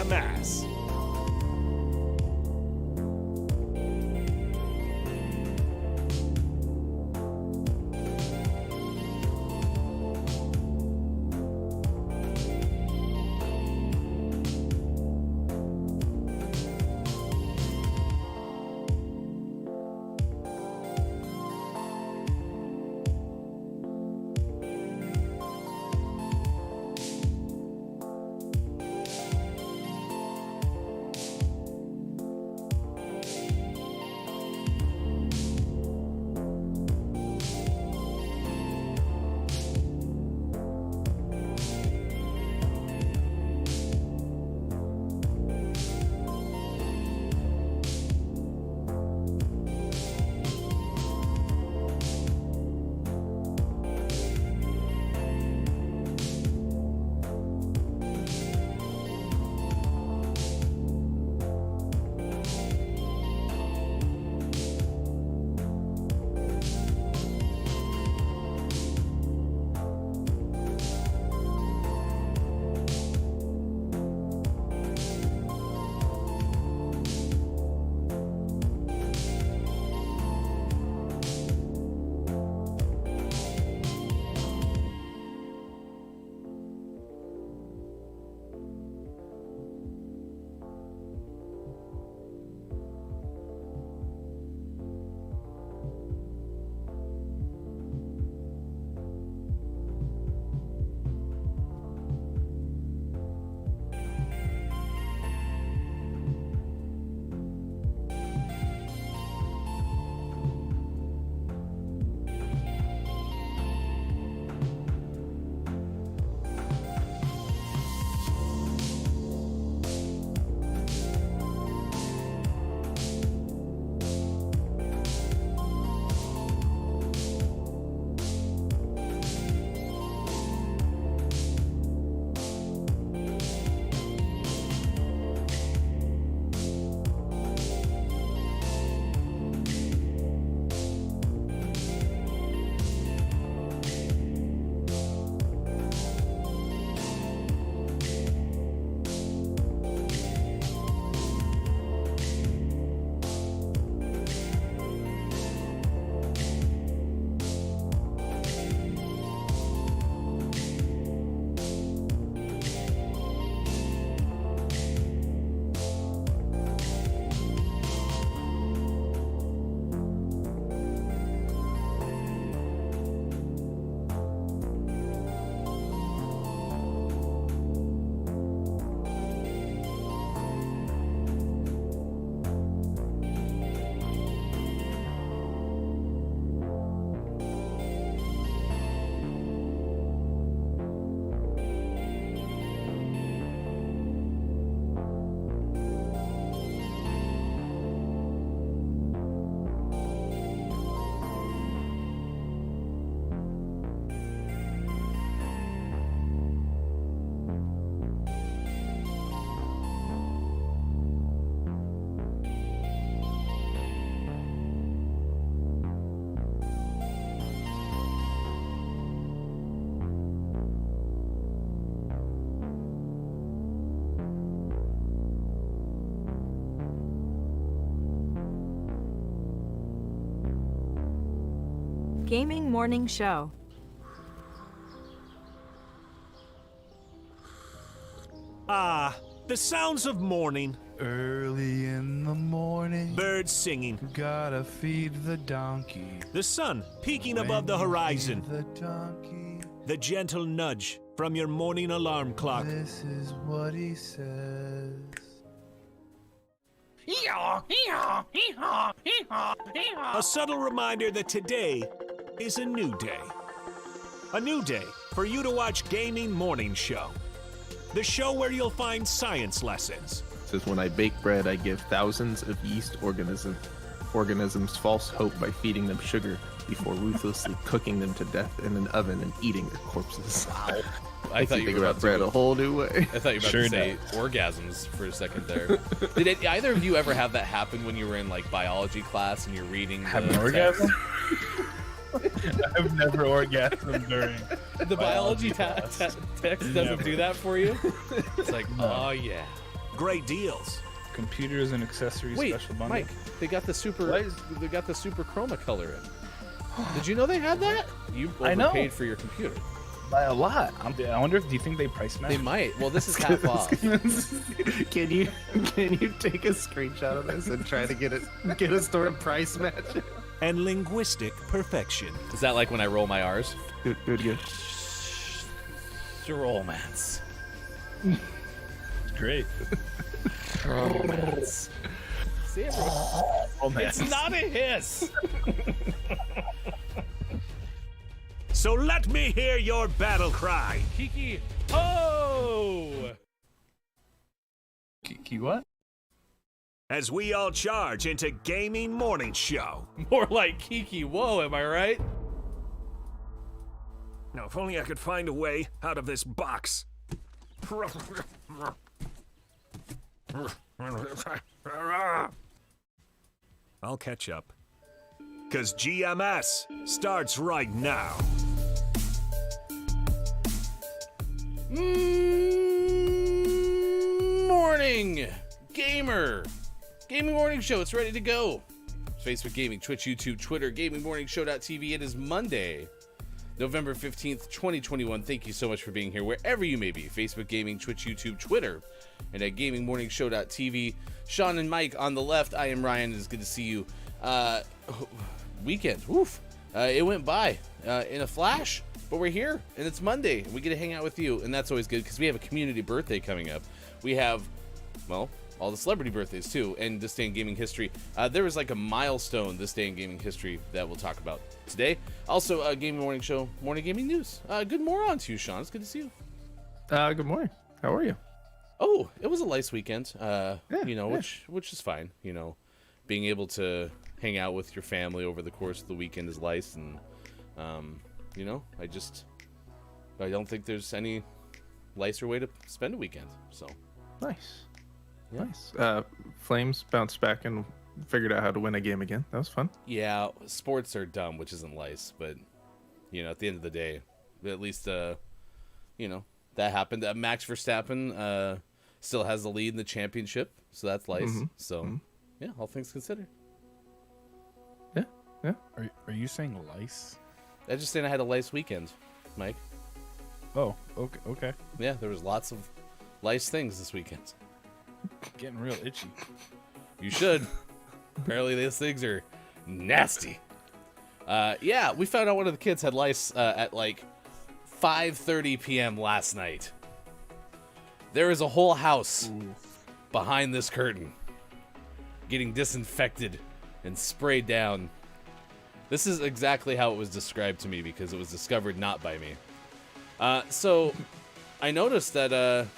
damn ass. Gaming Morning Show. Ah, the sounds of morning. Early in the morning, Birds singing. gotta feed the donkey. The sun peeking above the When you horizon. feed the donkey, The gentle nudge from your morning alarm clock. this is what he says. A subtle reminder that today is a new day. A new day for you to watch Gaming Morning Show. The show where you'll find science lessons. Says, when I bake bread, I give thousands of yeast organisms false hope by feeding them sugar before ruthlessly cooking them to death in an oven and eating their corpses. Wow. I thought you think were about bread a whole new way. I thought you were about Sure to say orgasms for a second there. Did either of you ever have that happen when you were in like biology class and you're reading? Have the an orgasm? text? I've never orgasmed during The biology class. text doesn't do that for you. It's like, oh yeah. great deals. Computers and accessories Wait, special bundle. Mike, they got the super. What? They got the super chroma color in. Did you know they had that? You I know. overpaid for your computer. By a lot. I wonder if, do you think they price match? They might. Well, this is half off. Can you take a screenshot of this and try to get a store price match? And linguistic perfection. Is that like when I roll my R's? Do it again. Romance. Great. Romance. See, Oh, man. it's not a hiss. So let me hear your battle cry. Kiki. Oh. Key what? As we all charge into Gaming Morning Show. More like Kiki. Whoa, am I right? Now, if only I could find a way out of this box. I'll catch up. 'Cause GMS starts right now. Morning, gamer. Gaming Morning Show. It's ready to go. Facebook Gaming, Twitch, YouTube, Twitter, GamingMorningShow.tv. It is Monday, November 15th, 2021. Thank you so much for being here wherever you may be. Facebook Gaming, Twitch, YouTube, Twitter, and at GamingMorningShow.tv. Sean and Mike on the left. I am Ryan. It is good to see you. Weekend. Woof. It went by in a flash, but we're here, and it's Monday, and we get to hang out with you, and that's always good because we have a community birthday coming up. We have, well, all the celebrity birthdays too, and this day in gaming history. There was like a milestone this day in gaming history that we'll talk about today. Also, Gaming Morning Show, morning gaming news. Good morning to you, Sean. It's good to see you. Good morning. How are you? Oh, it was a nice weekend. You know, yeah. which is fine. You know, being able to hang out with your family over the course of the weekend is nice, and you know, I don't think there's any nicer way to spend a weekend. So Nice. Yeah. Nice. Flames bounced back and figured out how to win a game again. That was fun. yeah, sports are dumb, which isn't nice, but you know, at the end of the day, at least you know, that happened. Max Verstappen still has the lead in the championship, so that's nice. So yeah, all things considered. Yeah. Yeah. Are you saying lice? I just saying I had a nice weekend, Mike. Oh, okay. Yeah, there was lots of nice things this weekend. Getting real itchy. You should. Apparently these things are nasty. Yeah, we found out one of the kids had lice at like 5:30 p.m. last night. There is a whole house behind this curtain getting disinfected and sprayed down. This is exactly how it was described to me because it was discovered not by me. So I noticed that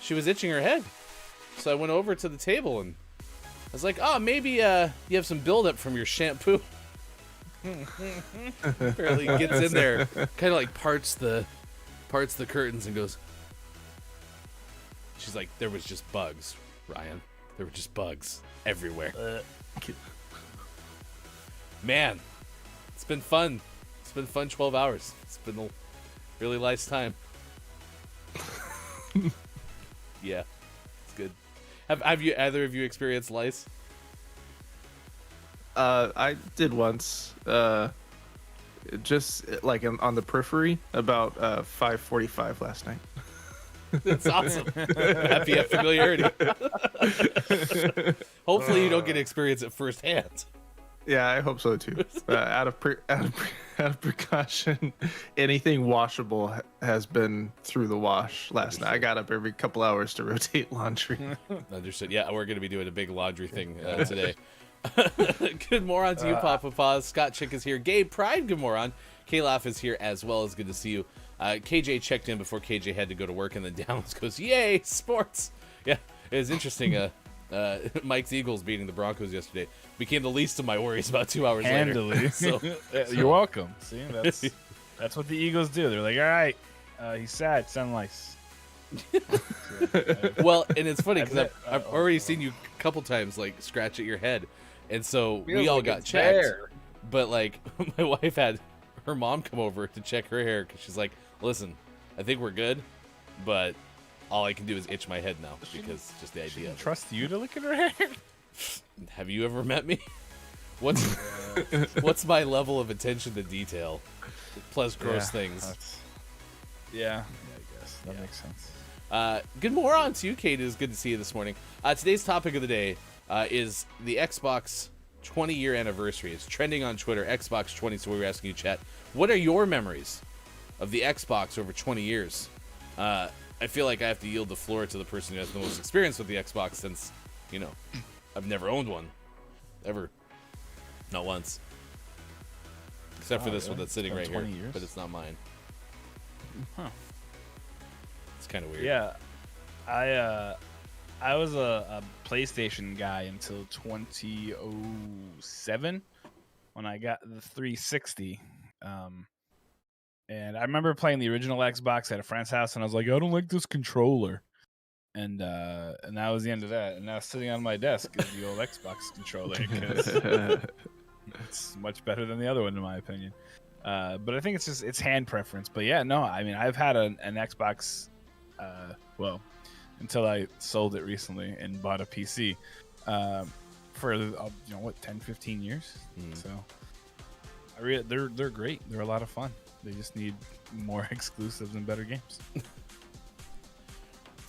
she was itching her head. So I went over to the table and I was like, oh, maybe you have some buildup from your shampoo. Apparently gets in there, kind of like parts the curtains and goes. She's like, there was just bugs, Ryan. There were just bugs everywhere. Man, it's been fun. It's been fun 12 hours. It's been a really nice time. Yeah, it's good. Have you either of you experienced lice? I did once. Just like on the periphery about 5:45 last night. That's awesome. Happy at familiarity. Hopefully you don't get to experience it firsthand. Yeah, I hope so too. Out of precaution, anything washable has been through the wash last night. I got up every couple hours to rotate laundry. Understood. Yeah, we're going to be doing a big laundry thing today. Good moron to you, Papa Paz. Scott Chick is here. Gabe Pride, good moron. K-Laugh is here as well. It's good to see you. KJ checked in before KJ had to go to work, and then Downs goes, yay, sports. Yeah, it was interesting. Mike's Eagles beating the Broncos yesterday became the least of my worries about 2 hours Handily. later. So, You're welcome. See, that's what the Eagles do. They're like, all right, he's sad. Send lice. well, and it's funny because I've already seen you a couple times like scratch at your head, and so we all got checked. There. But like my wife had her mom come over to check her hair because she's like, listen, I think we're good, but all I can do is itch my head now because just the idea. Of it. Trust you to look at her hair? Have you ever met me? What's my level of attention to detail? Plus gross things. Yeah, I guess that makes sense. Good morning to you, Kate. It is good to see you this morning. Today's topic of the day is the Xbox 20-year anniversary. It's trending on Twitter, Xbox 20. So we were asking you, chat, what are your memories of the Xbox over 20 years? I feel like I have to yield the floor to the person who has the most experience with the Xbox since, I've never owned one. Ever. Not once. Except for this one that's sitting right here. Years? But it's not mine. Huh. It's kind of weird. Yeah. I was a PlayStation guy until 2007 when I got the 360. And I remember playing the original Xbox at a friend's house, and I was like, I don't like this controller. And that was the end of that. And now sitting on my desk is the old Xbox controller because it's much better than the other one in my opinion. But I think it's hand preference. But yeah, no, I mean I've had an Xbox, until I sold it recently and bought a PC for 10, 15 years. So they're great. They're a lot of fun. They just need more exclusives and better games. It's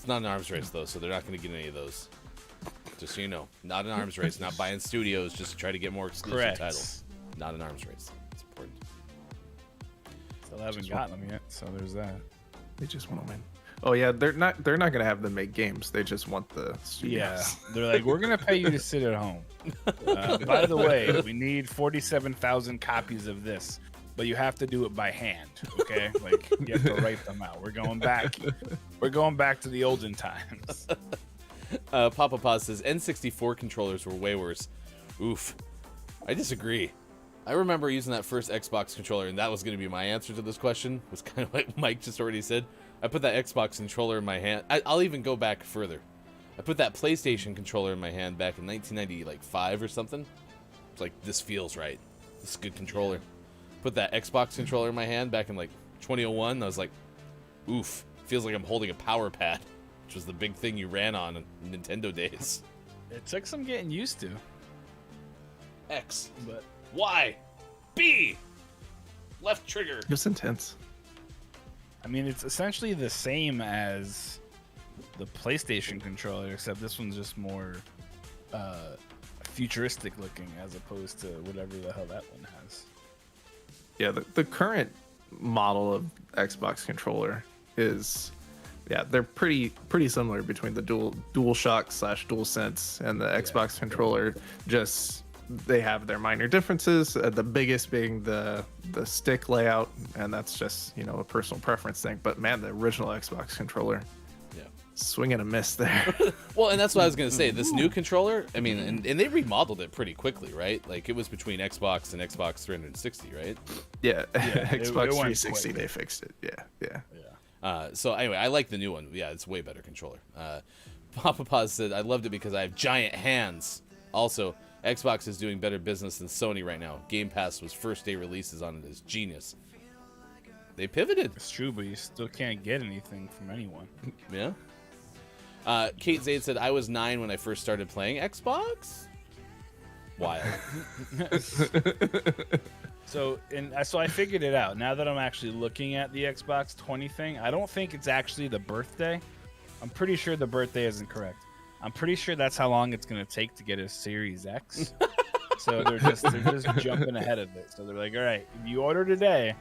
not an arms race, though, so they're not going to get any of those. Just so you know. Not an arms race. Not buying studios just to try to get more exclusive titles. Not an arms race. It's important. Still haven't gotten them yet, so there's that. They just want to win. Oh yeah, they're not gonna have them make games. They just want the studios. Yeah, they're like, we're gonna pay you to sit at home. By the way, we need 47,000 copies of this, but you have to do it by hand. Okay, like you have to write them out. We're going back. We're going back to the olden times. Papa Paz says N64 controllers were way worse. Oof, I disagree. I remember using that first Xbox controller, and that was going to be my answer to this question. Was kind of like Mike just already said. I put that Xbox controller in my hand. I'll even go back further. I put that PlayStation controller in my hand back in 1995 or something. It's like, this feels right. This is a good controller. Put that Xbox controller in my hand back in like 2001. And I was like, oof. Feels like I'm holding a power pad, which was the big thing you ran on in Nintendo days. It took some getting used to. X. But Y. B. Left trigger. It was intense. I mean, it's essentially the same as the PlayStation controller, except this one's just more futuristic looking as opposed to whatever the hell that one has. Yeah, the current model of Xbox controller is, they're pretty similar between the DualShock / DualSense and the Xbox controller. Just they have their minor differences. The biggest being the stick layout, and that's just a personal preference thing. But man, the original Xbox controller, swing and a miss there. Well, and that's what I was gonna say. This new controller, I mean, and they remodeled it pretty quickly, right? Like it was between Xbox and Xbox 360, right? Yeah, Xbox it 360, they fixed it. Yeah. So anyway, I like the new one. Yeah, it's way better controller. Papa Paz said, I loved it because I have giant hands. Also, Xbox is doing better business than Sony right now. Game Pass was first day releases on it as genius. They pivoted. It's true, but you still can't get anything from anyone. Yeah. Kate Zaid said, I was 9 when I first started playing Xbox. Wild. So I figured it out. Now that I'm actually looking at the Xbox 20 thing, I don't think it's actually the birthday. I'm pretty sure the birthday isn't correct. I'm pretty sure that's how long it's going to take to get a Series X. So they're just jumping ahead of it. So they're like, all right, if you order today,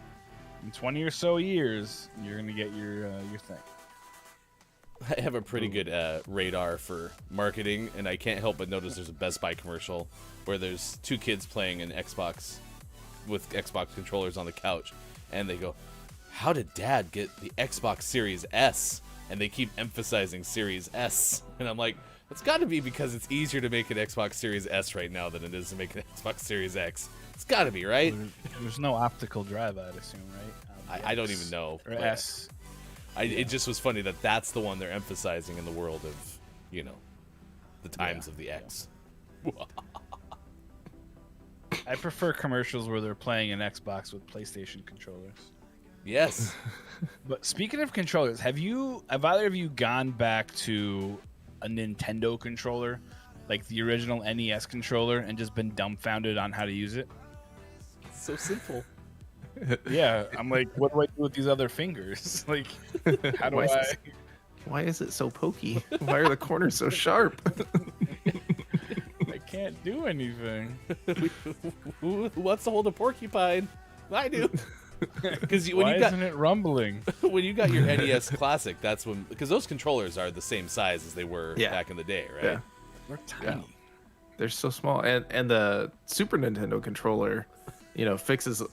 in 20 or so years, you're going to get your thing. I have a pretty good radar for marketing, and I can't help but notice there's a Best Buy commercial where there's 2 kids playing an Xbox with Xbox controllers on the couch, and they go, how did Dad get the Xbox Series S? And they keep emphasizing Series S. And I'm like, it's got to be because it's easier to make an Xbox Series S right now than it is to make an Xbox Series X. It's got to be, right? There's no optical drive, I'd assume, right? I don't even know. Or S. It just was funny that that's the one they're emphasizing in the world of, the times of the X. I prefer commercials where they're playing an Xbox with PlayStation controllers. Yes. But speaking of controllers, have either of you gone back to a Nintendo controller, like the original NES controller, and just been dumbfounded on how to use it? So simple. Yeah, I'm like, what do I do with these other fingers? Like, how do Why is it so pokey? Why are the corners so sharp? I can't do anything. Who wants to hold a porcupine? I do. Because Why isn't it rumbling? when you got your NES Classic, that's when, because those controllers are the same size as they were back in the day, right? Yeah. They're tiny. They're so small, and the Super Nintendo controller, fixes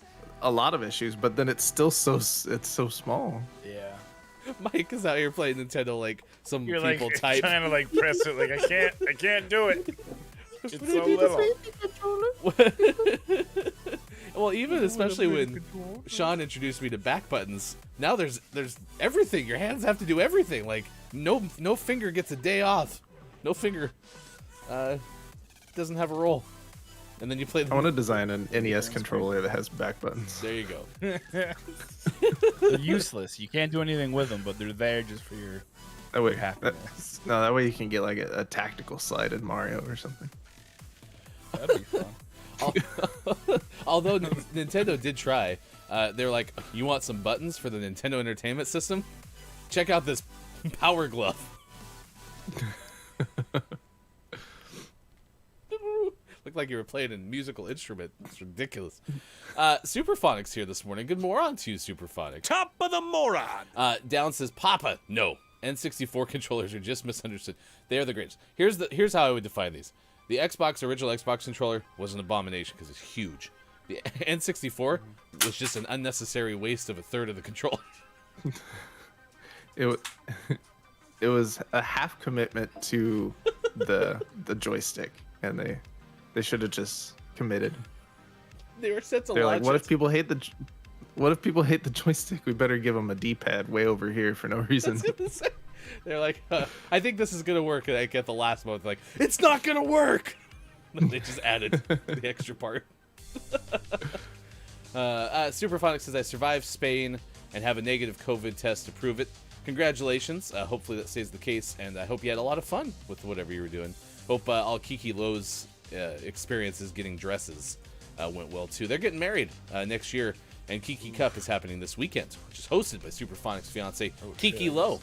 a lot of issues, but then it's still so small. Yeah. Mike is out here playing Nintendo like some You're people like type. trying to like press it, like I can't do it. It's so little. Well, even especially when Sean introduced me to back buttons, now there's everything. Your hands have to do everything. Like no finger gets a day off. No finger doesn't have a roll. And then you play. I want to design an NES controller that has back buttons. There you go. They're useless. You can't do anything with them, but they're there just for your. That way, happiness. that way you can get like a tactical slide in Mario or something. That'd be fun. Although Nintendo did try, they're like, you want some buttons for the Nintendo Entertainment System? Check out this Power Glove. Looked like you were playing a musical instrument. It's ridiculous. Superphonics here this morning. Good morning to you, Superphonics. Top of the moron. Down says, Papa, no. N64 controllers are just misunderstood. They are the greatest. Here's how I would define these. The original Xbox controller was an abomination because it's huge. The N64 was just an unnecessary waste of a third of the controller. It was a half commitment to the joystick, and they should have just committed. They were set to They're launch. like, what if people hate the joystick? We better give them a D-pad way over here for no reason. They're like, I think this is gonna work. And I get the last month, like, it's not gonna work. They just added the extra part. Superphonics says, I survived Spain and have a negative COVID test to prove it. Congratulations. Hopefully that stays the case, and I hope you had a lot of fun with whatever you were doing. Hope all Kiki Lowe's experiences getting dresses went well too. They're getting married next year, and Kiki Cup is happening this weekend, which is hosted by Superphonics' fiance Kiki Lowe.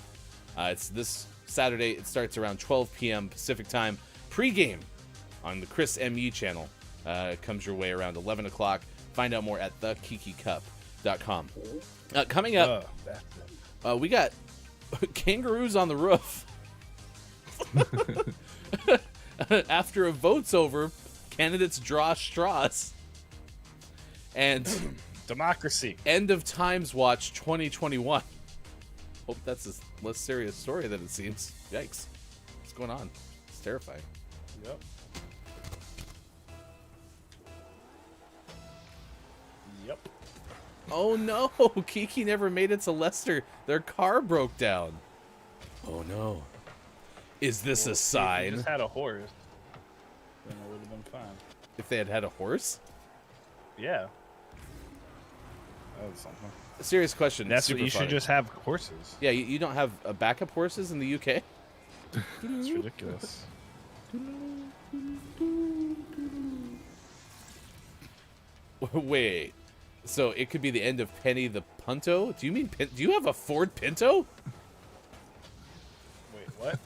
It's this Saturday. It starts around 12 p.m. Pacific time. Pre-game on the Chris MU channel comes your way around 11 o'clock. Find out more at thekikicup.com. Coming up, we got kangaroos on the roof. After a vote's over, candidates draw straws. And democracy. End of Times Watch 2021. Hope that's a less serious story than it seems. Yikes. What's going on? It's terrifying. Yep. Yep. Oh no! Kiki never made it to Leicester. Their car broke down. Oh no. Is this a If sign? they just had a horse, then it would have been fine. If they had a horse? Yeah. That was something. A serious question. That's what you should Superphonics. just have horses. Yeah, you don't have backup horses in the UK? It's ridiculous. Wait. So it could be the end of Penny the Punto? Do you mean do you have a Ford Pinto? Wait, what?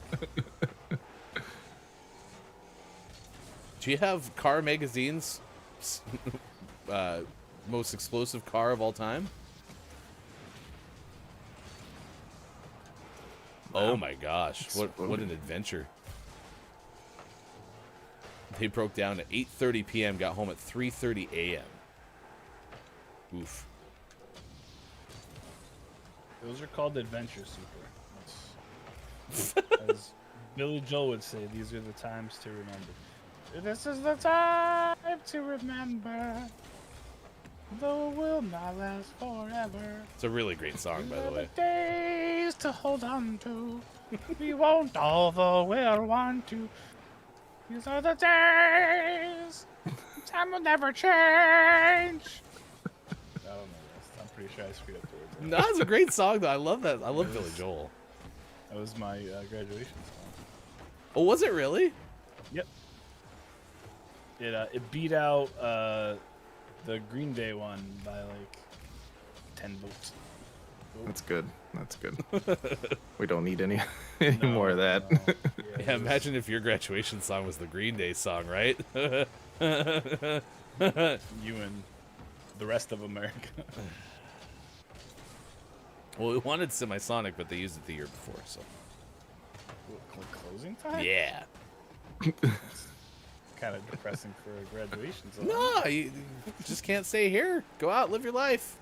Do you have Car Magazine's most explosive car of all time? Oh my gosh, what an adventure. They broke down at 8:30 p.m., got home at 3:30 a.m. Oof. Those are called adventure super. As Billy Joel would say, these are the times to remember. This is the time to remember. Though it will not last forever. It's a really great song, by the way. Days to hold on to. We won't, although we'll want to. These are the days. Time will never change. I don't know this. I'm pretty pretty sure I screwed up the words. No, that's a great song though. I love that. I love Billy Joel. That was my graduation song. Oh, was it really? Yep. It beat out the Green Day one by like 10 votes. That's good. That's good. We don't need any more of that. No. Yeah, imagine if your graduation song was the Green Day song, right? You and the rest of America. Well, we wanted Semisonic, but they used it the year before, so. Closing time? Yeah. Kind of depressing for a graduation song. No, you just can't stay here. Go out, live your life.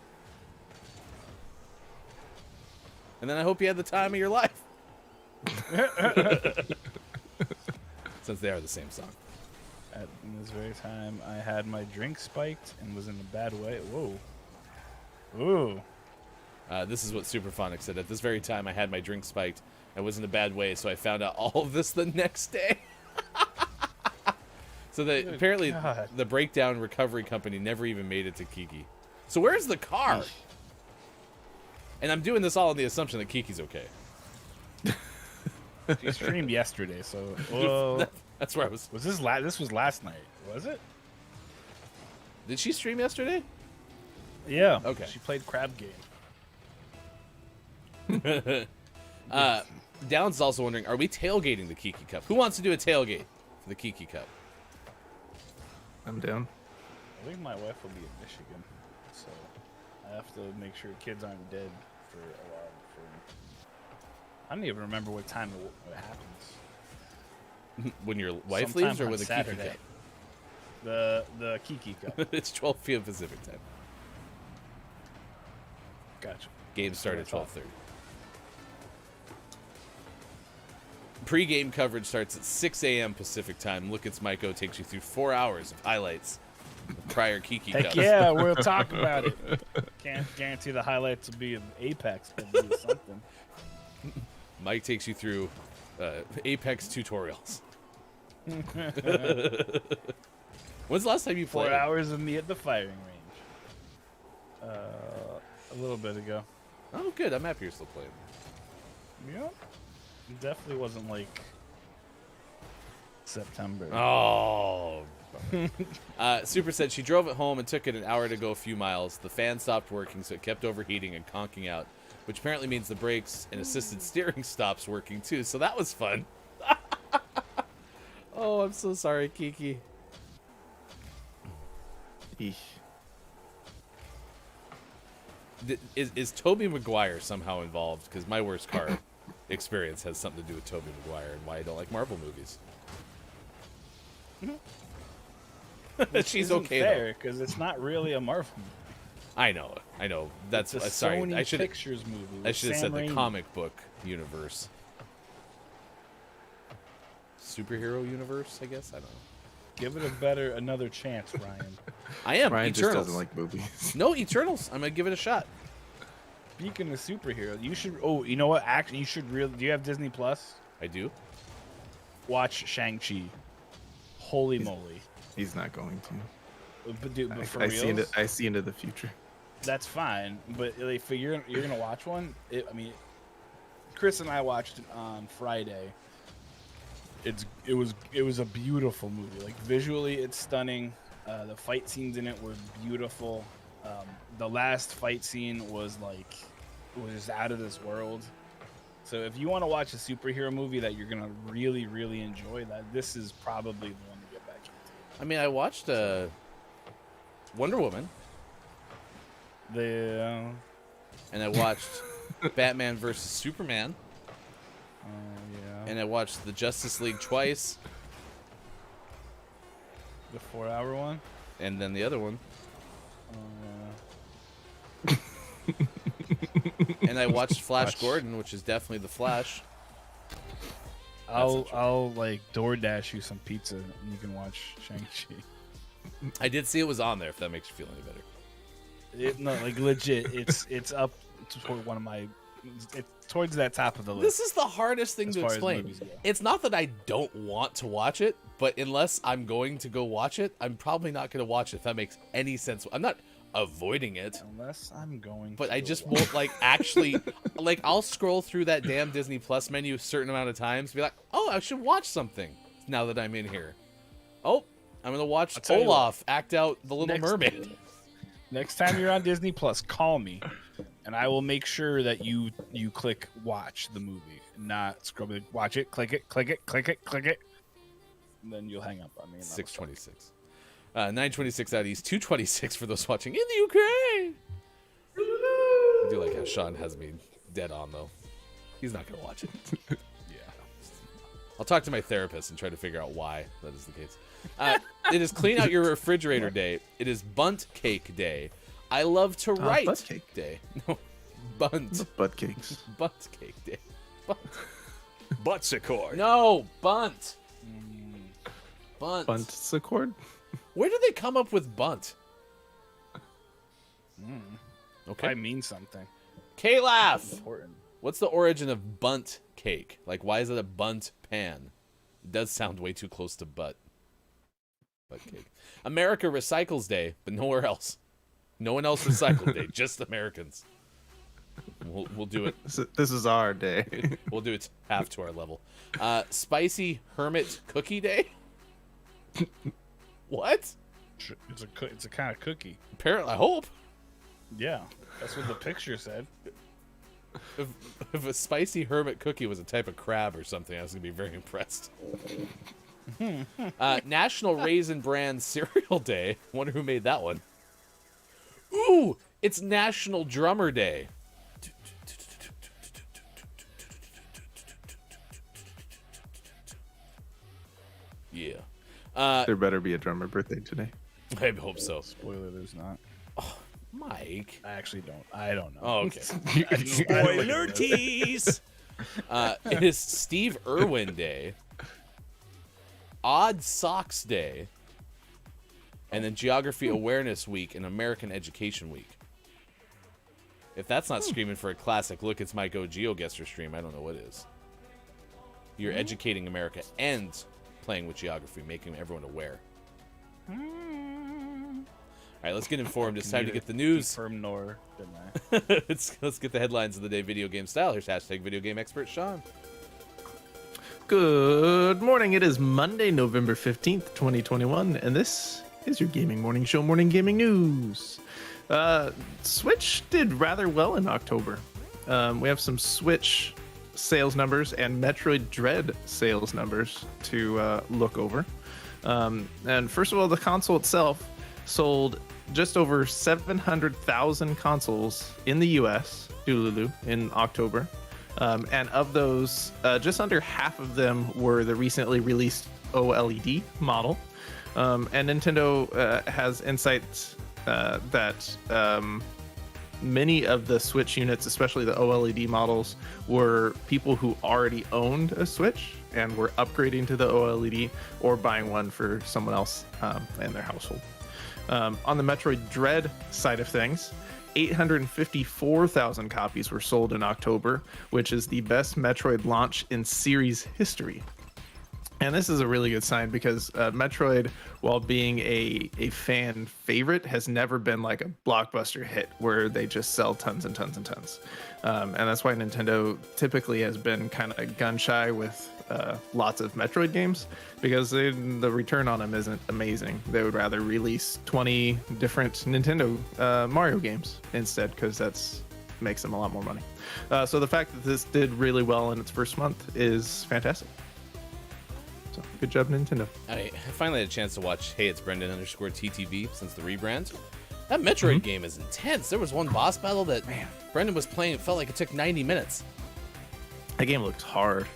And then I hope you had the time of your life. Since they are the same song. At this very time, I had my drink spiked and was in a bad way. Whoa. Ooh. This is what Superphonic said. At this very time, I had my drink spiked. I was in a bad way, so I found out all of this the next day. So that Good apparently God. the breakdown recovery company never even made it to Kiki. So where's the car? And I'm doing this all on the assumption that Kiki's okay. She streamed yesterday, so. Whoa. That's where I was. Was this this was last night, was it? Did she stream yesterday? Yeah. Okay. She played Crab Game. Downs is also wondering, are we tailgating the Kiki Cup? Who wants to do a tailgate for the Kiki Cup? I'm down. I think my wife will be in Michigan, so I have to make sure kids aren't dead for a while. I don't even remember what time it happens. When your wife Sometime leaves or on when the Saturday. Kiki Cup? The Kiki Cup. It's 12 p.m. Pacific time. Gotcha. Games start at That's all. 12:30. Pre-game coverage starts at 6 a.m. Pacific time. Look, it's Maiko takes you through 4 hours of highlights of prior Kiki Heck Cups. yeah, we'll talk about it. Can't guarantee the highlights will be of Apex, but it'll be something. Mike takes you through Apex tutorials. When's the last time you played? 4 hours of me at the firing range. A little bit ago. Oh, good. I'm happy you're still playing. Yep. It definitely wasn't like September. Oh. Super said she drove it home and took it an hour to go a few miles. The fan stopped working, so it kept overheating and conking out, which apparently means the brakes and assisted steering stops working too. So that was fun. Oh, I'm so sorry, Kiki. Eesh. Is Tobey Maguire somehow involved? Because my worst car experience has something to do with Tobey Maguire and why I don't like Marvel movies. She's okay though. because it's not really a Marvel movie. I know. That's It's a sorry. Sony I should Pictures movie. I with should have said Sam the Raimi. comic book universe. Superhero universe, I guess. I don't know. Give it another chance, Ryan. I am Ryan just Eternals. doesn't like movies. No, Eternals. I'm gonna give it a shot. Speaking of superhero, you should. Oh, you know what? Actually, you should really. Do you have Disney Plus? I do. Watch Shang-Chi. Holy moly! He's not going to. But for I see reals, I see into the future. that's fine. But if you're gonna watch one, Chris and I watched it on Friday. It was a beautiful movie. Like visually, it's stunning. The fight scenes in it were beautiful. The last fight scene was out of this world. So if you want to watch a superhero movie that you're gonna really, really enjoy, this is probably the one to get back into. I mean, I watched Wonder Woman, The and I watched Batman versus Superman, yeah, and I watched the Justice League twice, the 4-hour one. and then the other one. And I watched Flash Gordon, which is definitely the Flash. I'll like DoorDash you some pizza and you can watch Shang-Chi. I did see it was on there. If that makes you feel any better. No, like legit, it's up toward one of my. It's towards that top of the list. This is the hardest thing As to far as explain. movies go. It's not that I don't want to watch it, but unless I'm going to go watch it, I'm probably not going to watch it. If that makes any sense, I'm not avoiding it. Unless I'm going. But to I just won't like actually like I'll scroll through that damn Disney Plus menu a certain amount of times and be like, oh, I should watch something now that I'm in here. Oh, I'm gonna watch tell you Olaf act out The Little Mermaid. Next time you're on Disney Plus, call me, and I will make sure that you click watch the movie, not scroll. Watch it, click it, click it, click it, click it. And then you'll hang up on me. 626. 926 out east, 226 for those watching in the Ukraine. I do like how Sean has me dead on though. He's not gonna watch it. Yeah. I'll talk to my therapist and try to figure out why that is the case. It is Clean Out Your Refrigerator Day. It is Bunt Cake Day. I Love to Write butt cake. Day. No, Bunt. Butt cakes. Bunt Cake Day. Bunt. Buttsicord. No, Bunt. Bunt. Bunt's a cord. Where did they come up with Bunt? Okay. I mean something K-Laugh. important. What's the origin of bunt cake? Like, why is it a bunt pan? It does sound way too close to butt. Butt cake. America Recycles Day, but nowhere else. No one else recycled day, just Americans. We'll do it. This is our day. We'll do it half to our level. Spicy Hermit Cookie Day. What? It's a kind of cookie. Apparently, I hope. Yeah, that's what the picture said. If a spicy hermit cookie was a type of crab or something, I was gonna be very impressed. National Raisin Bran Cereal Day. Wonder who made that one. Ooh, it's National Drummer Day. Yeah. There better be a drummer birthday today. I hope so. Spoiler: there's not. Mike. I actually don't. I don't know. Oh, okay. Spoiler tease. It is Steve Irwin Day, Odd Socks Day, and then Geography Awareness Week and American Education Week. If that's not screaming for a classic, look, it's my Go GeoGuessr stream. I don't know what is. You're educating America and playing with geography, making everyone aware. All right, let's get informed. It's time to get the news. Confirm nor deny. Let's get the headlines of the day video game style. Here's hashtag video game expert Sean. Good morning. It is Monday, November 15th, 2021, and this is your gaming morning show, Morning Gaming News. Switch did rather well in October. We have some Switch sales numbers and Metroid Dread sales numbers to look over. And first of all, the console itself sold just over 700,000 consoles in the US, in October. And of those, just under half of them were the recently released OLED model. And Nintendo has insights that many of the Switch units, especially the OLED models, were people who already owned a Switch and were upgrading to the OLED or buying one for someone else in their household. On the Metroid Dread side of things, 854,000 copies were sold in October, which is the best Metroid launch in series history. And this is a really good sign because Metroid, while being a fan favorite, has never been like a blockbuster hit where they just sell tons and tons and tons. And that's why Nintendo typically has been kind of gun shy with lots of Metroid games because the return on them isn't amazing. They would rather release 20 different Nintendo Mario games instead because that's makes them a lot more money. So the fact that this did really well in its first month is fantastic. So good job, Nintendo. I finally had a chance to watch Hey It's Brendan _TTV since the rebrand. That Metroid game is intense. There was one boss battle that Brendan was playing. It felt like it took 90 minutes. That game looked hard.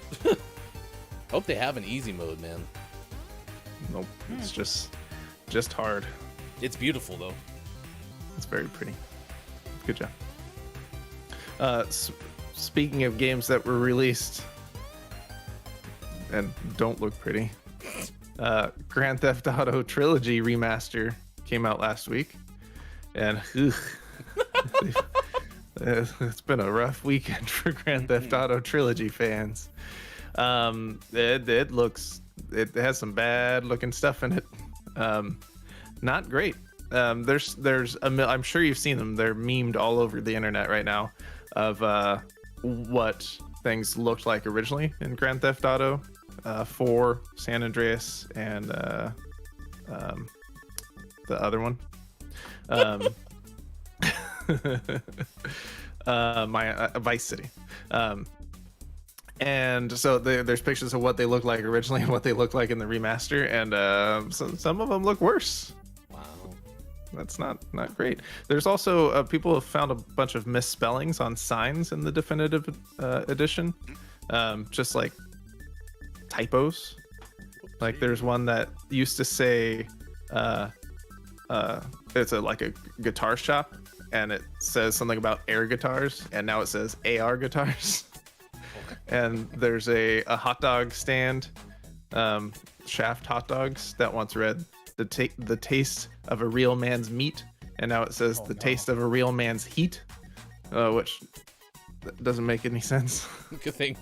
Hope they have an easy mode, man. Nope, it's just hard. It's beautiful though. It's very pretty. Good job. Speaking of games that were released and don't look pretty, Grand Theft Auto Trilogy Remaster came out last week, and it's been a rough weekend for Grand Theft Auto Trilogy fans. It has some bad looking stuff in it. Not great. I'm sure you've seen them. They're memed all over the internet right now of what things looked like originally in Grand Theft Auto 4, San Andreas, and the other one. My Vice City. And so there's pictures of what they look like originally and what they look like in the remaster, and some of them look worse. Wow. That's not great. There's also people have found a bunch of misspellings on signs in the definitive edition, just like typos. Like there's one that used to say it's like a guitar shop, and it says something about air guitars, and now it says AR guitars. And there's a hot dog stand, Shaft hot dogs, that once read the taste of a real man's meat, and now it says taste of a real man's heat, which doesn't make any sense. Good thing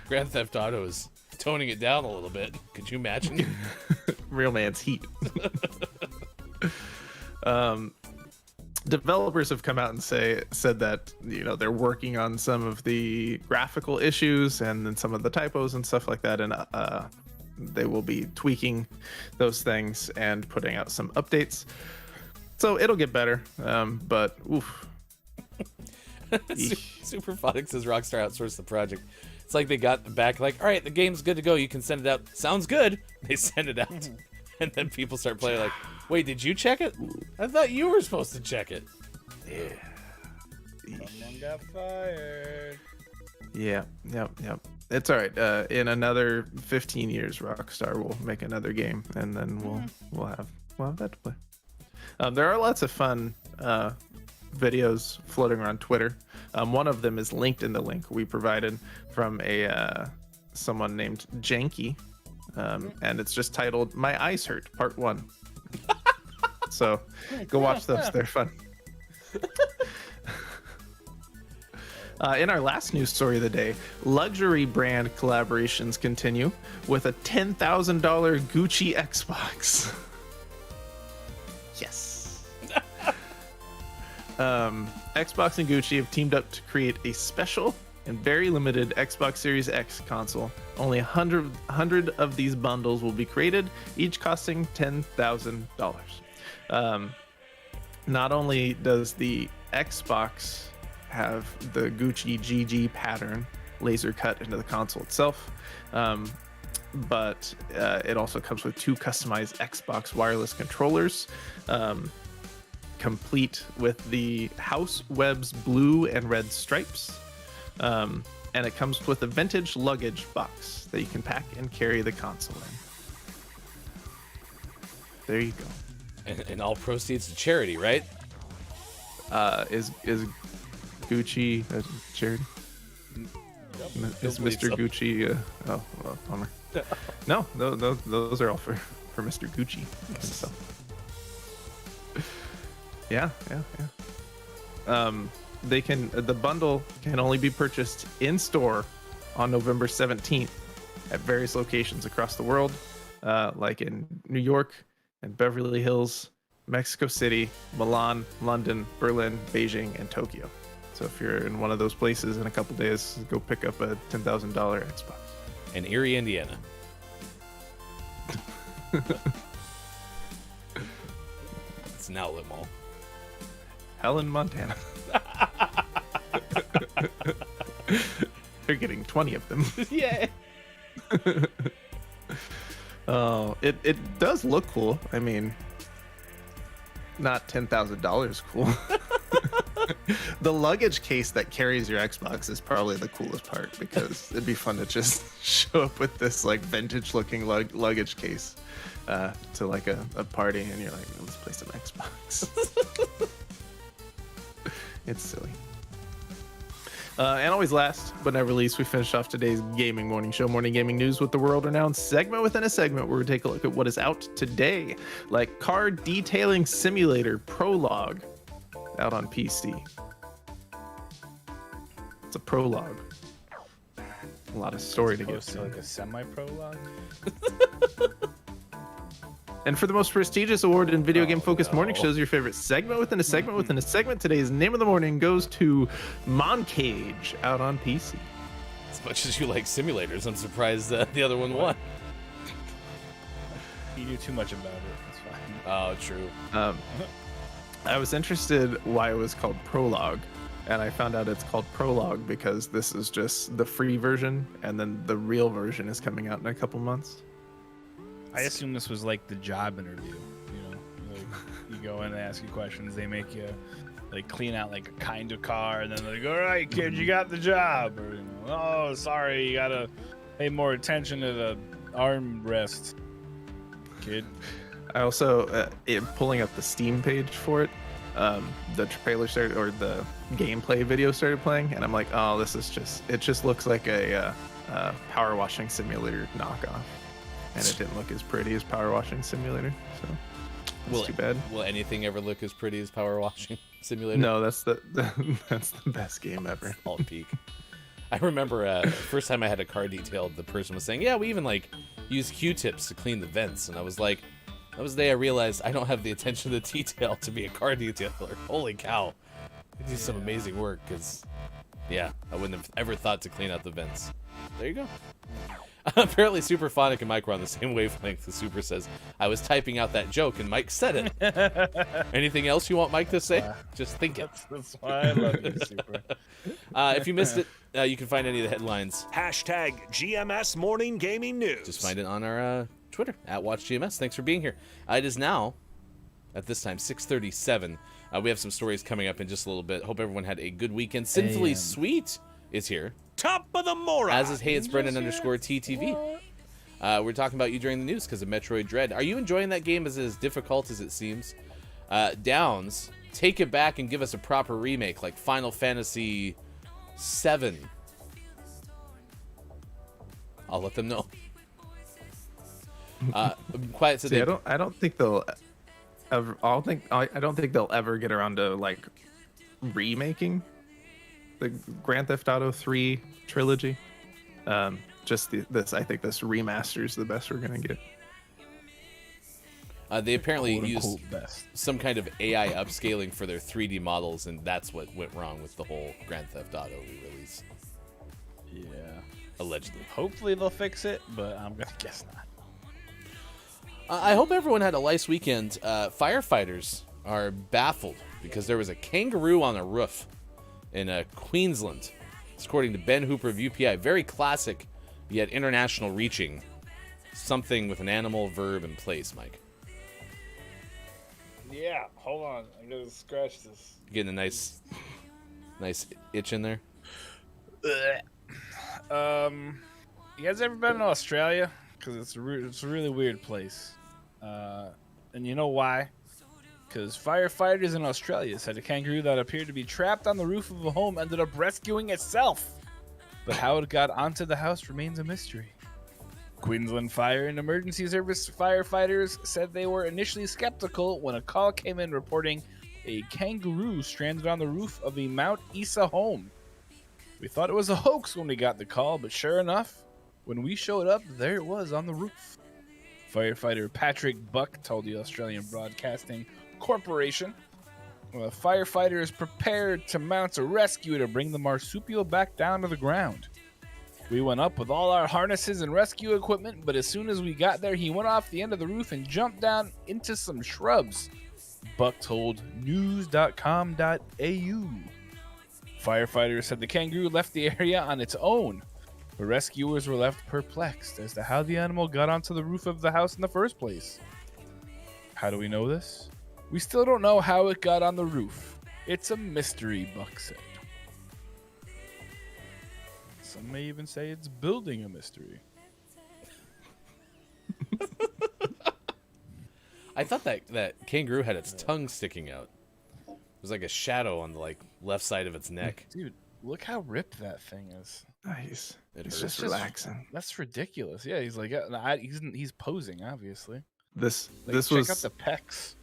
Grand Theft Auto is toning it down a little bit. Could you imagine? Real man's heat. Developers have come out and said that they're working on some of the graphical issues and then some of the typos and stuff like that, and they will be tweaking those things and putting out some updates, so it'll get better. But oof. Superphonics says Rockstar outsourced the project. It's like they got back like, all right, the game's good to go, you can send it out. Sounds good. They send it out. And then people start playing like, wait, did you check it? I thought you were supposed to check it. Yeah. Someone got fired. Yeah. It's all right. In another 15 years, Rockstar will make another game, and then we'll have that to play. There are lots of fun videos floating around Twitter. One of them is linked in the link we provided from someone named Janky. And it's just titled "My Eyes Hurt Part 1." So go watch those, they're fun. In our last news story of the day, luxury brand collaborations continue with a $10,000 Gucci Xbox. Yes. Xbox and Gucci have teamed up to create a special and very limited Xbox Series X console. Only 100 of these bundles will be created, each costing $10,000. Not only does the Xbox have the Gucci GG pattern laser cut into the console itself, but it also comes with 2 customized Xbox wireless controllers, complete with the House Web's blue and red stripes. And it comes with a vintage luggage box that you can pack and carry the console in. There you go. And all proceeds to charity, right? Is Gucci a charity? Is Mr. So. Gucci? Oh, well, bummer. No, those are all for Mr. Gucci himself. Yeah. The bundle can only be purchased in store on November 17th at various locations across the world, like in New York and Beverly Hills, Mexico City, Milan, London, Berlin, Beijing, and Tokyo. So if you're in one of those places in a couple days, go pick up a $10,000 Xbox. In Erie, Indiana. It's an outlet mall. Helen, Montana. They're getting 20 of them. Yeah. Oh, it does look cool. I mean, not $10,000 cool. The luggage case that carries your Xbox is probably the coolest part, because it'd be fun to just show up with this like vintage looking luggage case to like a party, and you're like, let's play some Xbox. It's silly. And always last but never least, we finish off today's gaming morning show, morning gaming news, with the world-renowned segment within a segment where we take a look at what is out today, like Car Detailing Simulator Prologue, out on PC. It's a prologue. A lot of story to get Close to to. like a semi-prologue. And for the most prestigious award in video game focused morning shows, your favorite segment within a segment within a segment, today's name of the morning goes to Moncage out on PC. As much as you like simulators, I'm surprised the other one won. You knew too much about it. It's fine. Oh, true. I was interested why it was called Prologue, and I found out it's called Prologue because this is just the free version, and then the real version is coming out in a couple months. I assume this was like the job interview. You know, like you go in and ask you questions. They make you like clean out like a kind of car, and then they're like, "All right, kid, you got the job." Or you know, "Oh, sorry, you gotta pay more attention to the armrest, kid." I also, pulling up the Steam page for it, the trailer started, or the gameplay video started playing, and I'm like, oh, this is just, it just looks like a power washing simulator knockoff. And it didn't look as pretty as Power Washing Simulator, so that's too bad. Will anything ever look as pretty as Power Washing Simulator? No, that's the best game ever. All peak. I remember first time I had a car detailed, the person was saying, "Yeah, we even like use Q-tips to clean the vents," and I was like, that was the day I realized I don't have the attention to detail to be a car detailer. Holy cow! I do some amazing work because, yeah, I wouldn't have ever thought to clean out the vents. There you go. Apparently, Superphonic and Mike were on the same wavelength. The Super says, "I was typing out that joke, and Mike said it." Anything else you want Mike to say? Just think it. That's why I love you, Super. If you missed it, you can find any of the headlines. Hashtag GMS Morning Gaming News. Just find it on our Twitter, @WatchGMS. Thanks for being here. It is now, at this time, 6:37. We have some stories coming up in just a little bit. Hope everyone had a good weekend. Sinfully Sweet is here. Top of the morning. As is Hey It's Brendan _TTV. We're talking about you during the news because of Metroid Dread. Are you enjoying that game? Is it as difficult as it seems? Downs, take it back and give us a proper remake like Final Fantasy VII. I'll let them know. Quiet See, today. I don't think they'll ever. I don't think they'll ever get around to like remaking the Grand Theft Auto 3 trilogy. Just this, I think this remaster is the best we're gonna get. They apparently Quote, used unquote, best. some kind of AI upscaling for their 3D models, and that's what went wrong with the whole Grand Theft Auto re-release. Yeah. Allegedly. Hopefully they'll fix it, but I'm gonna guess not. I hope everyone had a nice weekend. Firefighters are baffled because there was a kangaroo on a roof in Queensland. It's according to Ben Hooper of UPI. Very classic, yet international reaching. Something with an animal, verb, and place, Mike. Yeah, hold on. I gotta scratch this. Getting a nice itch in there. You guys ever been to Australia? Because it's a really weird place. And you know why? Because firefighters in Australia said a kangaroo that appeared to be trapped on the roof of a home ended up rescuing itself. But how it got onto the house remains a mystery. Queensland Fire and Emergency Service firefighters said they were initially skeptical when a call came in reporting a kangaroo stranded on the roof of a Mount Isa home. We thought it was a hoax when we got the call, but sure enough, when we showed up, there it was on the roof. Firefighter Patrick Buck told the Australian Broadcasting Corporation, firefighter is prepared to mount a rescue to bring the marsupial back down to the ground. We went up with all our harnesses and rescue equipment, but as soon as we got there, he went off the end of the roof and jumped down into some shrubs, Buck told news.com.au. Firefighters said the kangaroo left the area on its own. The rescuers were left perplexed as to how the animal got onto the roof of the house in the first place. How do we know this? We still don't know how it got on the roof. It's a mystery, Buck said. Some may even say it's building a mystery. I thought that kangaroo had its tongue sticking out. It was like a shadow on the left side of its neck. Dude, look how ripped that thing is. Nice. It It's hurts. just relaxing. That's ridiculous. Yeah, he's like, he's posing, obviously. This Like, check out the pecs.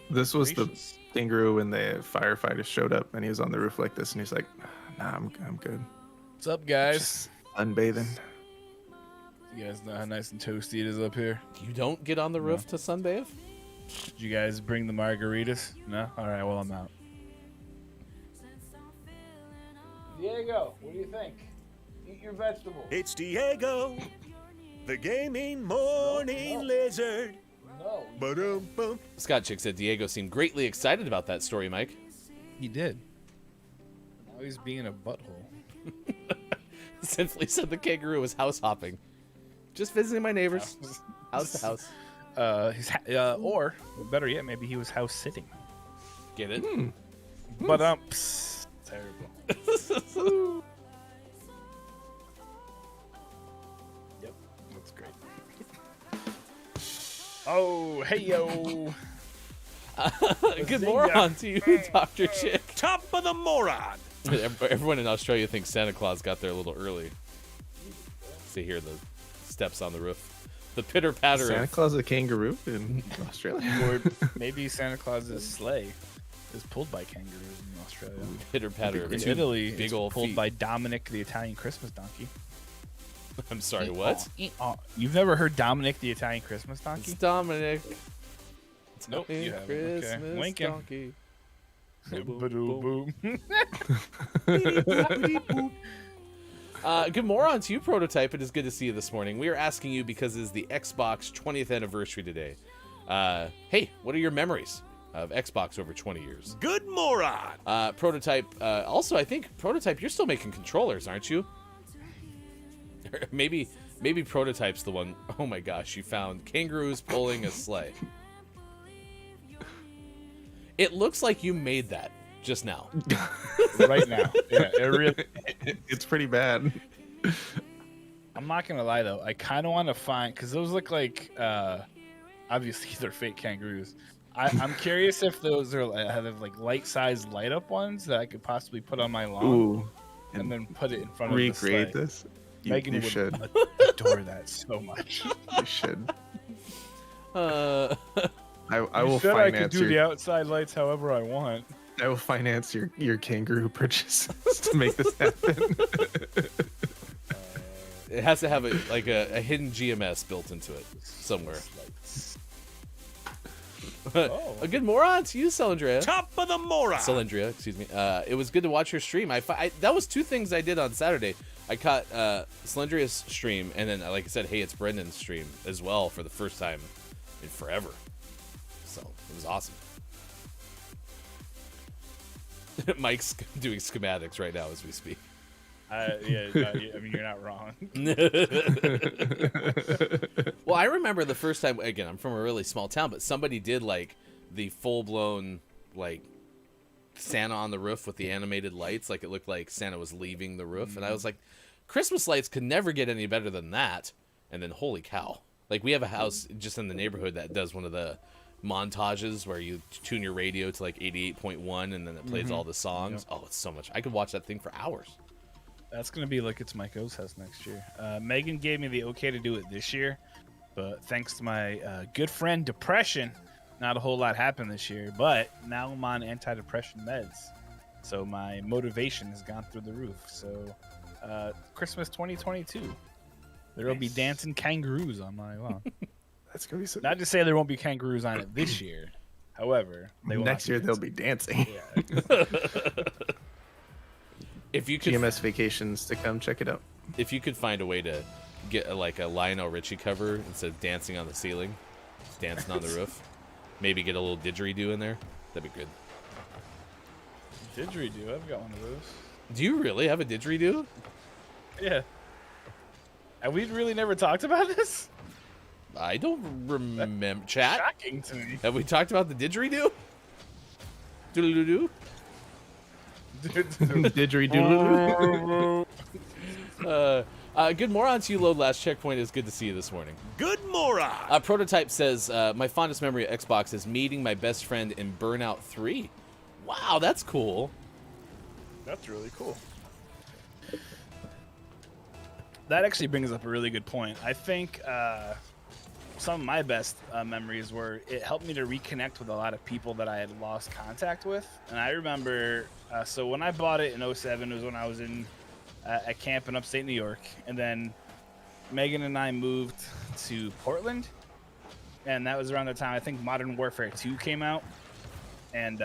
This was the Gracious. kangaroo when the firefighters showed up, and he was on the roof like this, and he's like, "Nah, I'm good. What's up, guys? Just unbathing." You guys know how nice and toasty it is up here. You don't get on the roof to sunbathe? Did you guys bring the margaritas? No? All right, well, I'm out. Diego, what do you think? Eat your vegetables. It's Diego, the gaming morning lizard. No. Ba-dum-bum. Scott Chick said Diego seemed greatly excited about that story, Mike. He did. Now he's being a butthole. Sinfully said the kangaroo was house hopping. Just visiting my neighbors. House to house. Or better yet, maybe he was house sitting. Get it? But terrible. Yep, that's great. Oh, hey yo. Good moron to you, Dr. Chick. Top of the moron. Everyone in Australia thinks Santa Claus got there a little early. See here the steps on the roof. The pitter patter. Santa Claus a kangaroo in Australia. Or maybe Santa Claus's sleigh is pulled by kangaroos in Australia. Pitter patter. In Italy, big it's old pulled feet. by Dominic the Italian Christmas donkey. I'm sorry, what? You've never heard Dominic the Italian Christmas donkey? It's Dominic. Nope, you haven't. Christmas Okay. Winking. donkey. Boom. Good moron to you, Prototype. It is good to see you this morning. We are asking you because it is the Xbox 20th anniversary today. Hey, what are your memories of Xbox over 20 years? Good moron. Prototype. Also, I think Prototype, you're still making controllers, aren't you? maybe Prototype's the one. Oh my gosh, you found kangaroos pulling a sleigh. It looks like you made that just now. Right now. Yeah, it really. It's pretty bad. I'm not gonna lie though. I kind of want to find because those look like obviously they're fake kangaroos. I'm curious if those are have like light-sized light-up ones that I could possibly put on my lawn Ooh. and then put it in front of Recreate the sleigh. this? You, Megan you would should. adore that so much. You should. Uh, I will said I could finance do the your outside lights however I want. I will finance your kangaroo purchases to make this happen. it has to have a hidden GMS built into it somewhere. A good moron to you, Celandria. Top of the moron. Cylindria, excuse me. It was good to watch your stream. That was two things I did on Saturday. I caught Cylindria's stream, and then, like I said, hey, it's Brendan's stream as well for the first time in forever. So it was awesome. Mike's doing schematics right now as we speak. I mean, you're not wrong. Well, I remember the first time, again, I'm from a really small town, but somebody did like the full-blown like Santa on the roof with the animated lights. Like it looked like Santa was leaving the roof. And I was like, Christmas lights could never get any better than that. And then holy cow. Like we have a house just in the neighborhood that does one of the montages where you tune your radio to like 88.1 and then it plays all the songs. Yep. Oh, it's so much. I could watch that thing for hours. That's going to be like it's Mike O's house next year. Megan gave me the okay to do it this year, but thanks to my good friend Depression, not a whole lot happened this year, but now I'm on antidepressant meds. So my motivation has gone through the roof. So Christmas 2022, there will be dancing kangaroos on my lawn. That's gonna be so. Not to say there won't be kangaroos on it this year. However, they will next year they'll be dancing. Yeah. If you could GMS vacations to come check it out. If you could find a way to get a Lionel Richie cover instead of dancing on the ceiling, just dancing on the roof, maybe get a little didgeridoo in there, that'd be good. Didgeridoo, I've got one of those. Do you really have a didgeridoo? Yeah. Have we really never talked about this? I don't remember. Chat? Shocking to me. Have we talked about the didgeridoo? Doodle-doo-doo? Didgeridoo. Good moron to you, Load Last Checkpoint. It's good to see you this morning. Good moron. Prototype says, my fondest memory of Xbox is meeting my best friend in Burnout 3. Wow, that's cool. That's really cool. That actually brings up a really good point. I think some of my best memories were it helped me to reconnect with a lot of people that I had lost contact with. And I remember, so when I bought it in 2007, it was when I was in at camp in upstate New York. And then Megan and I moved to Portland, and that was around the time I think Modern Warfare 2 came out, and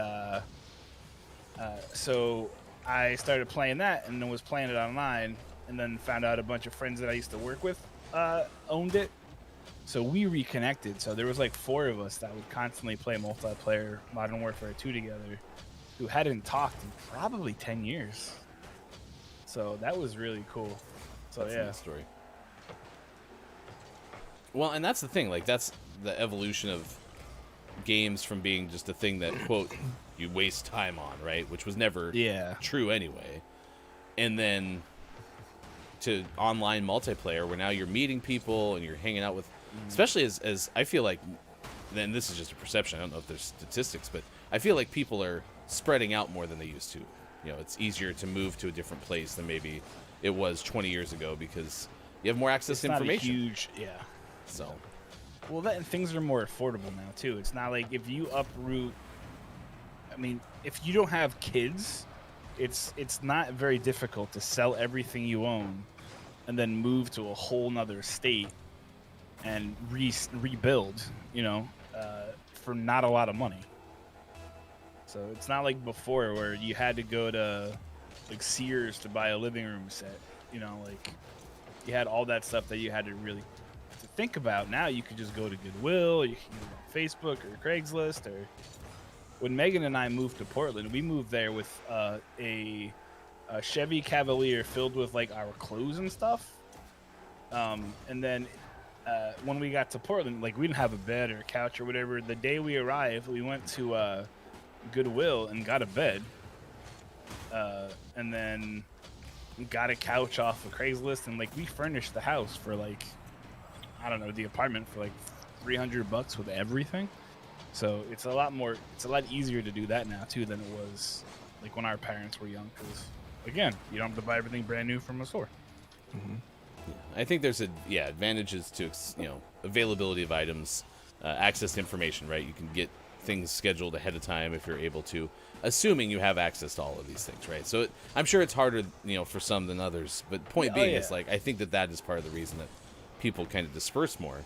so I started playing that, and then was playing it online, and then found out a bunch of friends that I used to work with owned it, so we reconnected. So there was like 4 of us that would constantly play multiplayer Modern Warfare 2 together, who hadn't talked in probably 10 years. So that was really cool. So That's a yeah. nice story. Well, and that's the thing. Like, that's the evolution of games from being just a thing that, quote, you waste time on, right? Which was never true anyway. And then to online multiplayer, where now you're meeting people and you're hanging out with, especially as I feel like, then this is just a perception. I don't know if there's statistics, but I feel like people are spreading out more than they used to. You know, it's easier to move to a different place than maybe it was 20 years ago because you have more access to information. Not a huge, So, well, that and things are more affordable now too. It's not like if you uproot. I mean, if you don't have kids, it's not very difficult to sell everything you own, and then move to a whole nother state and rebuild. You know, for not a lot of money. So it's not like before where you had to go to like Sears to buy a living room set. You know, like you had all that stuff that you had to really to think about. Now you could just go to Goodwill, you can go on Facebook or Craigslist. Or when Megan and I moved to Portland, we moved there with a Chevy Cavalier filled with like our clothes and stuff. And then when we got to Portland, like we didn't have a bed or a couch or whatever. The day we arrived, we went to Goodwill and got a bed, and then got a couch off of Craigslist, and like we furnished the house for like, I don't know, the apartment for like $300 with everything. So it's a lot easier to do that now too than it was like when our parents were young, because again, you don't have to buy everything brand new from a store. Yeah, I think there's advantages to availability of items, access to information, right? You can get things scheduled ahead of time if you're able to, assuming you have access to all of these things, right? So I'm sure it's harder, for some than others, but point being is like I think that is part of the reason that people kind of disperse more,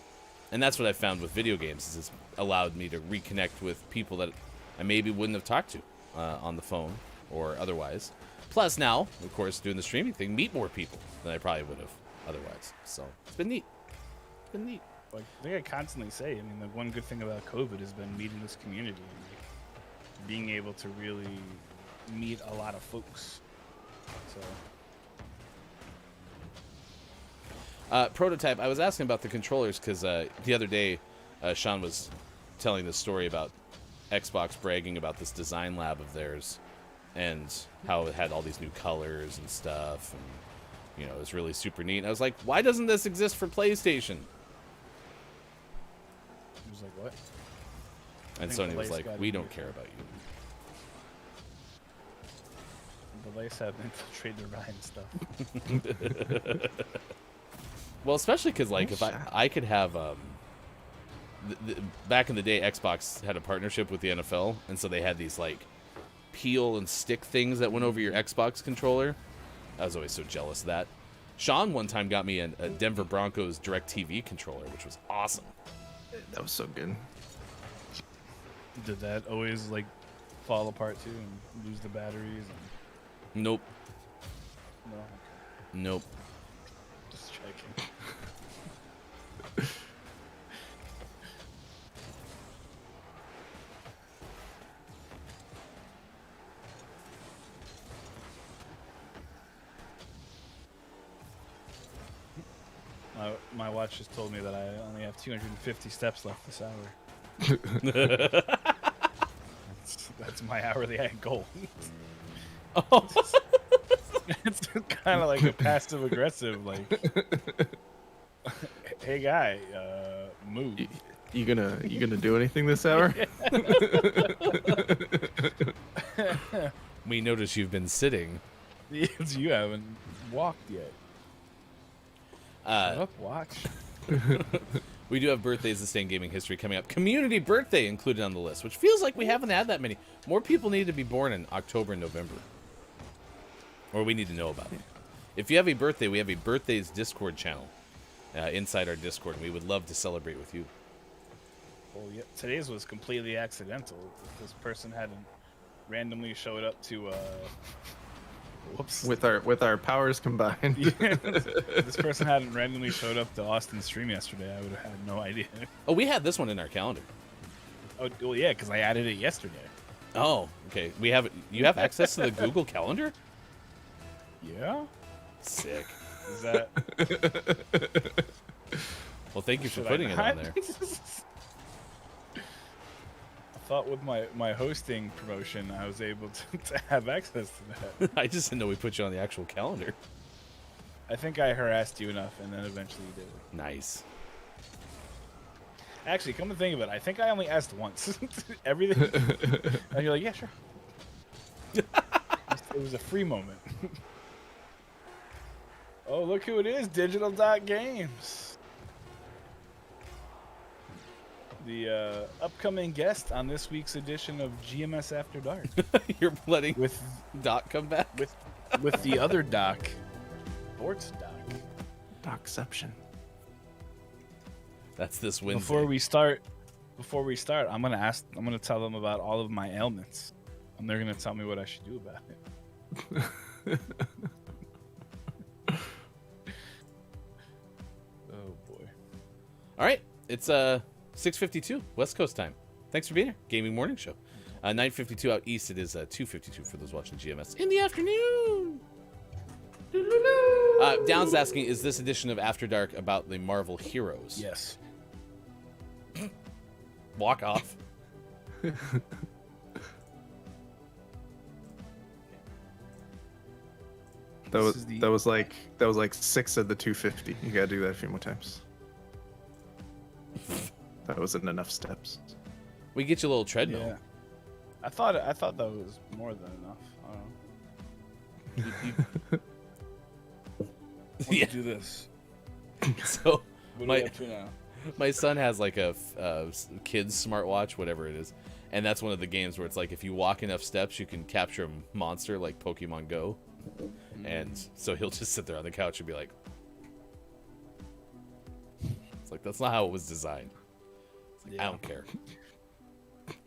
and that's what I found with video games is it's allowed me to reconnect with people that I maybe wouldn't have talked to on the phone or otherwise. Plus now, of course, doing the streaming thing, meet more people than I probably would have otherwise. So it's been neat. Like I think I constantly say, I mean, the one good thing about COVID has been meeting this community and like, being able to really meet a lot of folks. So Prototype, I was asking about the controllers because the other day Sean was telling this story about Xbox bragging about this design lab of theirs and how it had all these new colors and stuff, and it was really super neat. And I was like, why doesn't this exist for PlayStation? he was like, what? And Sony was like, we don't care about you. The lice have infiltrated the Ryan stuff. Well, especially because like if I could have back in the day, Xbox had a partnership with the NFL, and so they had these like peel and stick things that went over your Xbox controller. I was always so jealous of that. Sean one time got me a Denver Broncos DirecTV controller, which was awesome. That was so good. Did that always like fall apart too and lose the batteries? And... Nope. No. Okay. Nope. Just checking. My watch just told me that I only have 250 steps left this hour. That's my hourly goal. Oh. It's kind of like a passive aggressive, like, hey guy, move. You gonna do anything this hour? We notice you've been sitting. You haven't walked yet. Shut up, watch. We do have birthdays to stay in gaming history coming up. Community birthday included on the list, which feels like we haven't had that many. More people need to be born in October and November. Or we need to know about it. If you have a birthday, we have a birthdays Discord channel. inside our Discord, and we would love to celebrate with you. Well, yeah, today's was completely accidental. This person hadn't randomly showed up to. Whoops. With our powers combined. Yeah, this person hadn't randomly showed up to Austin's stream yesterday. I would have had no idea. Oh, we had this one in our calendar. Oh, well, yeah, because I added it yesterday. Oh, okay. You have access to the Google Calendar? Yeah. Sick. Is that? Well, thank you for Should I putting it on not? there. I thought with my hosting promotion, I was able to have access to that. I just didn't know we put you on the actual calendar. I think I harassed you enough, and then eventually you did it. Nice. Actually, come to think of it, I think I only asked once. Everything. And you're like, yeah, sure. It was a free moment. Oh, look who it is, Digital.Games. The upcoming guest on this week's edition of GMS After Dark. You're letting with Doc come back? With the other Doc. Sports Doc. Docception. That's this Wednesday. Before we start, I'm gonna tell them about all of my ailments. And they're gonna tell me what I should do about it. Oh boy. All right, it's 6:52 West Coast time. Thanks for being here. Gaming Morning Show. 9:52 out east. It is 2:52 for those watching GMS in the afternoon. Down's asking, is this edition of After Dark about the Marvel heroes? Yes. Walk off. That was like 6 of the 250. You gotta do that a few more times. That wasn't enough steps. We get you a little treadmill. Yeah. I thought that was more than enough. I don't know. Yeah. Do this. So What are we up to now? my son has like a kid's smartwatch, whatever it is, and that's one of the games where it's like if you walk enough steps, you can capture a monster like Pokemon Go. And so he'll just sit there on the couch and be like, it's like, that's not how it was designed. It's like, Yeah. I don't care.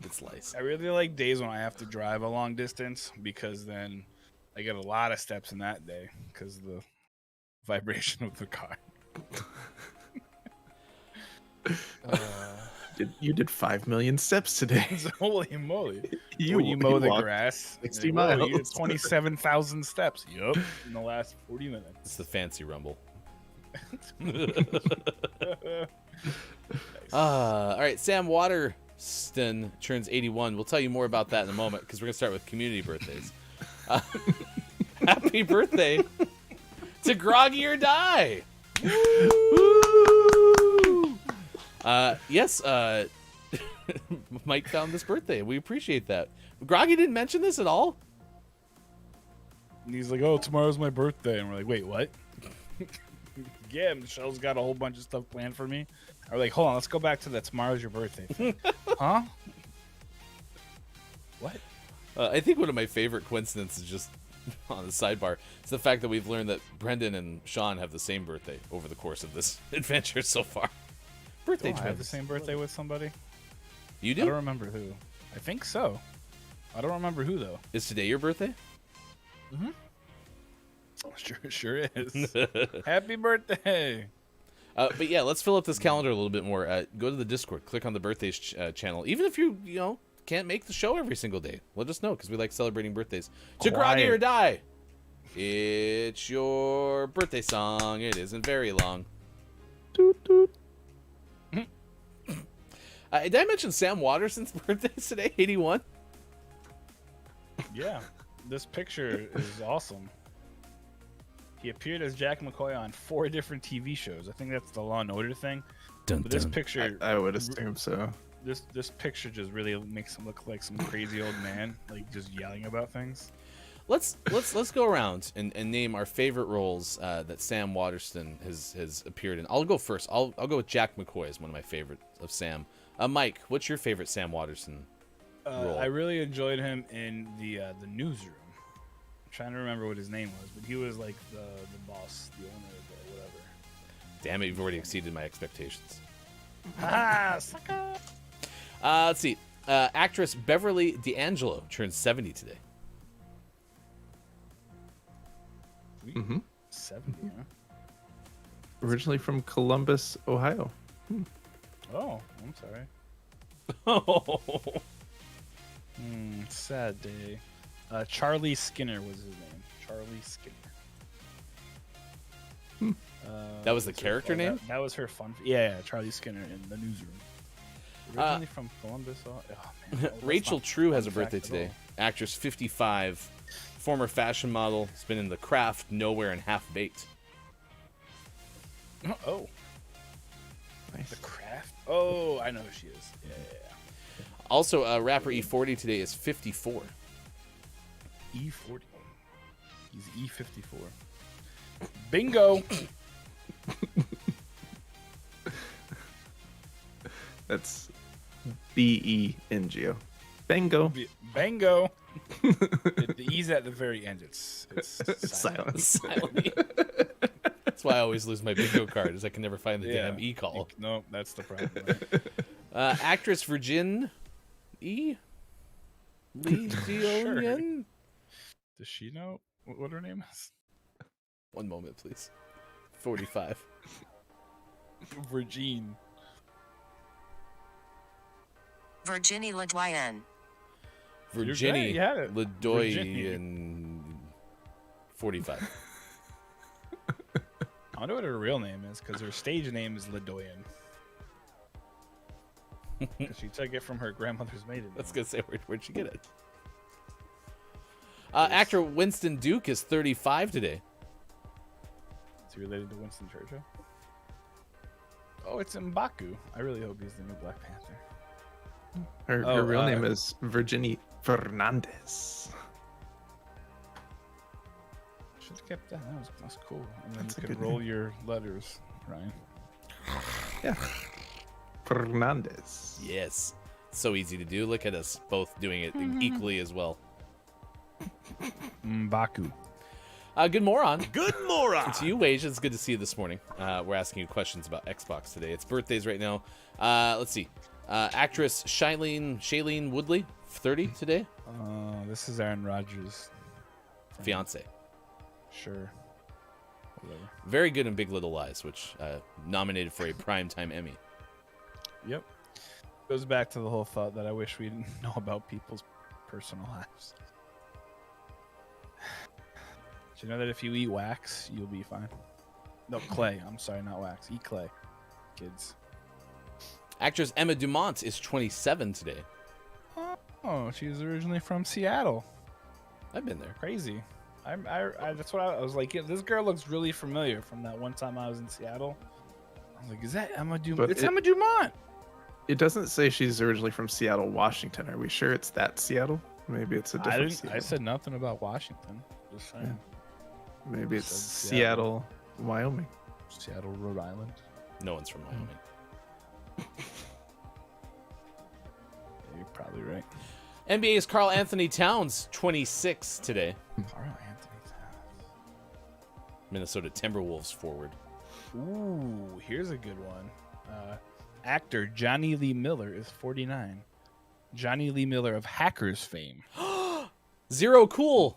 It's lice. I really like days when I have to drive a long distance because then I get a lot of steps in that day because of the vibration of the car. You did 5 million steps today. Holy moly. You When you mow the walked grass, 60 whoa, you did miles. 27,000 steps. Yup. In the last 40 minutes. It's the fancy rumble. Nice. All right, Sam Waterston turns 81. We'll tell you more about that in a moment because we're going to start with community birthdays. Happy birthday to Groggy or Die. Yes, Mike found this birthday. We appreciate that. Groggy didn't mention this at all. And he's like, oh, tomorrow's my birthday. And we're like, wait, what? Yeah, Michelle's got a whole bunch of stuff planned for me. We're like, hold on, let's go back to that tomorrow's your birthday thing. Huh? What? I think one of my favorite coincidences, just on the sidebar, is the fact that we've learned that Brendan and Sean have the same birthday over the course of this adventure so far. Birthday Do I have the twins. same birthday with somebody? You I do? don't remember who. I think so. I don't remember who, though. Is today your birthday? Sure is. Happy birthday! But yeah, let's fill up this calendar a little bit more. Go to the Discord, click on the birthdays channel. Even if you can't make the show every single day, let us know because we like celebrating birthdays. To Groggy or Die. It's your birthday song. It isn't very long. Toot, toot. Did I mention Sam Waterson's birthday is today? 81. Yeah, this picture is awesome. He appeared as Jack McCoy on 4 different TV shows. I think that's the Law and Order thing. But this picture, I would assume so. this picture just really makes him look like some crazy old man, like just yelling about things. Let's go around and name our favorite roles that Sam Waterston has appeared in. I'll go first. I'll go with Jack McCoy as one of my favorites of Sam. Mike, what's your favorite Sam Waterston role? I really enjoyed him in the newsroom. I'm trying to remember what his name was, but he was like the boss, the owner, or whatever. Damn it, you've already exceeded my expectations. Ah, sucker. Let's see. Actress Beverly D'Angelo turns 70 today. Mm-hmm. 70, huh? Originally from Columbus, Ohio. Oh, I'm sorry. Oh. Sad day. Charlie Skinner was his name. Charlie Skinner. That was the her- character name? That was her fun. Yeah, Charlie Skinner in the newsroom. Originally from Columbus. Oh, man. That's Rachel not True has a fun fact birthday at today. all. Actress 55, former fashion model, has been in The Craft, Nowhere, and Half Baked. Oh, Nice. The Craft. Oh, I know who she is. Yeah. Also, rapper E40 today is 54. E40. He's E54. Bingo. That's BENGO. Bango. Bango. The E's at the very end. It's silent. Silence. That's why I always lose my bingo card, is I can never find the damn E call. No, that's the problem. Actress Virgin E? Legion? Does she know what her name is? One moment, please. 45. Virgin. Virginie Ledoyen. Virginie you had it. Ledoyen. 45. I wonder what her real name is, because her stage name is Ledoyen. 'Cause she took it from her grandmother's maiden name. Let's go say where'd she get it? Actor Winston Duke is 35 today. Is he related to Winston Churchill? Oh, it's M'Baku. I really hope he's the new Black Panther. Her real name is Virginie Fernandez. Should have kept that. That's cool. And then That's a you could good roll name. your letters, Ryan. Yeah. Fernandez. Yes. So easy to do. Look at us both doing it equally as well. M'Baku. Good moron. Good moron! To you, Wage, it's good to see you this morning. We're asking you questions about Xbox today. It's birthdays right now. Let's see. Actress Shailene Woodley, 30 today. This is Aaron Rodgers' Fiance. Sure. Whatever. Very good in Big Little Lies, which nominated for a Primetime Emmy. Yep. Goes back to the whole thought that I wish we didn't know about people's personal lives. Did you know that if you eat wax, you'll be fine? No, clay. I'm sorry, not wax. Eat clay, kids. Actress Emma Dumont is 27 today. Oh, she's originally from Seattle. I've been there. Crazy. I that's what I was like. Yeah, this girl looks really familiar from that one time I was in Seattle. I was like, is that Emma Dumont? But It's Emma Dumont. It doesn't say she's originally from Seattle, Washington. Are we sure it's that Seattle? Maybe it's a I different didn't. Seattle. I said nothing about Washington. Just saying. Maybe it's said Seattle, Wyoming. Seattle, Rhode Island. No one's from Wyoming. Yeah, you're probably right. NBA's Karl Anthony Towns, 26 today. Carl Anthony Towns. Minnesota Timberwolves forward. Ooh, here's a good one. Actor Johnny Lee Miller is 49. Johnny Lee Miller of Hackers fame Zero Cool.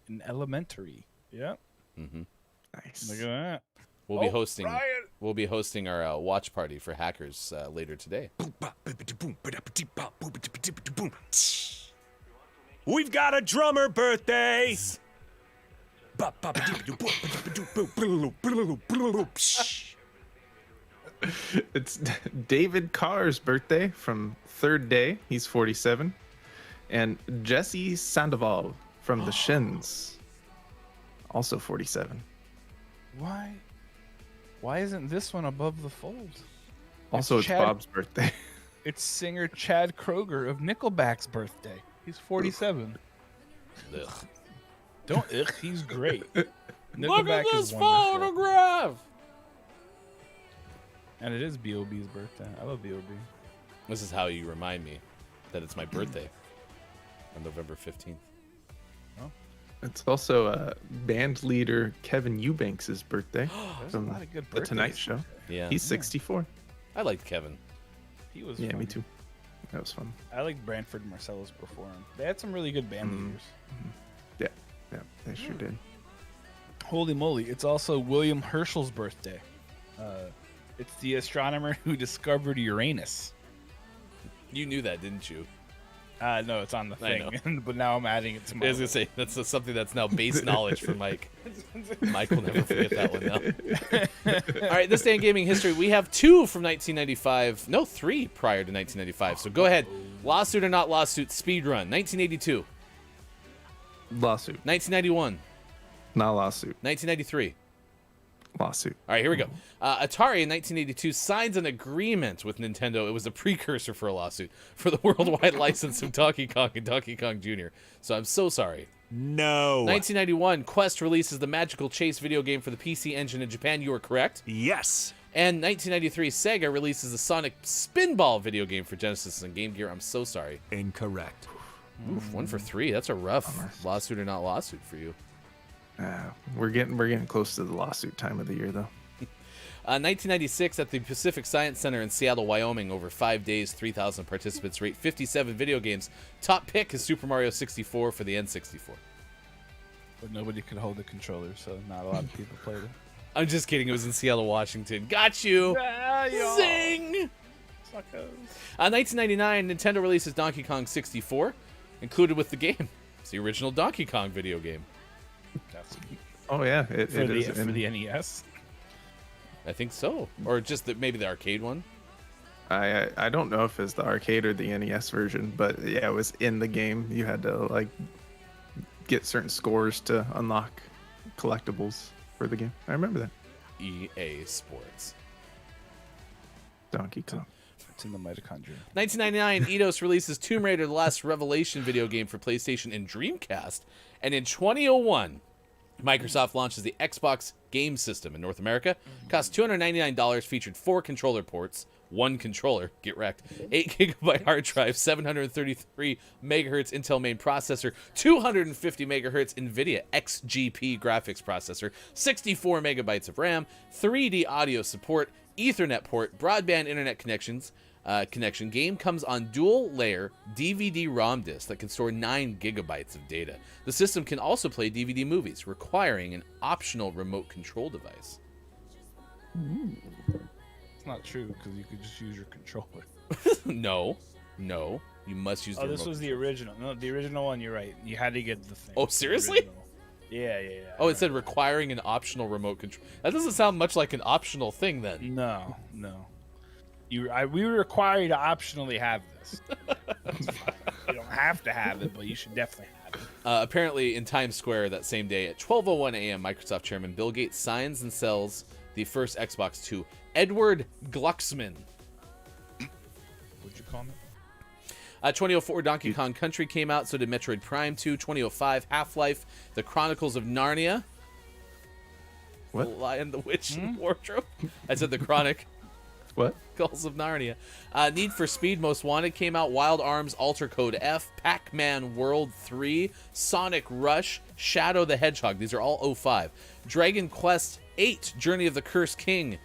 in Elementary. Yep. Nice. Look at that. We'll be Oh, hosting. Ryan. We'll be hosting our watch party for Hackers later today. We've got a drummer birthday! It's David Carr's birthday from Third Day. He's 47. And Jesse Sandoval from The Shins, also 47. Why isn't this one above the fold? Also, it's Chad- Bob's birthday. It's singer Chad Kroger of Nickelback's birthday. He's 47. Ugh. Don't ugh, he's great. Look Nickelback at this is wonderful. photograph. And it is B.O.B.'s birthday. I love B.O.B. This is how you remind me that it's my birthday on November 15th. It's also band leader Kevin Eubanks' birthday. There's from a lot of good The Tonight birthdays. Show. Yeah. He's 64. I liked Kevin. He was Yeah, fun. me too. That was fun. I like Branford Marcellus before him. They had some really good band leaders. Yeah, they sure did. Holy moly! It's also William Herschel's birthday. It's the astronomer who discovered Uranus. You knew that, didn't you? No, it's on the I thing, but now I'm adding it to my. I was gonna say that's something that's now base knowledge for Mike. Mike will never forget that one now. All right, this day in gaming history, we have 2 from 1995. No, 3 prior to 1995. So go ahead. Lawsuit or not lawsuit? Speed run. 1982, Lawsuit. 1991, Not lawsuit. 1993. Lawsuit. All right, here we go. Atari in 1982 signs an agreement with Nintendo. It was a precursor for a lawsuit for the worldwide license of Donkey Kong and Donkey Kong Jr. So I'm so sorry. No. 1991, Quest releases the Magical Chase video game for the PC Engine in Japan. You are correct. Yes. And 1993, Sega releases the Sonic Spinball video game for Genesis and Game Gear. I'm so sorry. Incorrect. Oof, 1 for 3. That's a rough lawsuit or not lawsuit for you. We're getting close to the lawsuit time of the year, though. 1996, at the Pacific Science Center in Seattle, Wyoming, over 5 days, 3,000 participants rate 57 video games. Top pick is Super Mario 64 for the N64. But nobody could hold the controller, so not a lot of people played it. I'm just kidding. It was in Seattle, Washington. Got you. Zing. 1999, Nintendo releases Donkey Kong 64. Included with the game, it's the original Donkey Kong video game. That's Oh yeah, it for is. the NES. I think so, or just maybe the arcade one. I don't know if it's the arcade or the NES version, but yeah, it was in the game. You had to like get certain scores to unlock collectibles for the game. I remember that. EA Sports. Donkey Kong. It's in the mitochondria. 1999, Eidos releases Tomb Raider: The Last Revelation video game for PlayStation and Dreamcast. And in 2001, Microsoft launches the Xbox Game System in North America. Cost $299, featured 4 controller ports, 1 controller, get wrecked, 8GB hard drive, 733 megahertz Intel main processor, 250 megahertz NVIDIA XGP graphics processor, 64 megabytes of RAM, 3D audio support, Ethernet port, broadband internet connection. Game comes on dual-layer DVD-ROM disc that can store 9 gigabytes of data. The system can also play DVD movies, requiring an optional remote control device. It's not true because you could just use your controller. No, you must use the Oh, this remote was the original. No, the original one. You're right. You had to get the thing. Oh, the seriously? original. Yeah. Oh, it said requiring an optional remote control. That doesn't sound much like an optional thing then. No. We require you to optionally have this. You don't have to have it, but you should definitely have it. Apparently, in Times Square that same day at 12:01 a.m., Microsoft chairman Bill Gates signs and sells the first Xbox to Edward Glucksman. What'd you call me? 2004, Donkey Kong Country came out, so did Metroid Prime 2. 2005, Half-Life, The Chronicles of Narnia. What? The Lion, the Witch, and Wardrobe. I said The Chronic. What? Chronicles of Narnia. Need for Speed Most Wanted came out. Wild Arms, Alter Code F, Pac-Man World 3, Sonic Rush, Shadow the Hedgehog. These are all 05. Dragon Quest 8, Journey of the Cursed King,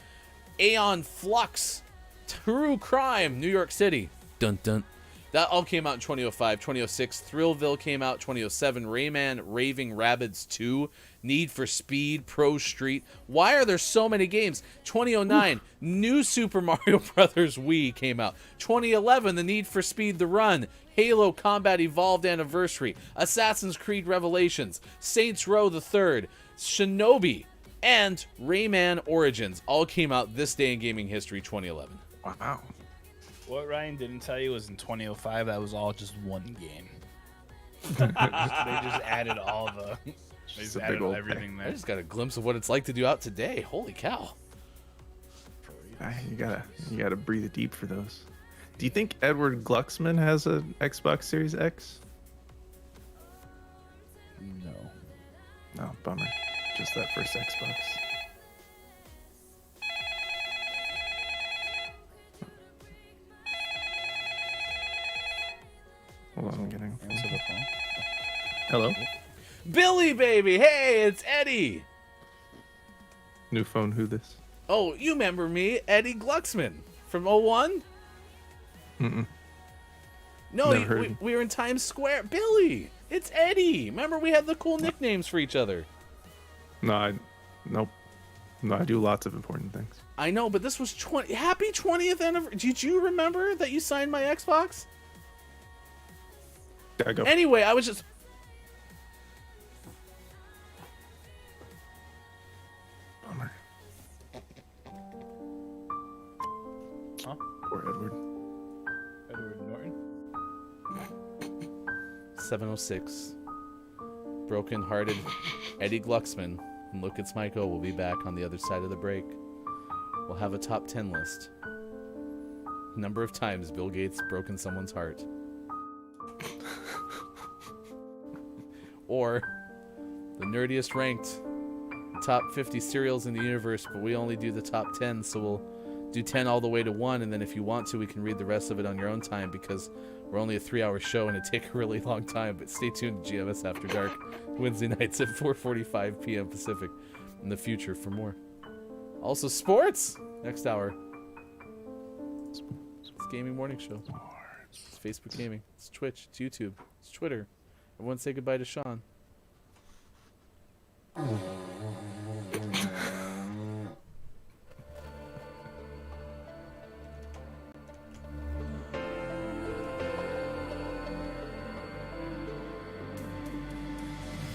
Aeon Flux, True Crime, New York City. Dun dun. That all came out in 2005. 2006, Thrillville came out. 2007, Rayman Raving Rabbids 2, Need for Speed, Pro Street. Why are there so many games? 2009, New Super Mario Brothers Wii came out. 2011, The Need for Speed The Run, Halo Combat Evolved Anniversary, Assassin's Creed Revelations, Saints Row the Third, Shinobi, and Rayman Origins all came out this day in gaming history, 2011. Wow. What Ryan didn't tell you was in 2005, that was all just one game. They just added all the... They just a big added old everything I there. just got a glimpse of what it's like to do out today. Holy cow. You gotta breathe deep for those. Do you think Edward Glucksman has an Xbox Series X? No. No, bummer. Just that first Xbox. Hold on, I'm getting. Answer the phone. Hello. Billy, baby. Hey, it's Eddie. New phone, who this? Oh, you remember me, Eddie Glucksman from 01? Mm-mm. No, Never heard of him. we were in Times Square. Billy, it's Eddie. Remember we had the cool nicknames for each other. Nope. No, I do lots of important things. I know, but this was happy 20th anniversary. Did you remember that you signed my Xbox? Gotta go. Anyway, I was just... Bummer. Huh? Poor Edward. Edward Norton? 7:06. Broken-hearted Eddie Glucksman and Look It's Michael will be back on the other side of the break. We'll have a top 10 list. Number of times Bill Gates broken someone's heart. Or the nerdiest ranked top 50 cereals in the universe, but we only do the top 10, so we'll do 10 all the way to 1, and then if you want to, we can read the rest of it on your own time, because we're only a 3-hour show and it take a really long time. But stay tuned to GMS After Dark Wednesday nights at 4:45 p.m. Pacific in the future for more. Also sports next hour. It's Gaming Morning Show. It's Facebook Gaming. It's Twitch. It's YouTube. It's Twitter. Everyone say goodbye to Sean.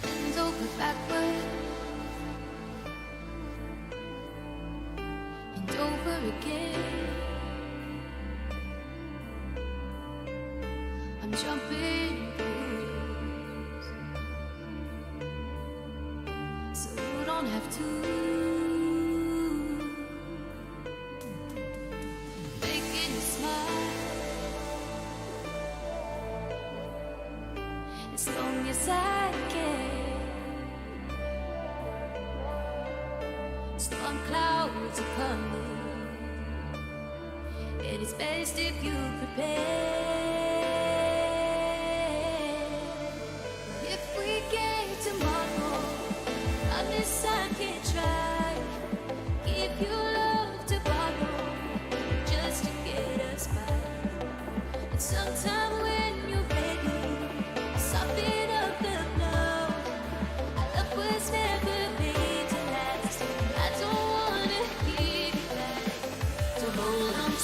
Bend over backward and over again. I'm jumping boots, so you don't have to. Making you smile as long as I can. Storm clouds are coming, and it's best if you prepare. If we get tomorrow, promise I can try. Give you love to borrow, just to get us by. And sometime when you're ready, soften up the blow. Our love was never made to last. I don't wanna give you back. So hold on to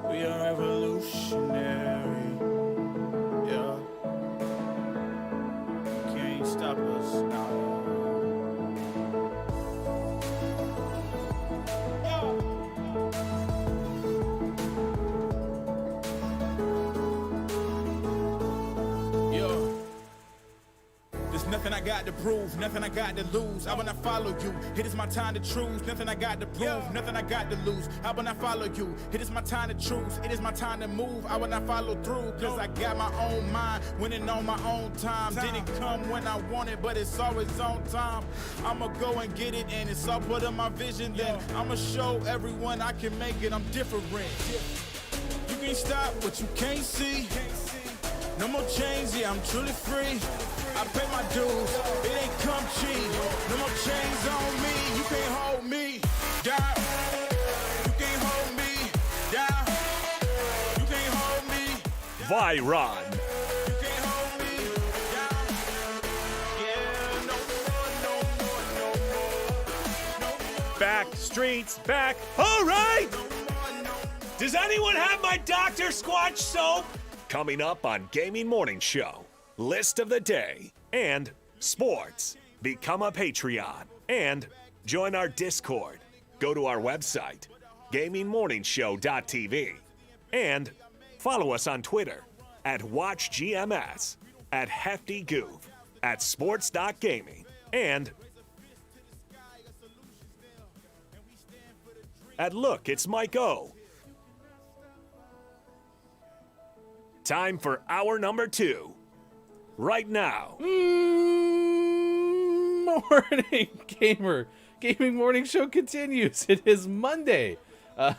We are revolutionary. Yeah. You can't stop us now. Yo. There's nothing I got to prove, nothing I got to lose. I will not follow you. It is my time to choose. Nothing I got to prove, nothing I got to lose. I will not follow you. It is my time to choose. It is my time to move. I will not follow through, cause I got my own mind, winning on my own time. Didn't come when I want it, but it's always on time. I'ma go and get it, and it's all put in my vision. Then I'ma show everyone I can make it. I'm different. You can't stop what you can't see. No more chains, yeah, I'm truly free. I pay my dues, it ain't come cheap. No more chains on me, you can't hold me down. You can't hold me down. You can't hold me down. Viron. You can't hold me down. Yeah, no more. Back streets back. All right. Does anyone have my Dr. Squatch soap? Coming up on Gaming Morning Show, list of the day, and sports. Become a Patreon and join our Discord. Go to our website, gamingmorningshow.tv, and follow us on Twitter at WatchGMS, at HeftyGoof, at Sports.Gaming, and at Look, It's Mike O. Time for hour number 2. Right now. Morning, gamer. Gaming Morning Show continues. It is Monday,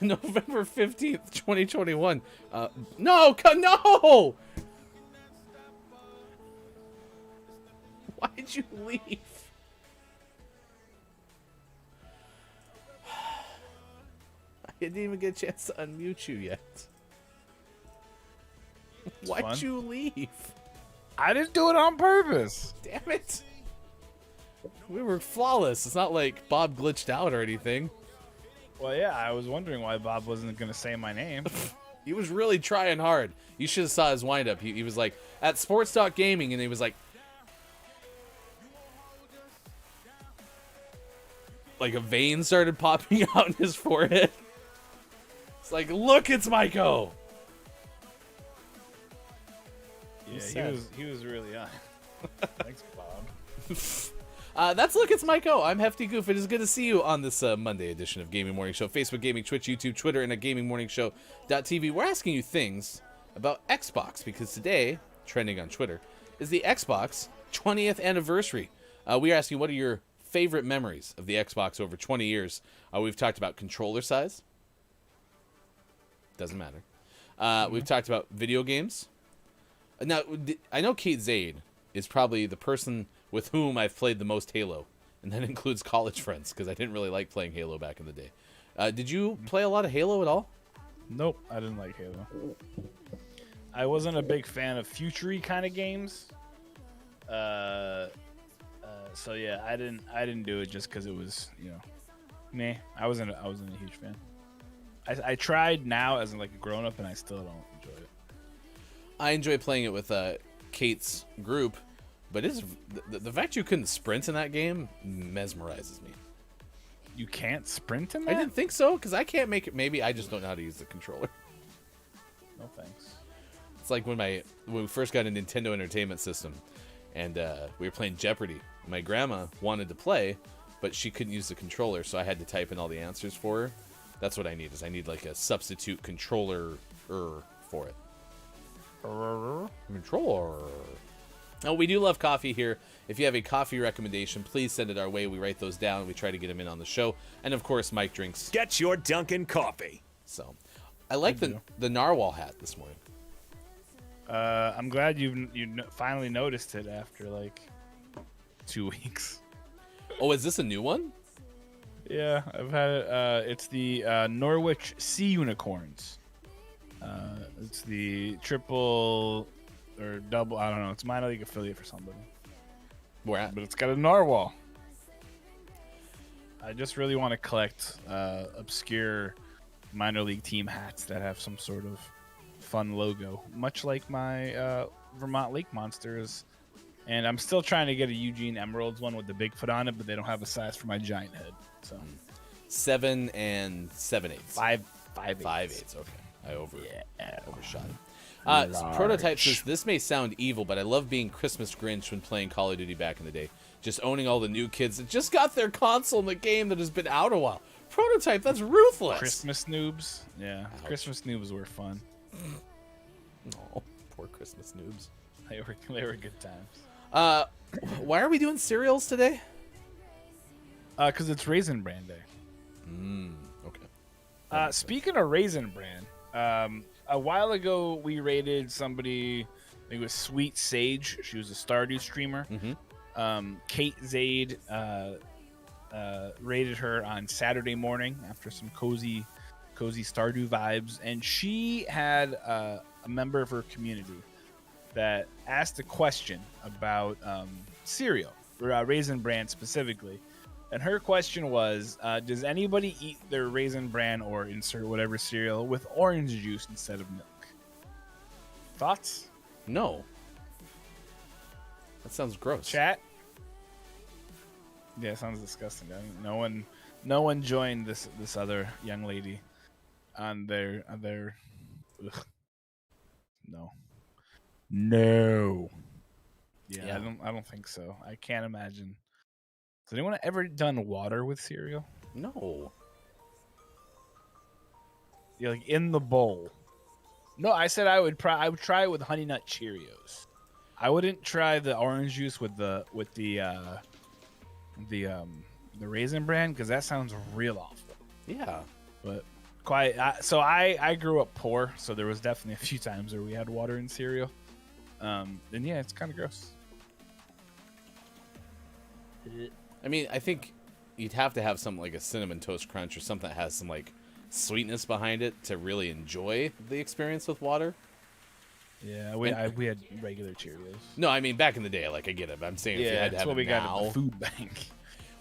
November 15th, 2021. No! Why'd you leave? I didn't even get a chance to unmute you yet. Why'd fun. you leave? I didn't do it on purpose. Damn it. We were flawless. It's not like Bob glitched out or anything. Well, yeah, I was wondering why Bob wasn't going to say my name. He was really trying hard. You should have saw his wind-up. He was like, at Sports.Gaming, and he was like a vein started popping out in his forehead. It's like, look, it's Maiko. Yeah, he was really on. Thanks, Bob. That's Look, it's Maiko. I'm Hefty Goof. It is good to see you on this Monday edition of Gaming Morning Show. Facebook Gaming, Twitch, YouTube, Twitter, and at GamingMorningShow.tv. We're asking you things about Xbox because today, trending on Twitter, is the Xbox 20th anniversary. We are asking what are your favorite memories of the Xbox over 20 years. We've talked about controller size. Doesn't matter. We've talked about video games. Now, I know Kate Zaid is probably the person with whom I've played the most Halo, and that includes college friends, because I didn't really like playing Halo back in the day. Did you play a lot of Halo at all? Nope, I didn't like Halo. I wasn't a big fan of future-y kind of games. So yeah, I didn't do it just because it was, meh. I wasn't a huge fan. I tried now as like a grown up, and I still don't enjoy it. I enjoy playing it with Kate's group, but the fact you couldn't sprint in that game mesmerizes me. You can't sprint in that? I didn't think so, because I can't make it. Maybe I just don't know how to use the controller. No thanks. It's like when we first got a Nintendo Entertainment System, and we were playing Jeopardy. My grandma wanted to play, but she couldn't use the controller, so I had to type in all the answers for her. That's what I need. I need like a substitute controller for it. Controller. Oh, we do love coffee here. If you have a coffee recommendation, please send it our way. We write those down. We try to get them in on the show. And of course, Mike drinks. Get your Dunkin' coffee. So, I like the narwhal hat this morning. I'm glad you finally noticed it after like 2 weeks. Oh, is this a new one? Yeah, I've had it. It's the Norwich Sea Unicorns. It's the triple or double. I don't know. It's a minor league affiliate for somebody. Where at? But it's got a narwhal. I just really want to collect obscure minor league team hats that have some sort of fun logo, much like my Vermont Lake Monsters. And I'm still trying to get a Eugene Emeralds one with the Bigfoot on it, but they don't have a size for my giant head. So 7 7/8. 5 5/8. Okay, I overshot it. Prototype says, this may sound evil, but I love being Christmas Grinch when playing Call of Duty back in the day. Just owning all the new kids that just got their console in the game that has been out a while. Prototype, that's ruthless. Christmas noobs. Yeah, Ouch. Christmas noobs were fun. Oh, poor Christmas noobs. They were good times. Why are we doing cereals today? Because it's Raisin Bran Day. Okay. Speaking of Raisin Bran, a while ago we rated somebody. I think it was Sweet Sage. She was a Stardew streamer. Kate Zaid rated her on Saturday morning after some cozy Stardew vibes, and she had a member of her community that asked a question about cereal, Raisin Bran specifically. And her question was, does anybody eat their Raisin Bran or insert whatever cereal with orange juice instead of milk? Thoughts? No. That sounds gross. Chat? Yeah, it sounds disgusting. No one joined this other young lady on their ugh. No. Yeah, I don't think so. I can't imagine. Has anyone ever done water with cereal? No. Yeah, like in the bowl. No, I said I would try it with Honey Nut Cheerios. I wouldn't try the orange juice with the Raisin Bran because that sounds real awful. Yeah. But so I grew up poor, so there was definitely a few times where we had water in cereal. And yeah, it's kind of gross. I mean, I think you'd have to have something like a Cinnamon Toast Crunch or something that has some like sweetness behind it to really enjoy the experience with water. Yeah, we had regular Cheerios. No, I mean back in the day, like I get it. But I'm saying if you had to have what it we now. got at the food bank.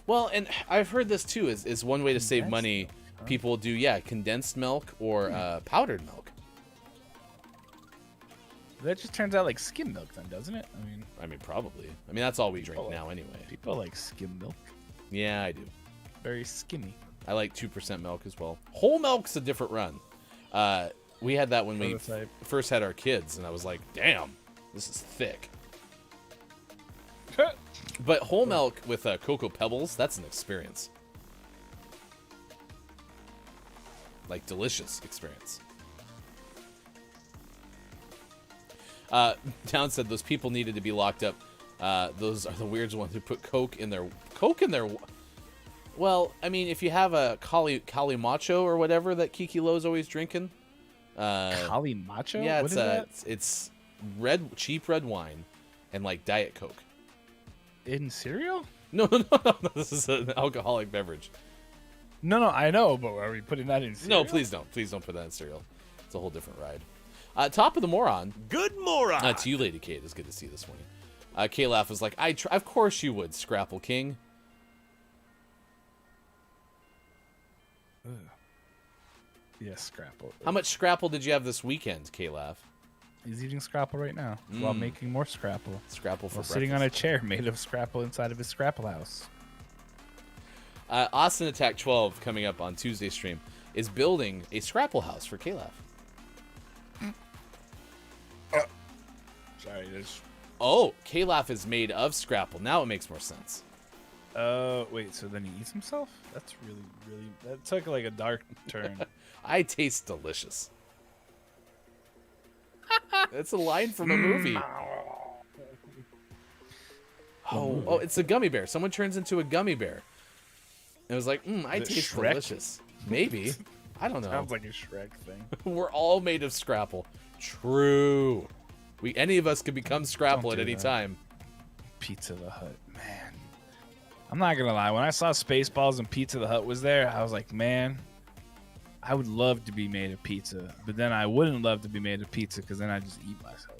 Well, and I've heard this too is one way to save money. People do condensed milk or powdered milk. That just turns out like skim milk, then, doesn't it? I mean, probably. I mean, that's all we drink now, anyway. People like skim milk. Yeah, I do. Very skimmy. I like 2% milk as well. Whole milk's a different run. We had that when we first had our kids, and I was like, damn, this is thick. But whole milk with Coco Pebbles, that's an experience. Like, delicious experience. Town said those people needed to be locked up. Those are the weird ones who put Coke in their... Well, I mean, if you have a Kali Macho or whatever that Kiki Lowe's always drinking... Kali Macho? Yeah, what it's cheap red wine and, like, Diet Coke. In cereal? No. This is an alcoholic beverage. No, I know, but are we putting that in cereal? No, please don't. Please don't put that in cereal. It's a whole different ride. Top of the Moron. Good moron. To you, Lady Kate. It's good to see you this morning. K-Laugh was like, of course you would, Scrapple King. Yes, Scrapple. How much Scrapple did you have this weekend, K-Laugh? He's eating Scrapple right now while making more Scrapple. Scrapple for While breakfast. sitting on a chair made of Scrapple inside of his Scrapple house. Austin Attack 12, coming up on Tuesday stream, is building a Scrapple house for K-Laugh. Sorry, there's... Oh, K-Laugh is made of Scrapple. Now it makes more sense. Wait, so then he eats himself? That's really, that took like a dark turn. I taste delicious. That's a line from a movie. Oh, it's a gummy bear. Someone turns into a gummy bear. And it was like, I Is it taste Shrek? delicious. Maybe. I don't know. Sounds like a Shrek thing. We're all made of Scrapple. True. Any of us could become Scrapple at do any that. time. Pizza the Hut, man. I'm not gonna lie. When I saw Spaceballs and Pizza the Hut was there, I was like, man, I would love to be made of pizza. But then I wouldn't love to be made of pizza because then I just eat myself.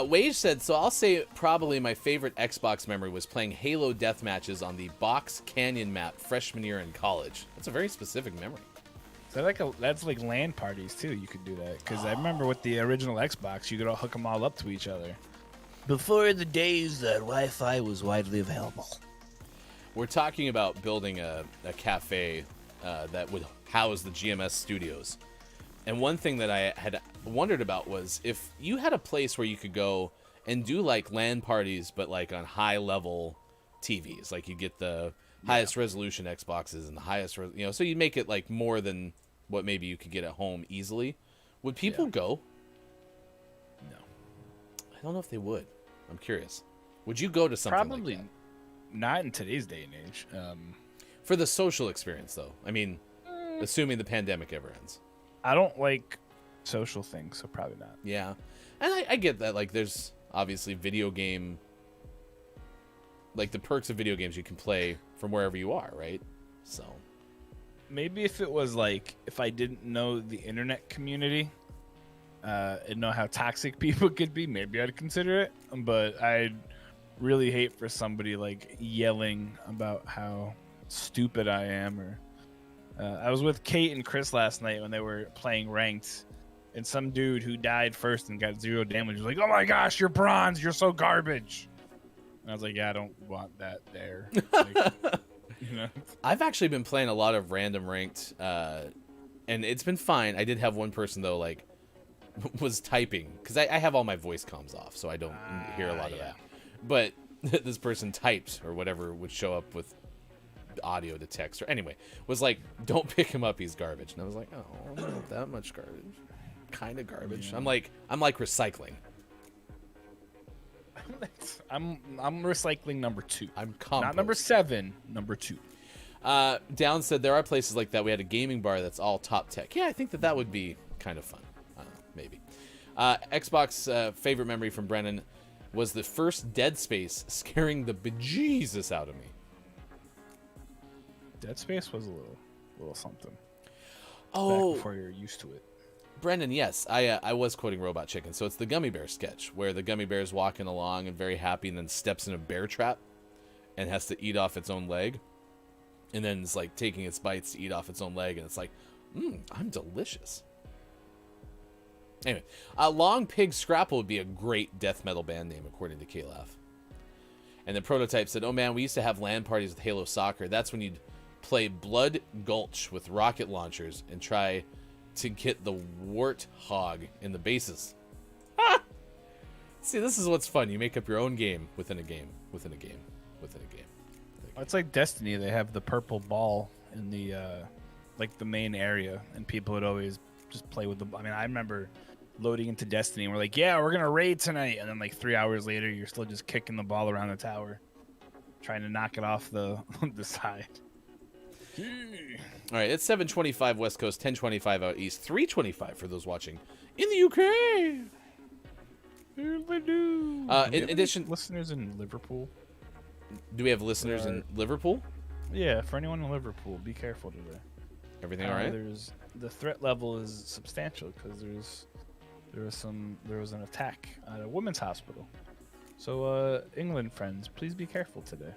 Wage said, so I'll say probably my favorite Xbox memory was playing Halo death matches on the Box Canyon map freshman year in college. That's a very specific memory. That's like LAN parties too. You could do that because I remember with the original Xbox, you could all hook them all up to each other. Before the days that Wi-Fi was widely available. We're talking about building a cafe that would house the GMS studios. And one thing that I had wondered about was if you had a place where you could go and do like LAN parties, but like on high level TVs, like you get the highest resolution Xboxes and the highest, so you make it like more than what maybe you could get at home easily. Would people go? No. I don't know if they would. I'm curious. Would you go to something Probably like that? not in today's day and age. For the social experience, though. I mean, assuming the pandemic ever ends. I don't like social things, so probably not. Yeah. And I get that. Like, there's obviously video game... Like, the perks of video games you can play from wherever you are, right? So... Maybe if it was like, if I didn't know the internet community and know how toxic people could be, maybe I'd consider it. But I'd really hate for somebody like yelling about how stupid I am. Or I was with Kate and Chris last night when they were playing ranked, and some dude who died first and got 0 damage was like, "Oh my gosh, you're bronze, you're so garbage." And I was like, "Yeah, I don't want that there." Like, you know? I've actually been playing a lot of random ranked, and it's been fine. I did have one person, though, like, was typing, because I have all my voice comms off, so I don't hear a lot of that. But this person typed, or whatever would show up with audio to text, or anyway, was like, don't pick him up, he's garbage. And I was like, oh, not that much garbage. Kind of garbage. Yeah. I'm like recycling. I'm recycling number 2. I'm compost. Not number 7, number 2. Down said there are places like that. We had a gaming bar that's all top tech. Yeah, I think that would be kind of fun. Maybe. Xbox favorite memory from Brennan was the first Dead Space scaring the bejesus out of me. Dead Space was a little something. Oh, back before you're used to it. Brendan, yes, I was quoting Robot Chicken. So it's the gummy bear sketch where the gummy bear is walking along and very happy, and then steps in a bear trap and has to eat off its own leg, and then it's like taking its bites to eat off its own leg, and it's like, I'm delicious. Anyway, Long Pig Scrapple would be a great death metal band name, according to K-Laugh. And the Prototype said, oh man, we used to have LAN parties with Halo Soccer. That's when you'd play Blood Gulch with rocket launchers and try to get the warthog in the bases. See, this is what's fun. You make up your own game within a game, within a game, within a game. It's like Destiny. They have the purple ball in the like the main area, and people would always just play with the. I mean, I remember loading into Destiny, and we're like, "Yeah, we're gonna raid tonight," and then like 3 hours later, you're still just kicking the ball around the tower, trying to knock it off the the side. All right, it's 7:25 West Coast, 10:25 out east, 3:25 for those watching in the UK. In addition, listeners in Liverpool. Do we have listeners in Liverpool? Yeah, for anyone in Liverpool, be careful today. Everything all right? The threat level is substantial because there was an attack at a women's hospital. So, England friends, please be careful today.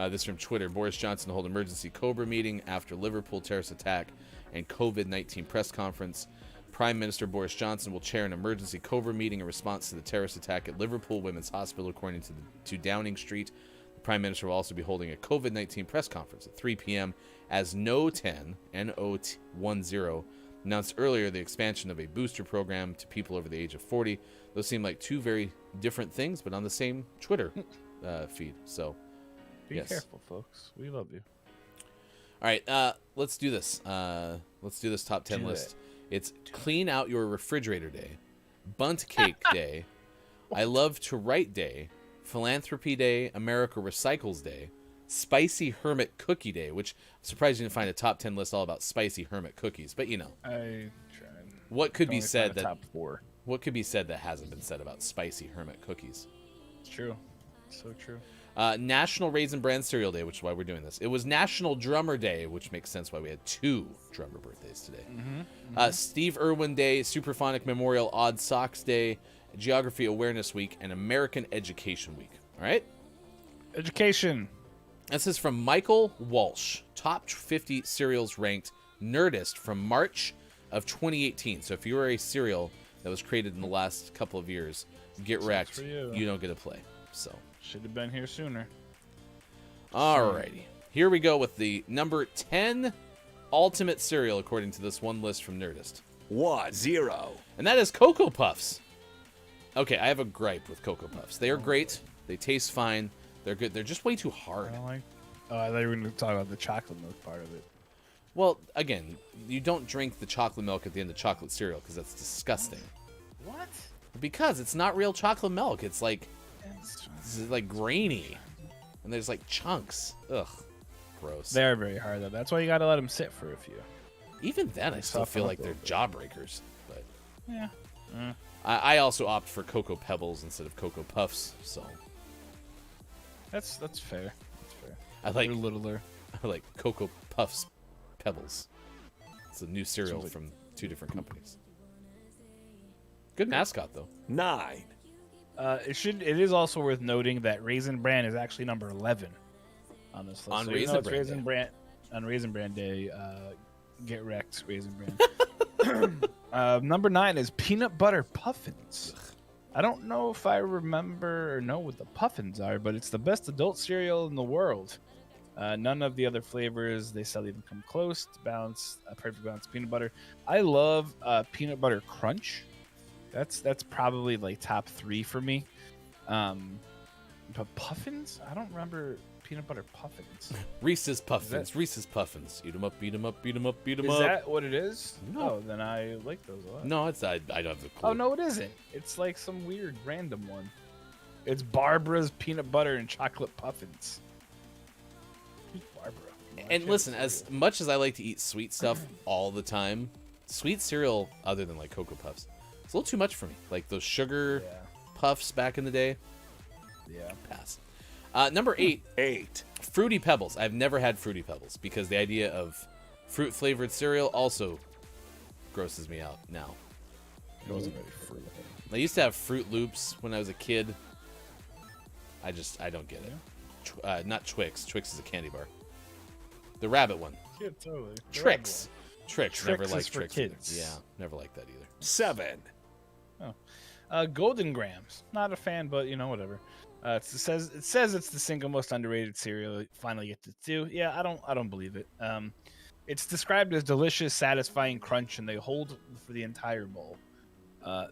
This from Twitter. Boris Johnson to hold emergency Cobra meeting after Liverpool terrorist attack and COVID-19 press conference. Prime Minister Boris Johnson will chair an emergency Cobra meeting in response to the terrorist attack at Liverpool Women's Hospital, according to Downing Street. The Prime Minister will also be holding a COVID-19 press conference at 3 p.m. as No10, N-O-10, announced earlier the expansion of a booster program to people over the age of 40. Those seem like two very different things, but on the same Twitter feed. So, Be careful, folks. We love you. All right, let's do this. Let's do this top 10 list. It's Clean Out Your Refrigerator Day, Bunt Cake Day, I Love to Write Day, Philanthropy Day, America Recycles Day, Spicy Hermit Cookie Day, which I'm surprised you didn't find a top 10 list all about spicy hermit cookies, but you know. I tried. What could be said that top 4. What could be said that hasn't been said about spicy hermit cookies? It's true. So true. National Raisin Bran Cereal Day, which is why we're doing this. It was National Drummer Day, which makes sense why we had 2 drummer birthdays today. Steve Irwin Day, Superphonic Memorial Odd Socks Day, Geography Awareness Week, and American Education Week. All right? Education. This is from Michael Walsh, Top 50 Cereals Ranked Nerdist from March of 2018. So if you were a cereal that was created in the last couple of years, get wrecked. for you. You don't get to play. So... Should have been here sooner. Alrighty. Here we go with the number 10 ultimate cereal according to this one list from Nerdist. 10. And that is Cocoa Puffs. Okay, I have a gripe with Cocoa Puffs. They are great. They taste fine. They're good. They're just way too hard. I don't like. Oh, I thought you were going to talk about the chocolate milk part of it. Well, again, you don't drink the chocolate milk at the end of chocolate cereal because that's disgusting. What? Because it's not real chocolate milk. It's like grainy. And there's like chunks. Ugh. Gross. They're very hard, though. That's why you got to let them sit for a few. Even then, I still soften feel up like a they're little bit. jawbreakers. But Yeah. I also opt for Cocoa Pebbles instead of Cocoa Puffs. So That's fair. That's fair. I like They're littler. I like Cocoa Puffs Pebbles. It's a new cereal Sounds like from 2 different companies. Good mascot though. 9. It is also worth noting that Raisin Bran is actually number 11 on this list. On So even Raisin though it's Bran Raisin Day. Bran on Raisin Bran Day, get wrecked, Raisin Bran. Number 9 is Peanut Butter Puffins. I don't know if I remember or know what the puffins are, but it's the best adult cereal in the world. None of the other flavors they sell even come close to balance a perfect balance of peanut butter. I love peanut butter crunch. That's probably like top 3 for me. But puffins, I don't remember peanut butter puffins. Reese's Puffins. Reese's Puffins. Eat 'em up, beat 'em up, beat 'em up, beat 'em Is up. that what it is? No. Oh, then I like those a lot. No, it's I don't have the clue. Oh no, it isn't. It's like some weird random one. It's Barbara's peanut butter and chocolate puffins. Who's Barbara? And listen, as much as I like to eat sweet stuff all the time, sweet cereal, other than like Cocoa Puffs, it's a little too much for me. Like those sugar puffs back in the day. Yeah. Pass. Number 8. 8. Fruity Pebbles. I've never had Fruity Pebbles because the idea of fruit flavored cereal also grosses me out now. It wasn't very fruity. I used to have Fruit Loops when I was a kid. I don't get it. Not Twix. Twix is a candy bar. The rabbit one. Yeah, totally. Trix. Trix. Never Trix is liked for Trix. either. kids. Yeah, never liked that either. 7. Golden Grams. Not a fan, but you know, whatever. It says it's the single most underrated cereal. It finally gets it too. Yeah, I don't believe it. It's described as delicious, satisfying crunch, and they hold for the entire bowl.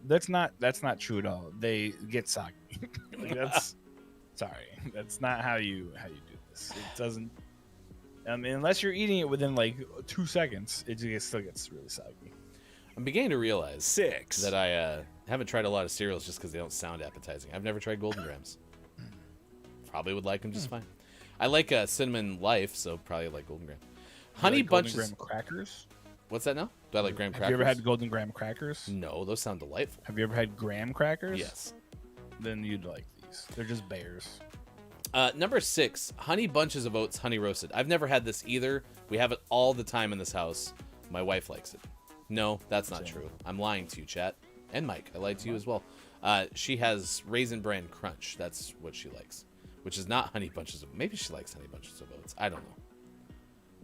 That's not true at all. They get soggy. Like, that's sorry. That's not how you do this. It doesn't. Unless you're eating it within like 2 seconds, it still gets really soggy. I'm beginning to realize 6. that I haven't tried a lot of cereals just because they don't sound appetizing. I've never tried Golden Grams. Probably would like them just fine. I like Cinnamon Life, so probably like Golden Graham. Honey like Bunches. Golden Graham crackers. What's that now? Do I like graham crackers? Have you ever had Golden Graham crackers? No, those sound delightful. Have you ever had graham crackers? Yes. Then you'd like these. They're just bears. Number 6, Honey Bunches of Oats Honey Roasted. I've never had this either. We have it all the time in this house. My wife likes it. No, that's not true. I'm lying to you, chat. And Mike, I lied to you as well. She has Raisin Bran Crunch. That's what she likes, which is not Honey Bunches of. Maybe she likes Honey Bunches of Oats. I don't know.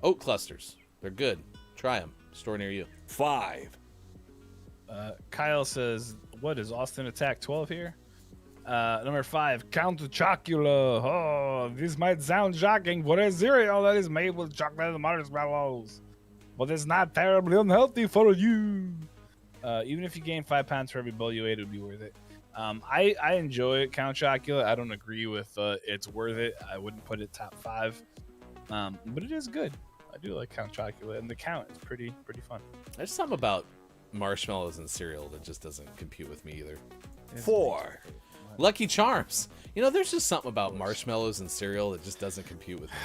Oat clusters. They're good. Try them. Store near you. 5. Kyle says, "What is Austin Attack 12 here?" Number 5, Count Chocula. Oh, this might sound shocking for a cereal that is made with chocolate and marshmallows, but it's not terribly unhealthy for you. Even if you gain 5 pounds for every bowl you ate, it would be worth it. I enjoy Count Chocula. I don't agree with it's worth it. I wouldn't put it top 5, but it is good. I do like Count Chocula, and the count is pretty fun. There's something about marshmallows and cereal that just doesn't compute with me either. 4. Lucky Charms. You know, there's just something about marshmallows and cereal that just doesn't compute with me.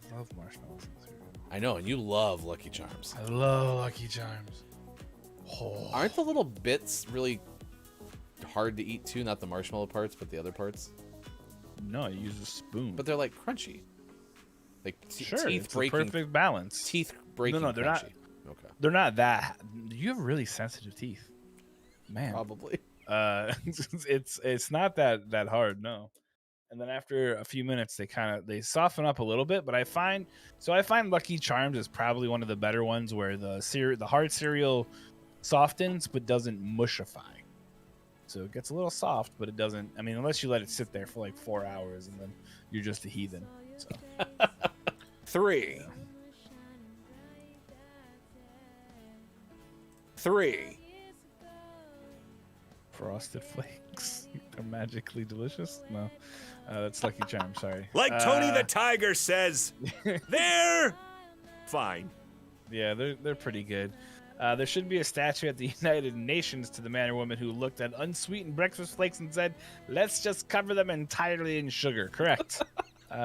I love marshmallows and cereal. I know, and you love Lucky Charms. I love Lucky Charms. Aren't the little bits really hard to eat too? Not the marshmallow parts, but the other parts. No, you use a spoon. But they're like crunchy, like sure, teeth it's breaking. a perfect balance. Teeth breaking. No, they're not. crunchy. Okay. They're not that. You have really sensitive teeth, man. Probably. It's not that hard, no. And then after a few minutes, they soften up a little bit. But I find Lucky Charms is probably one of the better ones where the hard cereal softens but doesn't mushify. So it gets a little soft, but it doesn't. I mean, unless you let it sit there for like 4 hours, and then you're just a heathen. So 3. 3. Frosted Flakes, they're magically delicious. No, that's Lucky Charms. Sorry. Like Tony the Tiger says, they're fine. Yeah, they're pretty good. There should be a statue at the United Nations to the man or woman who looked at unsweetened breakfast flakes and said, "Let's just cover them entirely in sugar." Correct.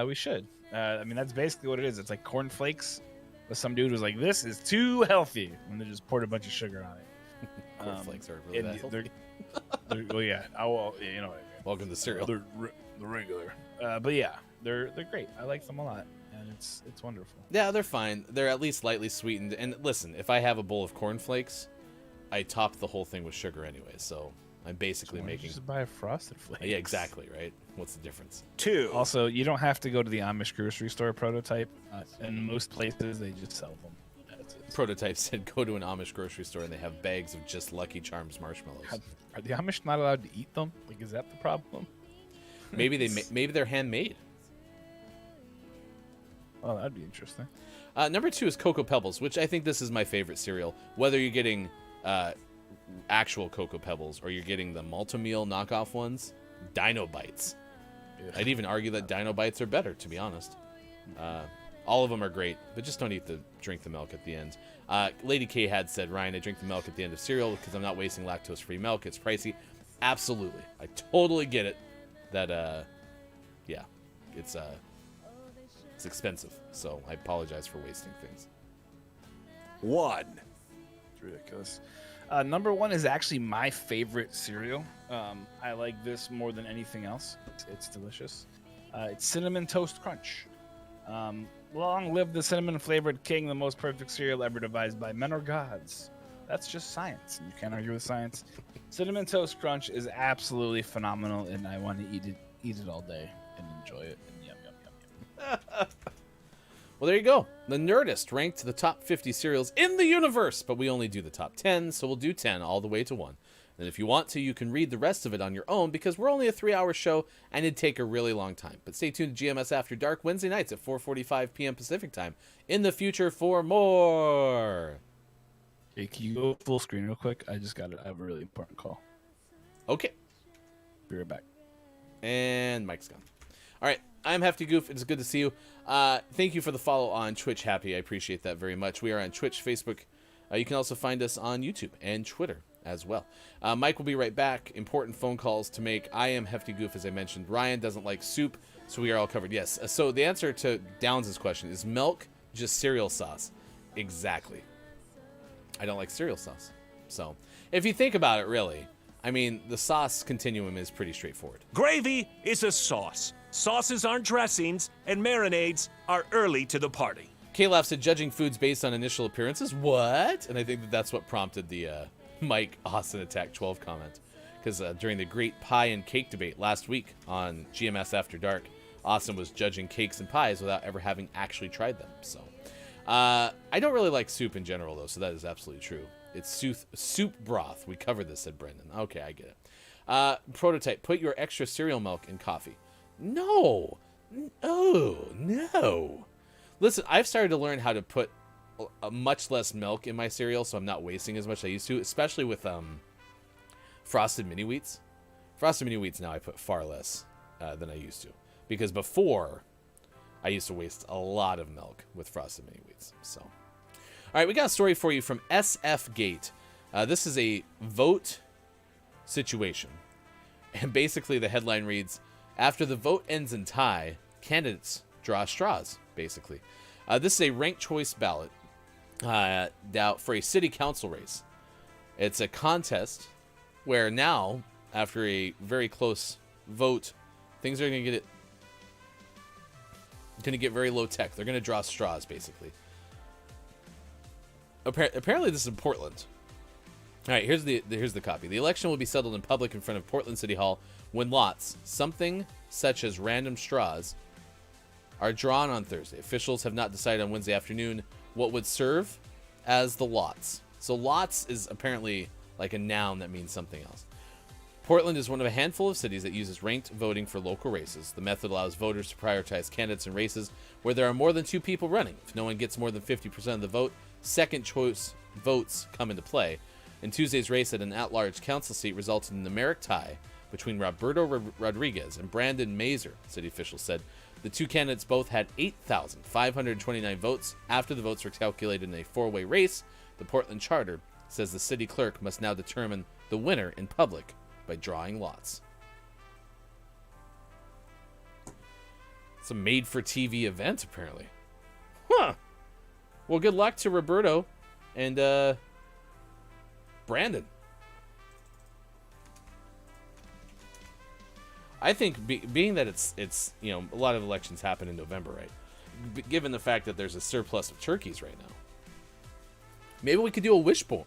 We should. I mean, that's basically what it is. It's like corn flakes, but some dude was like, "This is too healthy," and they just poured a bunch of sugar on it. Cornflakes are really that healthy. Well, yeah. Well, you know what I mean. Welcome to cereal. They're regular. But yeah, they're great. I like them a lot, and it's wonderful. Yeah, they're fine. They're at least lightly sweetened. And listen, if I have a bowl of cornflakes, I top the whole thing with sugar anyway. So I'm basically making. Just buy a Frosted Flakes. Yeah, exactly. Right. What's the difference? 2. Also, you don't have to go to the Amish grocery store prototype. In most places, they just sell them. Prototype said go to an Amish grocery store and they have bags of just Lucky Charms marshmallows. Are the Amish not allowed to eat them? Like, is that the problem? Maybe they're handmade. Oh, that'd be interesting. Number 2 is Coco Pebbles, which I think this is my favorite cereal. Whether you're getting actual Coco Pebbles or you're getting the Malto-Meal knockoff ones, Dino Bites. I'd even argue that Dino Bites are better, to be honest. All of them are great, but just don't drink the milk at the end. Lady K had said, "Ryan, I drink the milk at the end of cereal because I'm not wasting lactose-free milk. It's pricey." Absolutely. I totally get it. That, yeah, it's expensive. So I apologize for wasting things. 1. It's ridiculous. Number 1 is actually my favorite cereal. I like this more than anything else. It's delicious. It's Cinnamon Toast Crunch. Long live the cinnamon-flavored king, the most perfect cereal ever devised by men or gods. That's just science, and you can't argue with science. Cinnamon Toast Crunch is absolutely phenomenal, and I want to eat it all day and enjoy it. And yum, yum, yum, yum. Well, there you go. The Nerdist ranked the top 50 cereals in the universe, but we only do the top 10, so we'll do 10 all the way to 1. And if you want to, you can read the rest of it on your own because we're only a 3-hour show and it'd take a really long time. But stay tuned to GMS After Dark Wednesday nights at 4:45 p.m. Pacific time in the future for more. Hey, can you go full screen real quick? I have a really important call. Okay. Be right back. And Mike's gone. All right. I'm Hefty Goof. It's good to see you. Thank you for the follow on Twitch, Happy. I appreciate that very much. We are on Twitch, Facebook. You can also find us on YouTube and Twitter as well. Mike will be right back. Important phone calls to make. I am Hefty Goof, as I mentioned. Ryan doesn't like soup, so we are all covered. Yes. So the answer to Downs' question is milk, just cereal sauce. Exactly. I don't like cereal sauce. So if you think about it, really, I mean, the sauce continuum is pretty straightforward. Gravy is a sauce. Sauces aren't dressings, and marinades are early to the party. K-Laugh said judging foods based on initial appearances. What? And I think that's what prompted the Mike Austin Attack 12 comment. Because during the great pie and cake debate last week on GMS After Dark, Austin was judging cakes and pies without ever having actually tried them. So, I don't really like soup in general, though, so that is absolutely true. It's soup broth. We covered this, said Brendan. Okay, I get it. Prototype, put your extra cereal milk in coffee. No. No. Listen, I've started to learn how to put much less milk in my cereal, so I'm not wasting as much as I used to, especially with Frosted Mini Wheats. Frosted Mini Wheats now I put far less than I used to. Because before, I used to waste a lot of milk with Frosted Mini Wheats. So, all right, we got a story for you from SF Gate. This is a vote situation. And basically the headline reads, after the vote ends in tie, candidates draw straws, basically. This is a ranked choice ballot for a city council race. It's a contest where now, after a very close vote, things are going to get very low tech. They're going to draw straws, basically. Apparently, this is in Portland. All right, here's the copy. The election will be settled in public in front of Portland City Hall when lots, something such as random straws, are drawn on Thursday. Officials have not decided on Wednesday afternoon what would serve as the lots. So lots is apparently like a noun that means something else. Portland is one of a handful of cities that uses ranked voting for local races. The method allows voters to prioritize candidates in races where there are more than 2 people running. If no one gets more than 50% of the vote, second choice votes come into play. In Tuesday's race at an at-large council seat resulted in a numeric tie between Roberto Rodriguez and Brandon Mazer, city officials said. The two candidates both had 8,529 votes. After the votes were calculated in a 4-way race, the Portland Charter says the city clerk must now determine the winner in public by drawing lots. It's a made-for-TV event, apparently. Huh. Well, good luck to Roberto and Brandon. I think being that it's a lot of elections happen in November, right? Given the fact that there's a surplus of turkeys right now, maybe we could do a wishbone.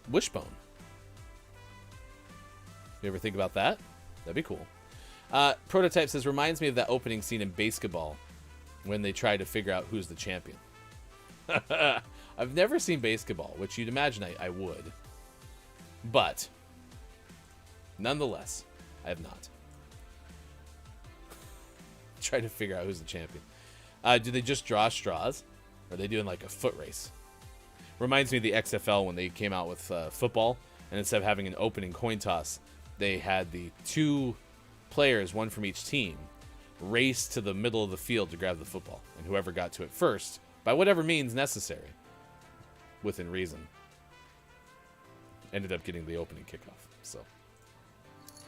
You ever think about that? That'd be cool. Prototype says, reminds me of that opening scene in Basketball when they try to figure out who's the champion. I've never seen Basketball, which you'd imagine I would. But, nonetheless, I have not. Try to figure out who's the champion. Do they just draw straws? Or are they doing like a foot race? Reminds me of the XFL when they came out with football, and instead of having an opening coin toss, they had the 2 players, one from each team, race to the middle of the field to grab the football. And whoever got to it first, by whatever means necessary, within reason, ended up getting the opening kickoff. So,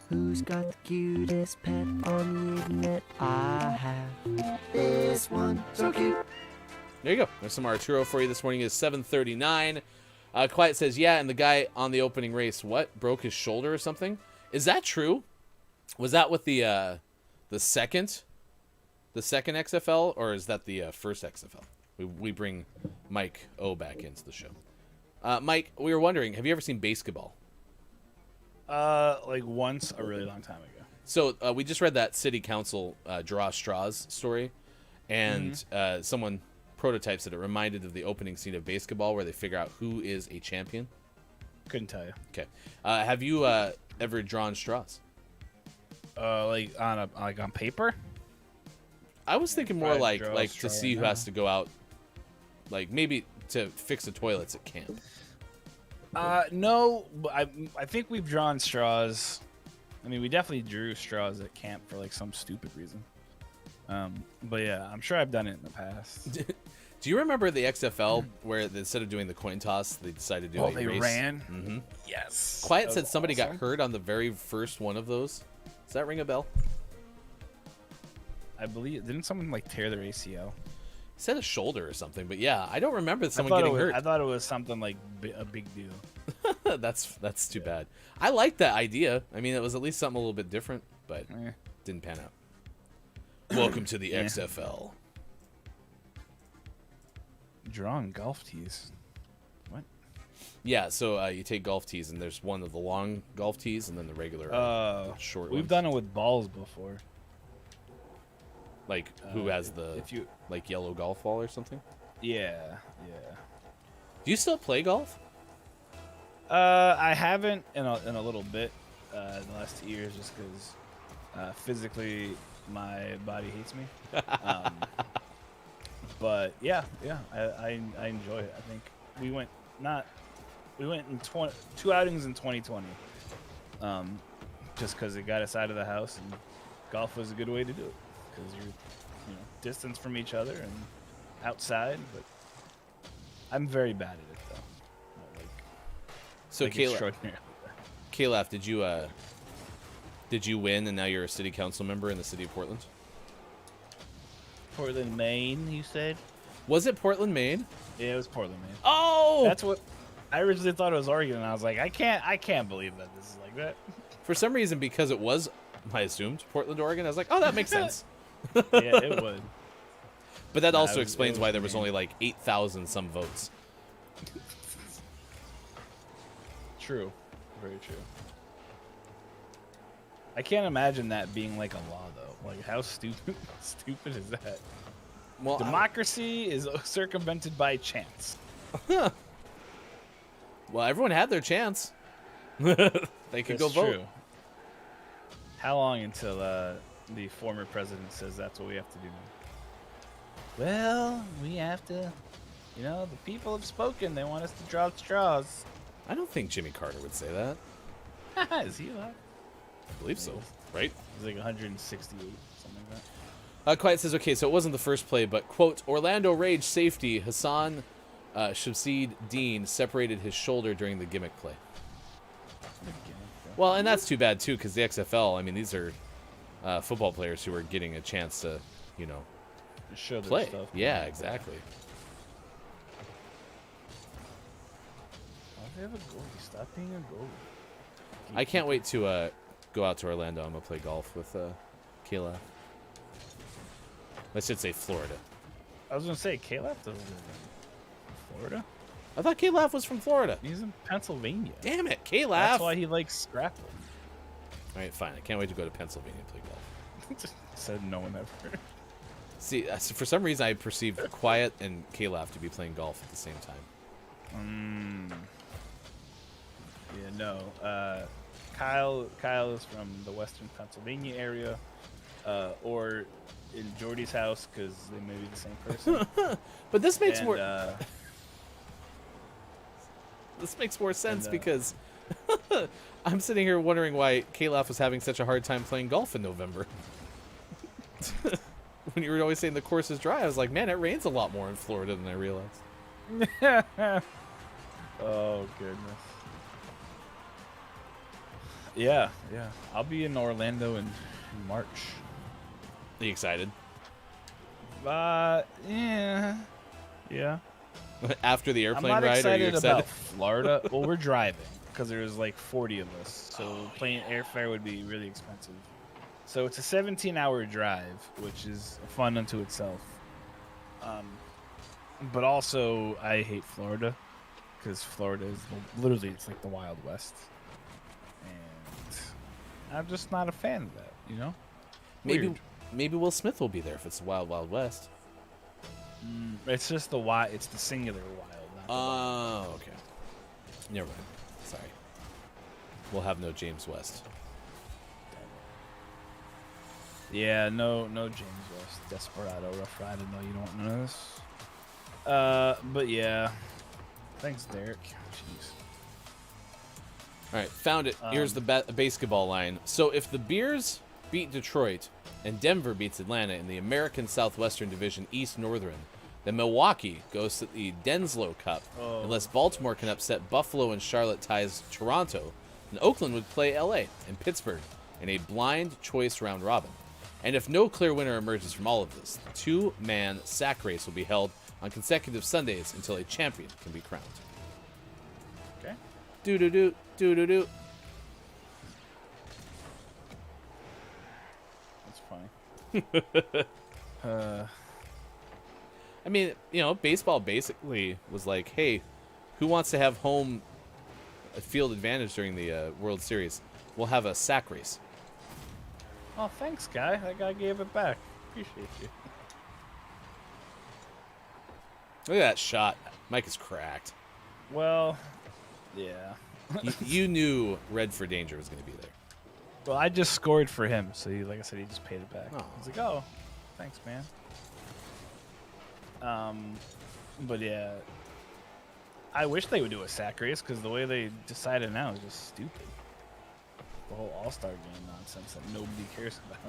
who's got the cutest pet on the internet? I have this one, so cute. There you go. There's some Arturo for you this morning. It's 7:39. Quiet says, yeah, and the guy on the opening race, broke his shoulder or something? Is that true? Was that with the second XFL, or is that the first XFL? We bring Mike O back into the show. Mike, we were wondering, have you ever seen Basketball? Like once a really long time ago. So we just read that city council draw straws story, and someone prototypes that it reminded of the opening scene of Basketball where they figure out who is a champion. Couldn't tell you. Okay. Have you ever drawn straws? Like on paper? I was thinking more like to see who now. has to go out, like maybe to fix the toilets at camp. No, I think we've drawn straws. I mean, we definitely drew straws at camp for like some stupid reason. But yeah, I'm sure I've done it in the past. Do you remember the XFL where instead of doing the coin toss, they decided to do a they race? ran? Mm-hmm. Yes. Quiet said somebody got hurt on the very first one of those. Does that ring a bell? I believe, didn't someone like tear their ACL? He said a shoulder or something, but yeah, I don't remember someone getting hurt. I thought it was something like a big deal. That's too bad. I like that idea. I mean, it was at least something a little bit different, but didn't pan out. Welcome to the XFL. Drawing golf tees. What? Yeah, so you take golf tees, and there's one of the long golf tees, and then the regular short We've ones. done it with balls before. Like, who has the, if you like, yellow golf ball or something? Yeah. Do you still play golf? I haven't in a little bit in the last 2 years, just because physically my body hates me. But yeah, I enjoy it. I think we went in 2 outings in 2020, just because it got us out of the house, and golf was a good way to do it because you're distance from each other and outside. But I'm very bad at it though. So extraordinary. Caleb, did you win, and now you're a city council member in the city of Portland? Portland, Maine, you said? Was it Portland, Maine? Yeah, it was Portland, Maine. Oh, That's what I originally thought it was Oregon, and I was like, I can't believe that this is like that. For some reason, because it was, I assumed, Portland, Oregon, I was like, oh, that makes sense. Yeah, it would. But that also it explains was why there was Maine. only like 8,000 some votes. True. Very true. I can't imagine that being like a law, though. Like, how stupid is that? Well, Democracy is circumvented by chance. Well, everyone had their chance. They could go That's vote. true. How long until the former president says that's what we have to do now? Well, we have to. The people have spoken. They want us to draw straws. I don't think Jimmy Carter would say that. Is he allowed? I believe so, right? He's like 168, something like that. Quiet says, okay, so it wasn't the first play, but, quote, Orlando Rage safety Hassan Shamsid Dean separated his shoulder during the gimmick play. Well, and that's too bad, too, because the XFL, I mean, these are football players who are getting a chance to, Show their play. stuff. Yeah, exactly. Why do they have a goalie? Stop being a goalie. I can't wait to go out to Orlando. I'm going to play golf with Kayla. I should say Florida. I was going to say, Caleb doesn't live in Florida. I thought Caleb was from Florida. He's in Pennsylvania. Damn it, Caleb. That's why he likes scrapple. All right, fine. I can't wait to go to Pennsylvania and play golf. Said no one ever. See, for some reason, I perceived Quiet and Caleb to be playing golf at the same time. Yeah, no. Kyle is from the Western Pennsylvania area, or in Jordy's house because they may be the same person. But this makes And, more. This makes more sense because I'm sitting here wondering why Caleb was having such a hard time playing golf in November. When you were always saying the course is dry, I was like, man, it rains a lot more in Florida than I realized. Oh goodness. Yeah. I'll be in Orlando in March. Are you excited? Yeah. After the I'm airplane not ride, are you excited excited? about Florida. Well, we're driving because there's like 40 of us, so plane airfare would be really expensive. So it's a 17-hour drive, which is fun unto itself. But also, I hate Florida because Florida is literally it's like the Wild West, and I'm just not a fan of that. Weird. Maybe Will Smith will be there if it's the Wild Wild West. It's just the wild. It's the singular wild. Not the wild. Oh, okay. Never mind. Sorry. We'll have no James West. Yeah, no James West, Desperado, Rough Rider. No, you don't want none of this. But yeah, thanks, Derek. Jeez. All right, found it. Here's the basketball line. So if the Bears beat Detroit and Denver beats Atlanta in the American Southwestern Division East Northern, then Milwaukee goes to the Denslow Cup. Unless Baltimore can upset Buffalo and Charlotte ties Toronto, then Oakland would play LA and Pittsburgh in a blind choice round robin. And if no clear winner emerges from all of this, the two-man sack race will be held on consecutive Sundays until a champion can be crowned. Okay. Do-do-do, do-do-do. That's funny. I mean, baseball basically was like, hey, who wants to have home field advantage during the World Series, we'll have a sack race. Oh, thanks, guy. That guy gave it back. Appreciate you. Look at that shot. Mike is cracked. Well, yeah. You knew Red for Danger was going to be there. Well, I just scored for him, so he, like I said, he just paid it back. Oh. He's like, oh, thanks, man. But yeah, I wish they would do a sack race because the way they decided now is just stupid. The whole All-Star game nonsense that nobody cares about.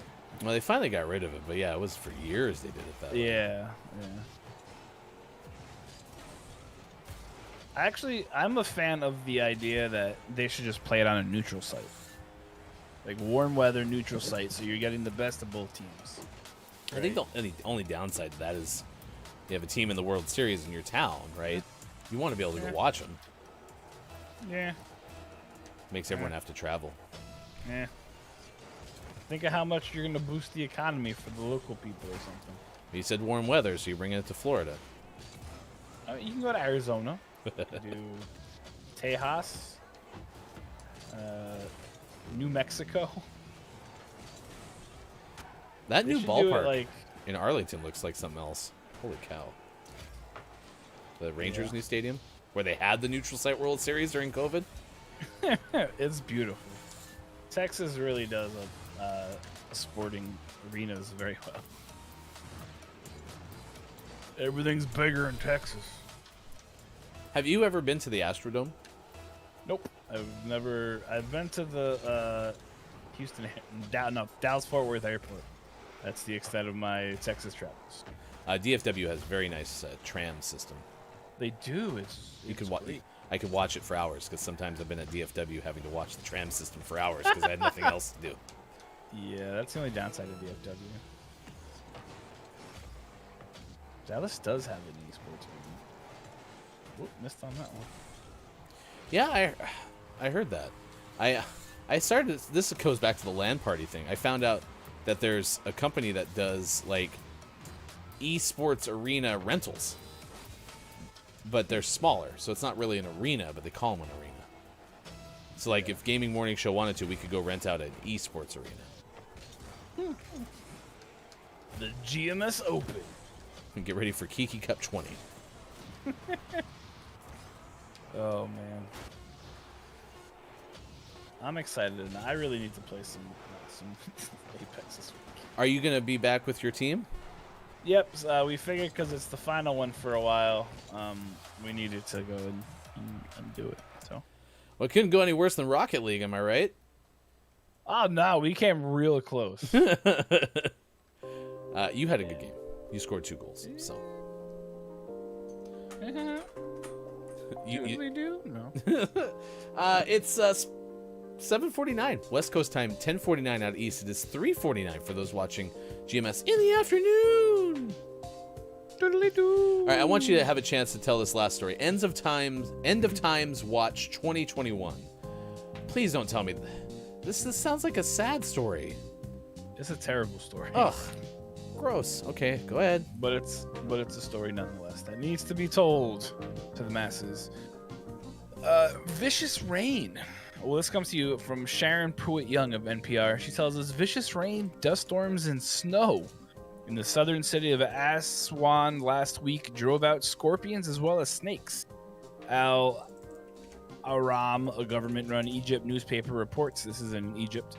Well, they finally got rid of it, but yeah, it was for years they did it that way. Yeah. Actually, I'm a fan of the idea that they should just play it on a neutral site. Like warm weather neutral site, so you're getting the best of both teams. I think the only downside to that is you have a team in the World Series in your town, right? You want to be able to go watch them. Yeah. Makes everyone have to travel. Yeah. Think of how much you're going to boost the economy for the local people or something. You said warm weather, so you're bringing it to Florida. You can go to Arizona. You can do Tejas, New Mexico. That They new should do it, ballpark like, in Arlington looks like something else. Holy cow. The Rangers' new stadium, where they had the neutral site World Series during COVID. it's beautiful. Texas really does sporting arenas very well. Everything's bigger in Texas. Have you ever been to the Astrodome? Nope. I've been to the Dallas Fort Worth Airport. That's the extent of my Texas travels. DFW has a very nice tram system. They do. I could watch it for hours because sometimes I've been at DFW having to watch the tram system for hours because I had nothing else to do. Yeah, that's the only downside of DFW. Dallas does have an esports arena. Whoop, missed on that one. Yeah, I heard that. I started. This goes back to the LAN party thing. I found out that there's a company that does like esports arena rentals, but they're smaller, so it's not really an arena, but they call them an arena. So like, if Gaming Morning Show wanted to, we could go rent out an esports arena. The GMS Open. And get ready for Kiki Cup 20. Oh man, I'm excited, and I really need to play some Apex this week. Are you gonna be back with your team? Yep, we figured because it's the final one for a while, we needed to go and do it. So, Well, it couldn't go any worse than Rocket League, am I right? Oh no, we came real close. You had a good game. You scored 2 goals, so. You usually do? No. It's 7:49 West Coast time, 10:49 out East. It is 3:49 for those watching GMS in the afternoon. All right, I want you to have a chance to tell this last story. End of Times Watch 2021. Please don't tell me this sounds like a sad story. It's a terrible story. Ugh, gross. Okay, go ahead. But it's a story nonetheless that needs to be told to the masses. Vicious rain. Well, this comes to you from Sharon Pruitt-Young of NPR. She tells us vicious rain, dust storms, and snow in the southern city of Aswan last week drove out scorpions as well as snakes. Al Aram, a government-run Egypt newspaper, reports, this is in Egypt,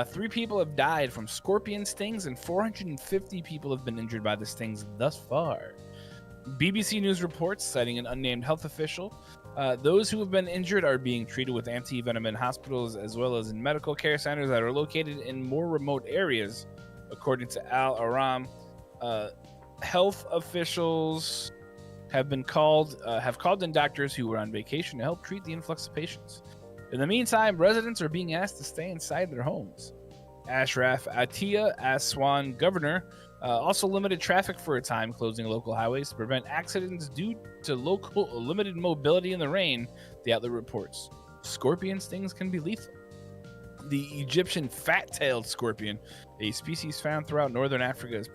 3 people have died from scorpion stings and 450 people have been injured by the stings thus far. BBC News reports, citing an unnamed health official, those who have been injured are being treated with anti-venom in hospitals as well as in medical care centers that are located in more remote areas, according to Al Aram. Health officials have called in doctors who were on vacation to help treat the influx of patients. In the meantime, residents are being asked to stay inside their homes. Ashraf Atiya, Aswan governor, also limited traffic for a time, closing local highways to prevent accidents due to local limited mobility in the rain, the outlet reports. Scorpion stings can be lethal. The Egyptian fat-tailed scorpion, a species found throughout northern Africa, in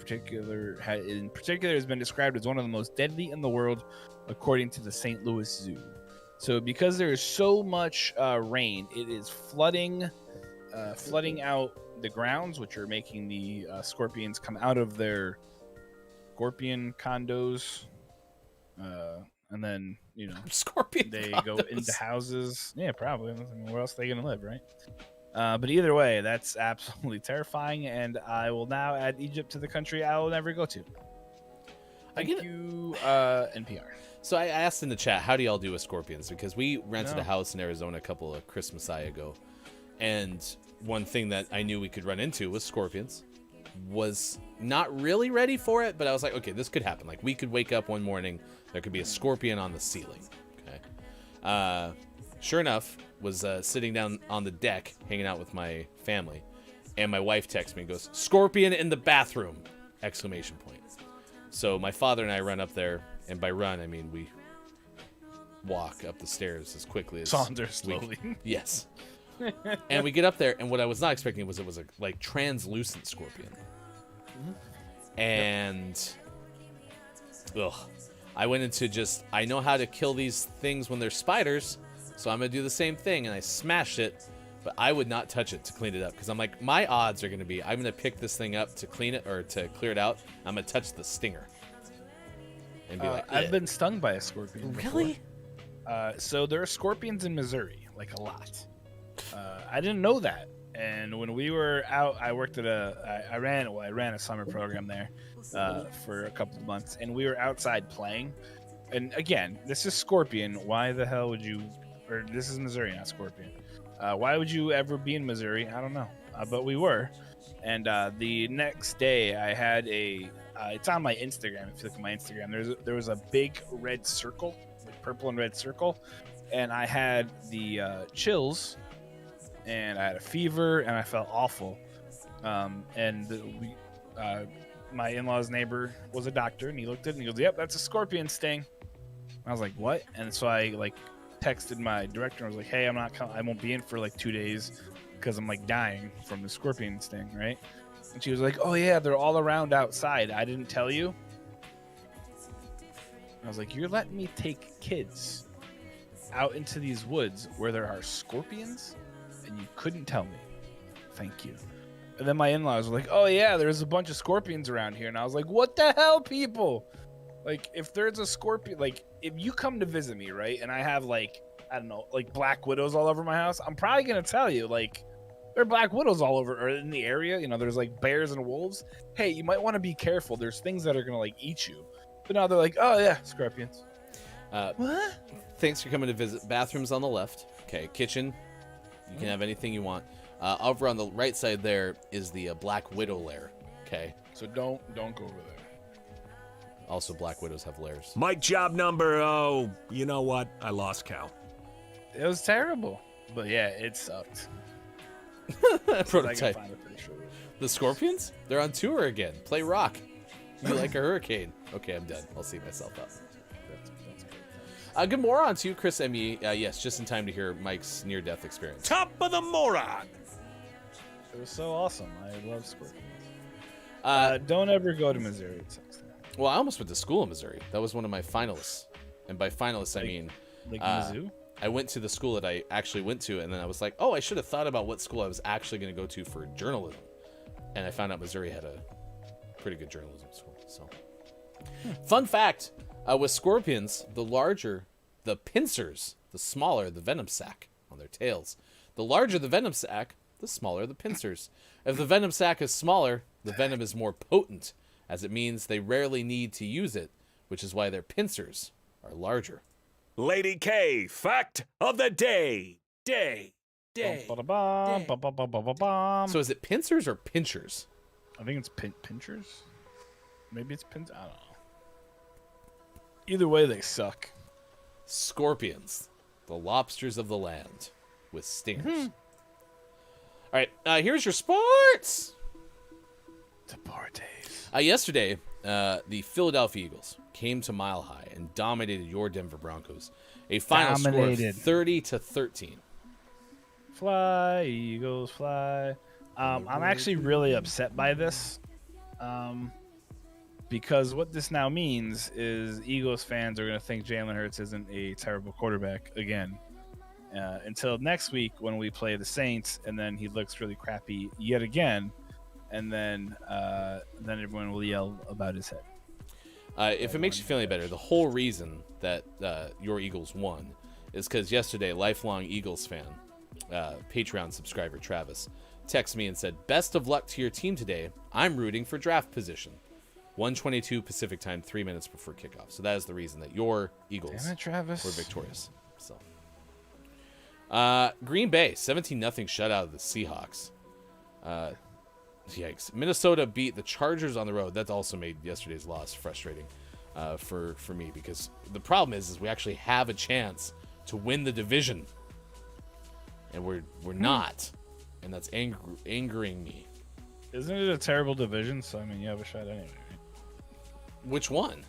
particular has been described as one of the most deadly in the world, according to the St. Louis Zoo. So because there is so much rain, it is flooding out the grounds, which are making the scorpions come out of their scorpion condos, and then Scorpion they condos. go into houses. Yeah, probably. I mean, where else are they gonna live, right? But either way, that's absolutely terrifying, and I will now add Egypt to the country I will never go to. Thank you, NPR. So I asked in the chat, how do y'all do with scorpions? Because we rented a house in Arizona a couple of Christmas ago, and one thing that I knew we could run into was scorpions. Was not really ready for it, but I was like, okay, this could happen. Like, we could wake up one morning, there could be a scorpion on the ceiling. Okay. Sure enough, was sitting down on the deck, hanging out with my family, and my wife texts me and goes, "Scorpion in the bathroom!" Exclamation point. So my father and I run up there, and by run I mean we walk up the stairs as quickly as Saunter slowly. Yes. And we get up there, and what I was not expecting was it was a translucent scorpion. And I went into I know how to kill these things when they're spiders, so I'm gonna do the same thing, and I smashed it, but I would not touch it to clean it up, because I'm like, my odds are gonna be I'm gonna pick this thing up to clean it or to clear it out, I'm gonna touch the stinger and be like, I've been stung by a scorpion. Really? So there are scorpions in Missouri, like a lot. I didn't know that. And when we were out, I worked at I ran a summer program there for a couple of months, and we were outside playing. And again, this is Scorpion. Why the hell would you? Or this is Missouri, not Scorpion. Why would you ever be in Missouri? I don't know, but we were. And the next day, I had it's on my Instagram. If you look at my Instagram, there was a big red circle, like purple and red circle, and I had the chills. And I had a fever, and I felt awful. My in-laws' neighbor was a doctor, and he looked at it, and he goes, "Yep, that's a scorpion sting." I was like, "What?" And so I texted my director, and I was like, "Hey, I won't be in for 2 days because I'm dying from the scorpion sting, right?" And she was like, "Oh yeah, they're all around outside. I didn't tell you." I was like, "You're letting me take kids out into these woods where there are scorpions? And you couldn't tell me. Thank you." And then my in-laws were like, "Oh yeah, there's a bunch of scorpions around here." And I was like, "What the hell, people? If there's a scorpion, if you come to visit me, right, and I have I don't know, black widows all over my house, I'm probably gonna tell you, there are black widows all over or in the area. There's bears and wolves. Hey, you might want to be careful. There's things that are gonna eat you." But now they're like, "Oh yeah, scorpions." What? Thanks for coming to visit. Bathrooms on the left. Okay, kitchen. You can have anything you want. Over on the right side there is the Black Widow lair. Okay. So don't go over there. Also, Black Widows have lairs. My job number, you know what? I lost count. It was terrible. But yeah, it sucked. Prototype. The Scorpions? They're on tour again. Play rock. You like a hurricane. Okay, I'm done. I'll see myself up. Good moron to you, Chris M.E. Yes, just in time to hear Mike's near-death experience. Top of the moron! It was so awesome. I love scorpions. Don't ever go to Missouri. It sucks there. Well, I almost went to school in Missouri. That was one of my finalists. And by finalists, I mean... Mizzou? I went to the school that I actually went to, and then I was like, oh, I should have thought about what school I was actually going to go to for journalism. And I found out Missouri had a pretty good journalism school. So, Fun fact, with scorpions, the larger the pincers, the smaller the venom sac on their tails. The larger the venom sac, the smaller the pincers. If the venom sac is smaller, the venom is more potent, as it means they rarely need to use it, which is why their pincers are larger. Lady K, fact of the day. Day. So is it pincers or pinchers? I think it's pinchers. Maybe it's pins. I don't know. Either way, they suck. Scorpions, the lobsters of the land, with stingers. All right, here's your sports. Yesterday, the Philadelphia Eagles came to Mile High and dominated your Denver Broncos. A final score of 30-13. Fly, Eagles, fly. I'm actually really upset by this. because what this now means is Eagles fans are going to think Jalen Hurts isn't a terrible quarterback again. Until next week when we play the Saints, and then he looks really crappy yet again, and then everyone will yell about his head. If it makes you feel any better, the whole reason that your Eagles won is because yesterday, lifelong Eagles fan, Patreon subscriber Travis, texted me and said, "Best of luck to your team today. I'm rooting for draft position." 1:22 Pacific time, 3 minutes before kickoff. So that is the reason that your Eagles were victorious. So, Green Bay 17-0 shutout of the Seahawks. Yikes! Minnesota beat the Chargers on the road. That also made yesterday's loss frustrating for me, because the problem is we actually have a chance to win the division, and we're not, and that's angering me. Isn't it a terrible division? So I mean, you have a shot anyway. Which one?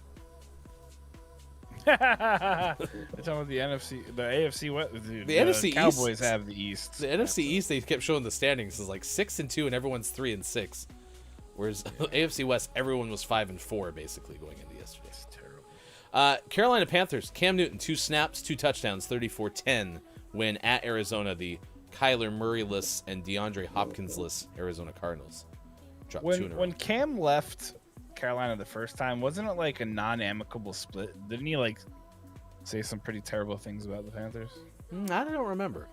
You're talking about the NFC, the AFC. What? Dude, the NFC Cowboys East, have the East. The NFC East, they kept showing the standings is like 6-2, and everyone's 3-6. Whereas AFC West, everyone was 5-4 basically going into yesterday. It's terrible. Carolina Panthers, Cam Newton, 2 snaps, 2 touchdowns, 34-10 win at Arizona. The Kyler Murray-less and DeAndre Hopkins-less Arizona Cardinals. Dropped 2 in a row. When Cam left Carolina the first time, wasn't it like a non-amicable split? Didn't he like say some pretty terrible things about the Panthers? I don't remember.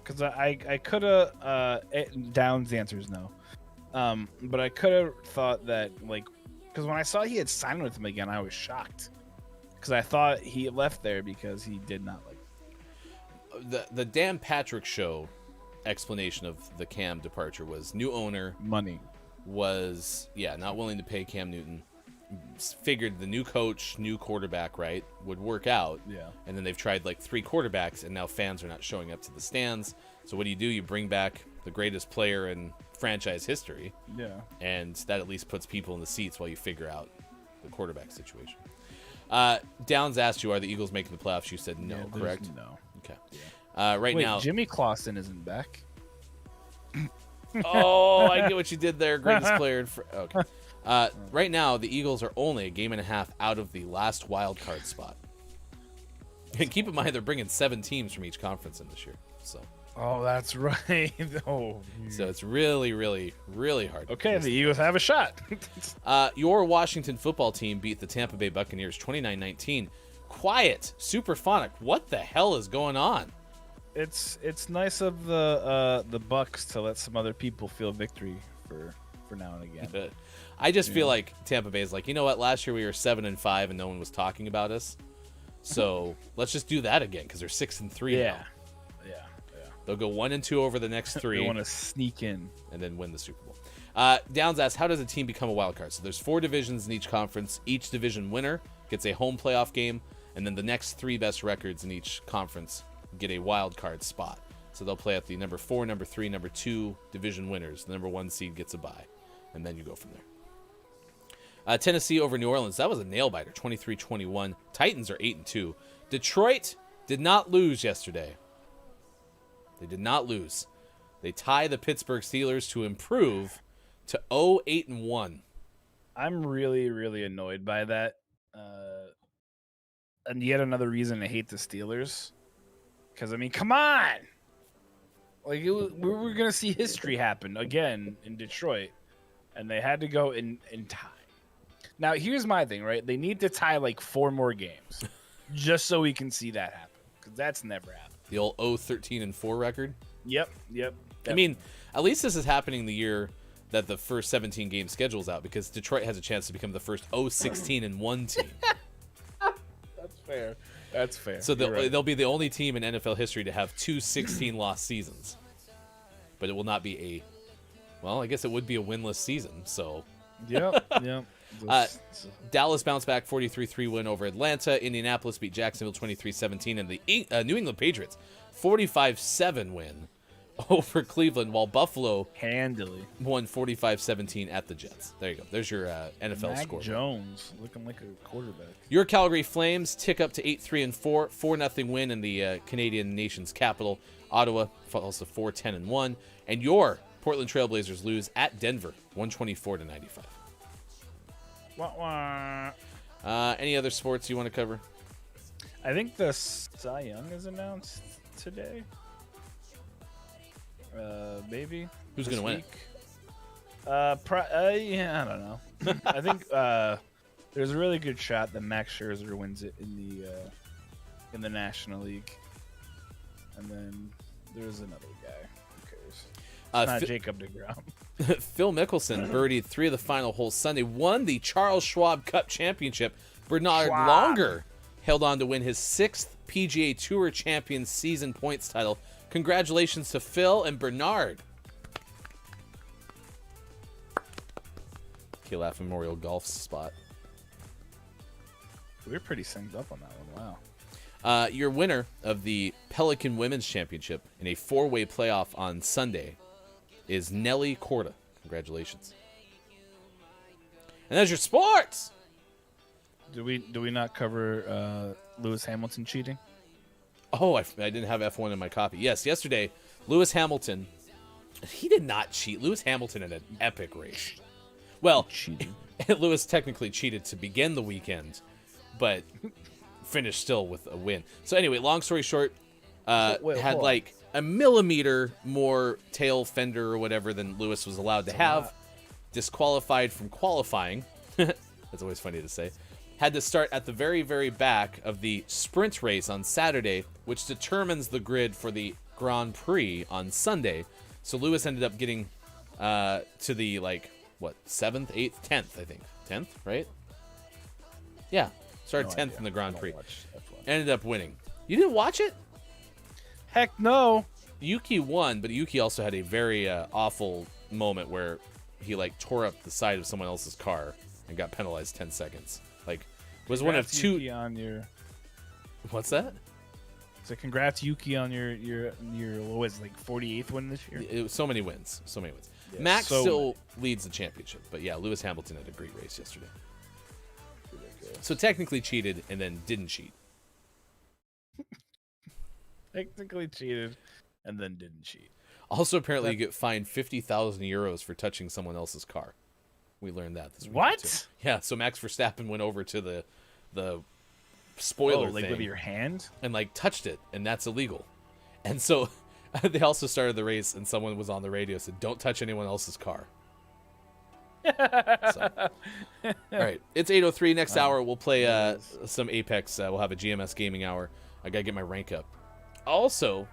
Because I could have Downs' answer is no, but I could have thought that, like, because when I saw he had signed with him again, I was shocked, because I thought he left there because he did not like the Dan Patrick Show explanation of the Cam departure was new owner, money. Was not willing to pay Cam Newton. Figured the new coach, new quarterback, right, would work out. Yeah. And then they've tried like 3 quarterbacks, and now fans are not showing up to the stands. So what do? You bring back the greatest player in franchise history. Yeah. And that at least puts people in the seats while you figure out the quarterback situation. Downs asked you, are the Eagles making the playoffs? You said no, correct? No. Okay. Wait, now, Jimmy Clausen isn't back. Oh, I get what you did there. Greatest player. Okay. Right now, the Eagles are only a game and a half out of the last wild card spot. And keep in mind, they're bringing 7 teams from each conference in this year. So. Oh, that's right. Oh. So it's really, really, really hard. Okay, the Eagles have a shot. Your Washington football team beat the Tampa Bay Buccaneers 29-19. Quiet, super phonic. What the hell is going on? It's nice of the Bucks to let some other people feel victory for now and again. I just feel like Tampa Bay is like, you know what? Last year we were 7-5 and no one was talking about us, so let's just do that again because they're 6-3 Yeah, now. yeah. They'll go 1-2 over the next 3. They want to sneak in and then win the Super Bowl. Downs asks, how does a team become a wild card? So there's 4 divisions in each conference. Each division winner gets a home playoff game, and then the next 3 best records in each conference get a wild card spot. So they'll play at the number 4, number 3, number 2 division winners. The number 1 seed gets a bye, and then you go from there. Tennessee over New Orleans. That was a nail biter, 23-21. Titans are 8-2. Detroit did not lose yesterday. They did not lose. They tie the Pittsburgh Steelers to improve to 0-8-1. I'm really, really annoyed by that. And yet another reason to hate the Steelers. Because, I mean, come on! Like, we were going to see history happen again in Detroit. And they had to go in tie. Now, here's my thing, right? They need to tie, like, 4 more games. Just so we can see that happen. Because that's never happened. The old 0-13-4 record? Yep. I mean, at least this is happening the year that the first 17 game schedule's out, because Detroit has a chance to become the first 0-16-1 team. That's fair. So they'll be the only team in NFL history to have 2 16-loss seasons. But it will not be I guess it would be a winless season. So. Yep. Dallas bounced back 43-3 win over Atlanta. Indianapolis beat Jacksonville 23-17, and the New England Patriots 45-7 win over Cleveland, while Buffalo handily won 45-17 at the Jets. There you go. There's your NFL Mac score. Jones looking like a quarterback. Your Calgary Flames tick up to 8-3-4, 4-0 win in the Canadian nation's capital. Ottawa falls to 4-10-1, and your Portland Trailblazers lose at Denver 124-95. Wah, wah. Any other sports you want to cover? I think the Cy Young is announced today. Maybe. Who's this gonna win week. Yeah, I don't know. I think there's a really good shot that Max Scherzer wins it in the National League, and then there's another guy. Who cares? It's not Jacob deGrom. Phil Mickelson birdied 3 of the final holes Sunday, won the Charles Schwab Cup Championship. Bernard Longer held on to win his 6th PGA Tour Champions season points title. Congratulations to Phil and Bernard. K-Laugh Memorial Golf spot. We're pretty synced up on that one. Wow. Your winner of the Pelican Women's Championship in a 4-way playoff on Sunday is Nelly Korda. Congratulations. And that's your sports. Do we not cover Lewis Hamilton cheating? Oh, I didn't have F1 in my copy. Yes, yesterday, Lewis Hamilton, he did not cheat. Lewis Hamilton had an epic race. Well, Lewis technically cheated to begin the weekend, but finished still with a win. So anyway, long story short, had like a millimeter more tail fender or whatever than Lewis was allowed to have. Disqualified from qualifying. That's always funny to say. Had to start at the very, very back of the sprint race on Saturday, which determines the grid for the Grand Prix on Sunday. So Lewis ended up getting to the, 7th, 8th, 10th, I think. 10th, right? Yeah. Started 10th in the Grand Prix. Ended up winning. You didn't watch it? Heck no. Yuki won, but Yuki also had a very awful moment where he, tore up the side of someone else's car and got penalized 10 seconds. Was one of two. Yuki on your... What's that? So congrats, Yuki, on your what was it, 48th win this year? It was so many wins. Yeah, Max leads the championship, but yeah, Lewis Hamilton had a great race yesterday. So technically cheated and then didn't cheat. Technically cheated and then didn't cheat. Also, apparently, you get fined 50,000 euros for touching someone else's car. We learned that this week. What? Too. Yeah, so Max Verstappen went over to the spoiler thing with your hand and touched it, and that's illegal. And so they also started the race, and someone was on the radio said, "Don't touch anyone else's car." All right, it's 8:03. Next hour we'll play some Apex. We'll have a GMS gaming hour. I gotta get my rank up. Also,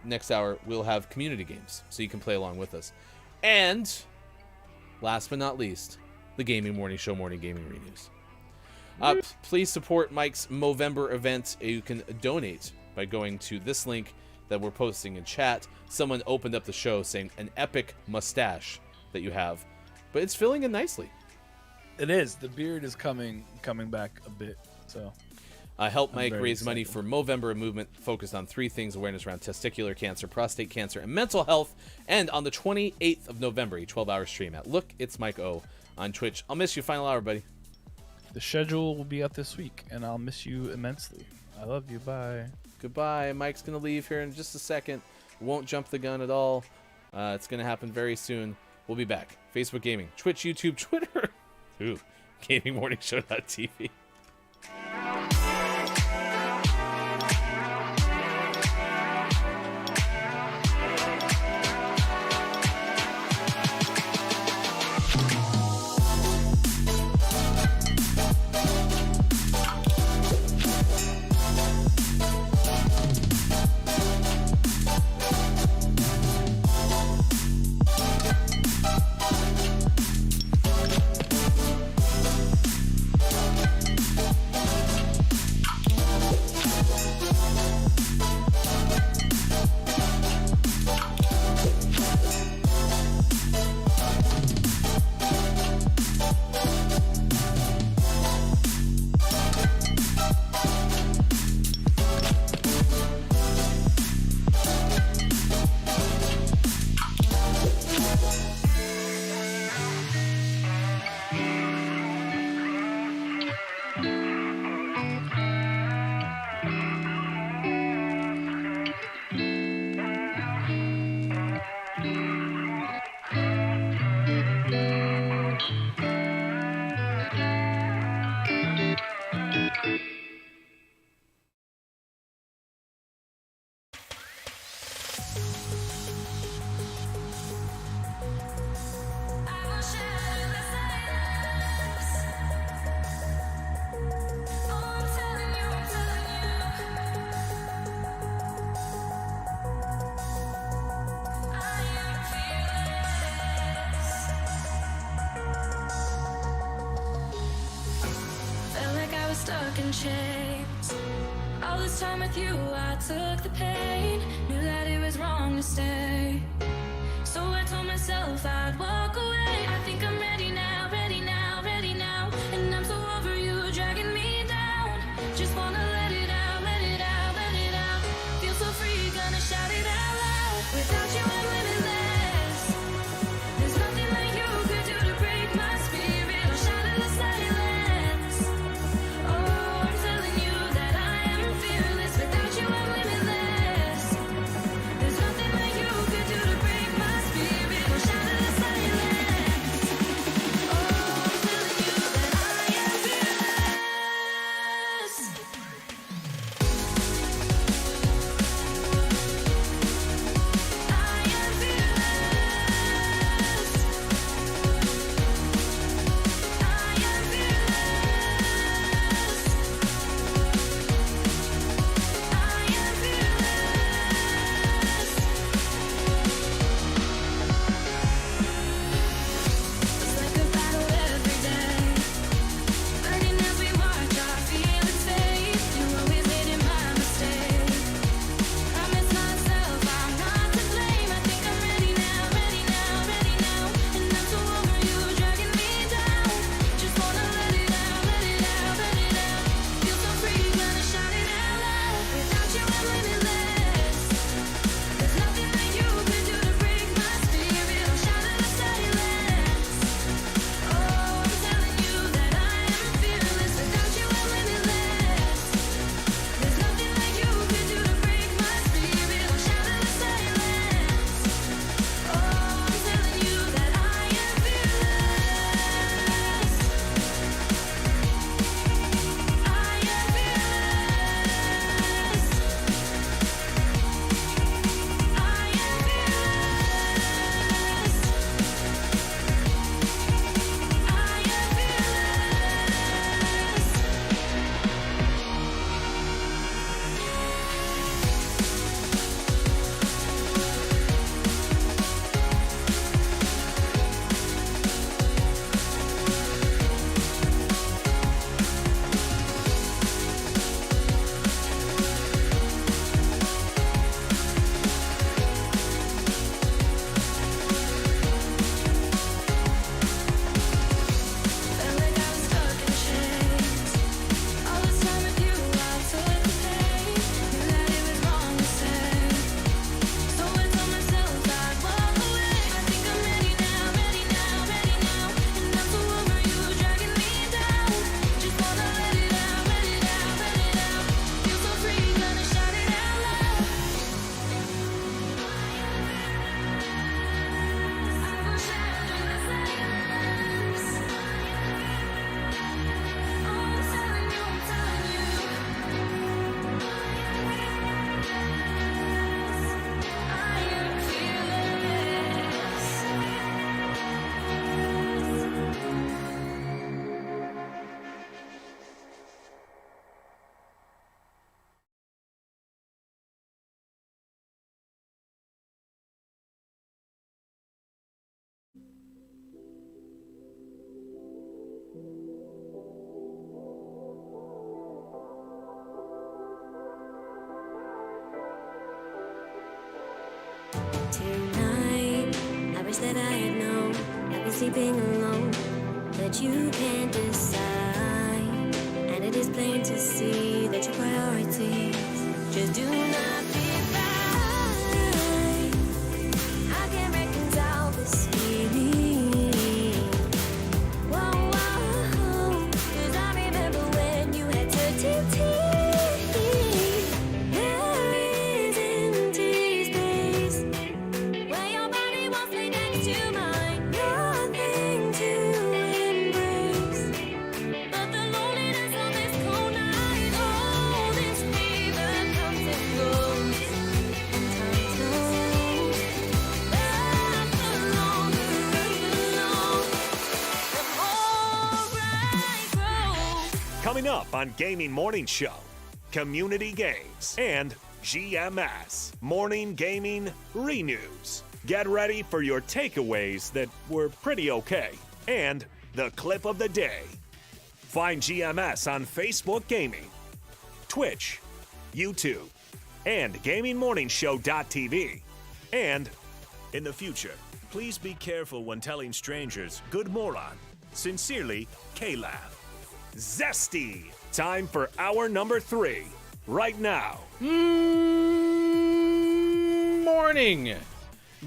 next hour we'll have community games, so you can play along with us. And last but not least, the Gaming Morning Show Morning Gaming Renews. Please support Mike's Movember event. You can donate by going to this link that we're posting in chat. Someone opened up the show saying an epic mustache that you have, but it's filling in nicely. It is. The beard is coming back a bit. So help Mike raise money for Movember, a movement focused on 3 things: awareness around testicular cancer, prostate cancer, and mental health. And on the 28th of November, a 12-hour stream at Look, It's Mike O on Twitch. I'll miss you. Final hour, buddy. The schedule will be out this week, and I'll miss you immensely. I love you. Bye. Goodbye. Mike's going to leave here in just a second. Won't jump the gun at all. It's going to happen very soon. We'll be back. Facebook Gaming, Twitch, YouTube, Twitter. Ooh, GamingMorningShow.tv. shapes. All this time with you, I took the pain. Knew that it was wrong to stay. So I told myself I'd walk away. I think I'm ready now, ready now, ready now. And I'm so over you dragging me down. Just wanna let it out, let it out, let it out. Feel so free, gonna shout it out loud. Without you, I'm limitless. There's nothing that you could do to break my spirit or shatter the silence. Oh, I'm telling you that I am fearless. Without you, I'm limitless. There's nothing that you could do to break my spirit or shatter the silence. Oh, I'm telling you that I am fearless. I am fearless. I am It's like a battle every day, burning as we watch our feelings fade. You're always leading my mistake. Promise myself I'm not to blame. I think I'm ready now, ready now, ready now. And I'm so over you dragging me down. Just wanna let it out, let it out, let it out. Feel so free, gonna shout it out loud. Without you, I'm limitless. There's nothing that you could do to break my spirit or shatter the silence. Oh, I'm telling you that I am fearless. Without you, I'm limitless. There's nothing that you could do to break my spirit or shatter the silence. Oh, I'm telling you that I am fearless. I am fearless. I am Felt like I was stuck in chains. All this time with you, I took the pain. Knew that it was wrong to say. So I told myself I'd walk away. I think I'm ready now, ready now, ready now. And I'm so over you dragging me down. Just wanna let it out, let it out, let it out. Feel so free, gonna shout it out loud. I will shatter the silence. Oh, I'm telling you, I'm telling you. I am fearless. Tonight, I wish that I had known I'd be sleeping alone, that you can't decide. And it is plain to see that your priorities just do not fit right. I can't reconcile this feeling. Whoa, whoa, 'cause I remember when you had certainty. There is empty space where your body won't stay next to mine. Nothing to embrace but the loneliness of this cold night. Oh, this fever comes and goes. Time slows. That's the longer run alone. The more I grow. Coming up on Gaming Morning Show, Community Games and GMS Morning Gaming Renews. Get ready for your takeaways that were pretty okay and the clip of the day. Find GMS on Facebook Gaming, Twitch, YouTube, and GamingMorningShow.tv. And in the future, please be careful when telling strangers good moron. Sincerely, K-Lav. Zesty! Time for hour number 3. Right now. Morning,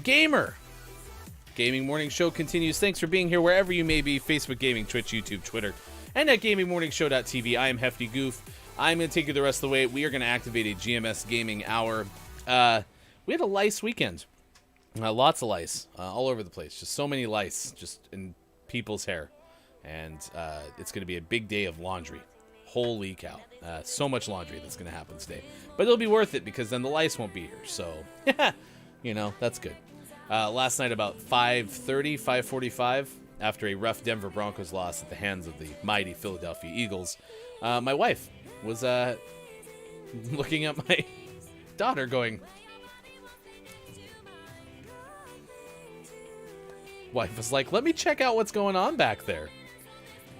gamer. Gaming Morning Show continues. Thanks for being here wherever you may be. Facebook Gaming, Twitch, YouTube, Twitter, and at GamingMorningShow.tv. I am Hefty Goof. I'm going to take you the rest of the way. We are going to activate a GMS Gaming Hour. We had a lice weekend. Lots of lice all over the place. Just so many lice just in people's hair. And it's going to be a big day of laundry. Holy cow. So much laundry that's going to happen today. But it'll be worth it because then the lice won't be here. So, you know, that's good. Last night about 5:30, 5:45, after a rough Denver Broncos loss at the hands of the mighty Philadelphia Eagles, my wife was looking at my daughter going, wife was like, let me check out what's going on back there.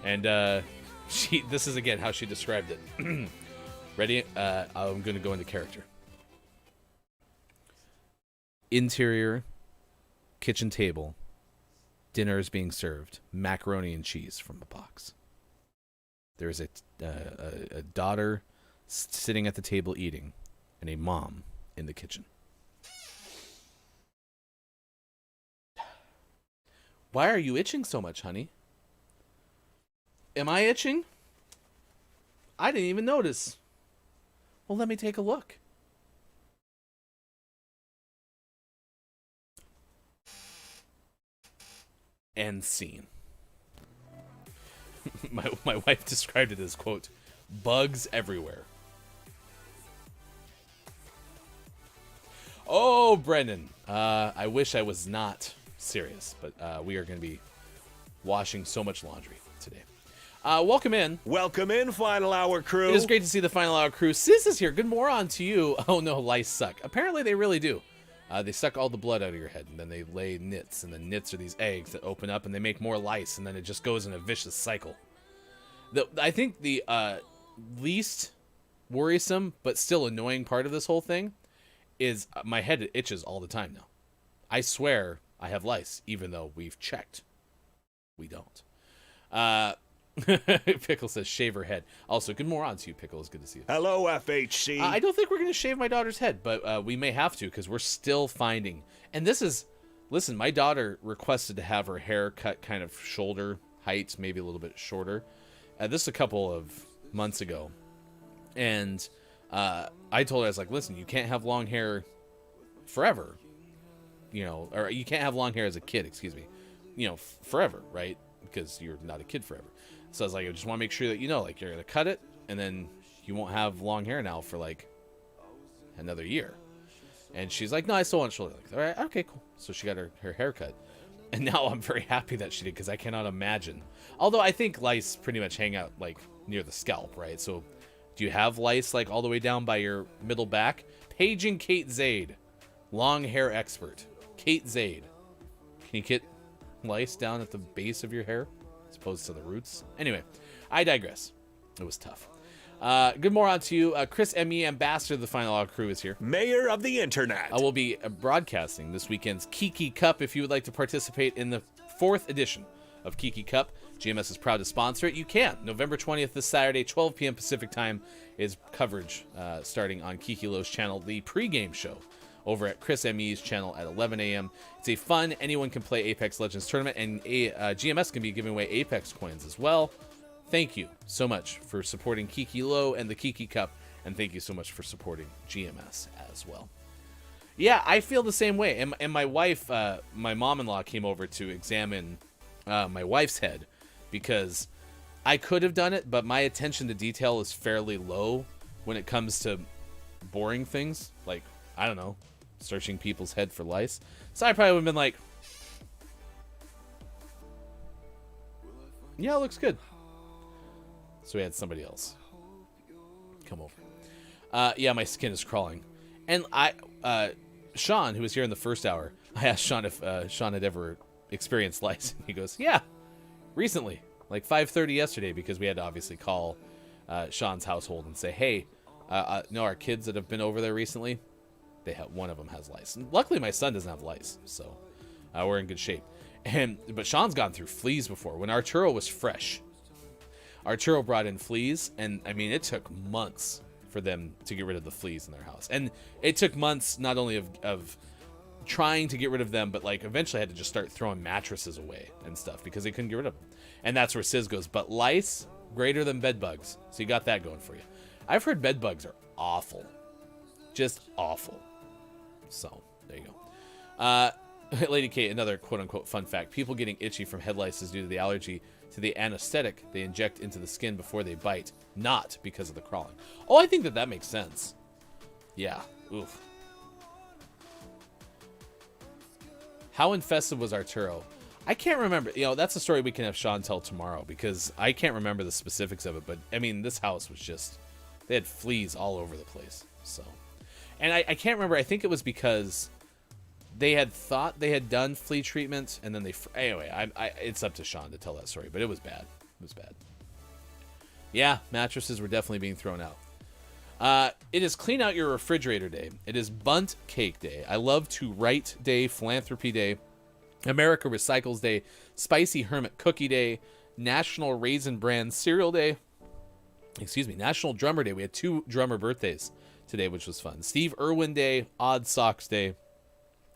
And this is again how she described it. Ready? I'm going to go into character. Interior, kitchen table, dinner is being served, macaroni and cheese from a box. There is a daughter sitting at the table eating, and a mom in the kitchen. Why are you itching so much, honey? Am I itching? I didn't even notice. Well, let me take a look. End scene. my wife described it as, quote, bugs everywhere. Oh, Brendan. I wish I was not serious, but we are going to be washing so much laundry today. Welcome in. Welcome in, Final Hour crew. It is great to see the Final Hour crew. Sis is here. Good moron to you. Oh no, lice suck. Apparently they really do. They suck all the blood out of your head, and then they lay nits, and the nits are these eggs that open up, and they make more lice, and then it just goes in a vicious cycle. I think the least worrisome, but still annoying part of this whole thing is my head itches all the time now. I swear I have lice, even though we've checked. We don't. Pickle says, shave her head. Also, good moron to you, Pickle. It's good to see you. Hello, FHC. I don't think we're going to shave my daughter's head, but we may have to because we're still finding. And this is, listen, my daughter requested to have her hair cut kind of shoulder height, maybe a little bit shorter. This is a couple of months ago. And I told her, I was like, listen, you can't have long hair forever. You know, or you can't have long hair as a kid, excuse me. You know, forever, right? Because you're not a kid forever. So I was like, I just want to make sure that you know, like, you're going to cut it, and then you won't have long hair now for, like, another year. And she's like, no, I still want shoulder length. All right, okay, cool. So she got her hair cut. And now I'm very happy that she did, because I cannot imagine. Although I think lice pretty much hang out, like, near the scalp, right? So do you have lice, like, all the way down by your middle back? Paging Kate Zaid, long hair expert. Kate Zaid. Can you get lice down at the base of your hair as opposed to the roots? Anyway, I digress. It was tough. Good moron to you. Chris M.E., ambassador of the Final Hour crew, is here. Mayor of the Internet. I will be broadcasting this weekend's Kiki Cup. If you would like to participate in the 4th edition of Kiki Cup, GMS is proud to sponsor it. You can. November 20th, this Saturday, 12 p.m. Pacific time, is coverage starting on Kiki Lo's channel, the pregame show, over at Chris M.E.'s channel at 11 a.m. It's a fun, anyone can play Apex Legends tournament, and GMS can be giving away Apex coins as well. Thank you so much for supporting Kiki Lo and the Kiki Cup, and thank you so much for supporting GMS as well. Yeah, I feel the same way. And my wife, my mom-in-law, came over to examine my wife's head, because I could have done it, but my attention to detail is fairly low when it comes to boring things, like, I don't know, searching people's head for lice. So I probably would have been like, yeah, it looks good. So we had somebody else come over. Yeah, my skin is crawling. And Sean, who was here in the first hour, I asked Sean if Sean had ever experienced lice. And he goes, yeah, recently. like 5:30 yesterday, because we had to obviously call Sean's household and say, hey, no, our kids that have been over there recently, one of them has lice. And luckily, my son doesn't have lice, so we're in good shape. But Sean's gone through fleas before. When Arturo was fresh, Arturo brought in fleas, and I mean, it took months for them to get rid of the fleas in their house. And it took months not only of trying to get rid of them, but like eventually had to just start throwing mattresses away and stuff because they couldn't get rid of them. And that's where Sis goes, but lice, greater than bed bugs. So you got that going for you. I've heard bed bugs are awful. Just awful. So, there you go. Lady Kate, another quote-unquote fun fact. People getting itchy from head lice is due to the allergy to the anesthetic they inject into the skin before they bite, not because of the crawling. Oh, I think that makes sense. Yeah. Oof. How infested was Arturo? I can't remember. You know, that's a story we can have Sean tell tomorrow, because I can't remember the specifics of it. But, I mean, this house was just... They had fleas all over the place. So, and I can't remember. I think it was because they had thought they had done flea treatment, and then they... Anyway, it's up to Sean to tell that story, but it was bad. It was bad. Yeah, mattresses were definitely being thrown out. It is Clean Out Your Refrigerator Day. It is Bunt Cake Day. I Love to Write Day, Philanthropy Day, America Recycles Day, Spicy Hermit Cookie Day, National Raisin Bran Cereal Day, National Drummer Day. We had 2 drummer birthdays today, which was fun. Steve Irwin Day, Odd Socks Day,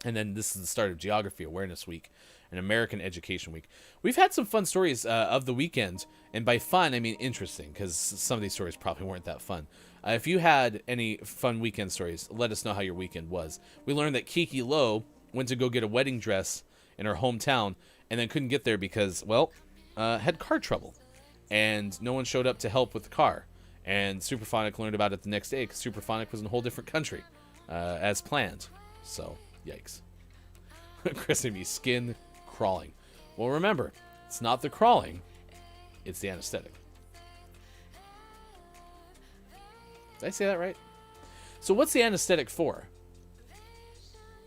and then this is the start of Geography Awareness Week and American Education Week. We've had some fun stories of the weekend, and by fun, I mean interesting, because some of these stories probably weren't that fun. If you had any fun weekend stories, let us know how your weekend was. We learned that Kiki Lowe went to go get a wedding dress in her hometown and then couldn't get there because, well, had car trouble. And no one showed up to help with the car. And Superphonic learned about it the next day because Superphonic was in a whole different country as planned. So, yikes. Chris and me, skin crawling. Well, remember, it's not the crawling, it's the anesthetic. Did I say that right? So what's the anesthetic for?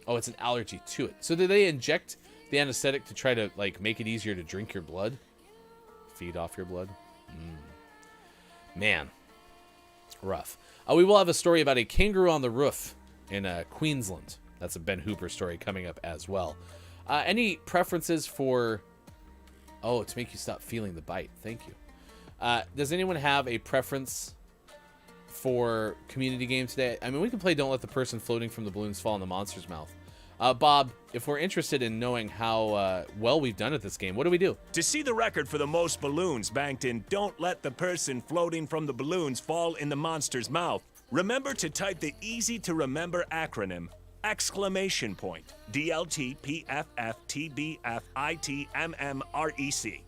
Oh, it's an allergy to it. So did they inject the anesthetic to try to like make it easier to drink your blood? Feed off your blood? Man. Rough. We will have a story about a kangaroo on the roof in Queensland. That's a Ben Hooper story coming up as well. Any preferences for... Oh, to make you stop feeling the bite. Thank you. Does anyone have a preference for community game today? I mean, we can play Don't Let the Person Floating from the Balloons Fall in the Monster's Mouth. Bob, if we're interested in knowing how well we've done at this game, what do we do? To see the record for the most balloons banked in Don't Let the Person Floating from the Balloons Fall in the Monster's Mouth, remember to type the easy-to-remember acronym exclamation point DLTPFFTBFITMMREC.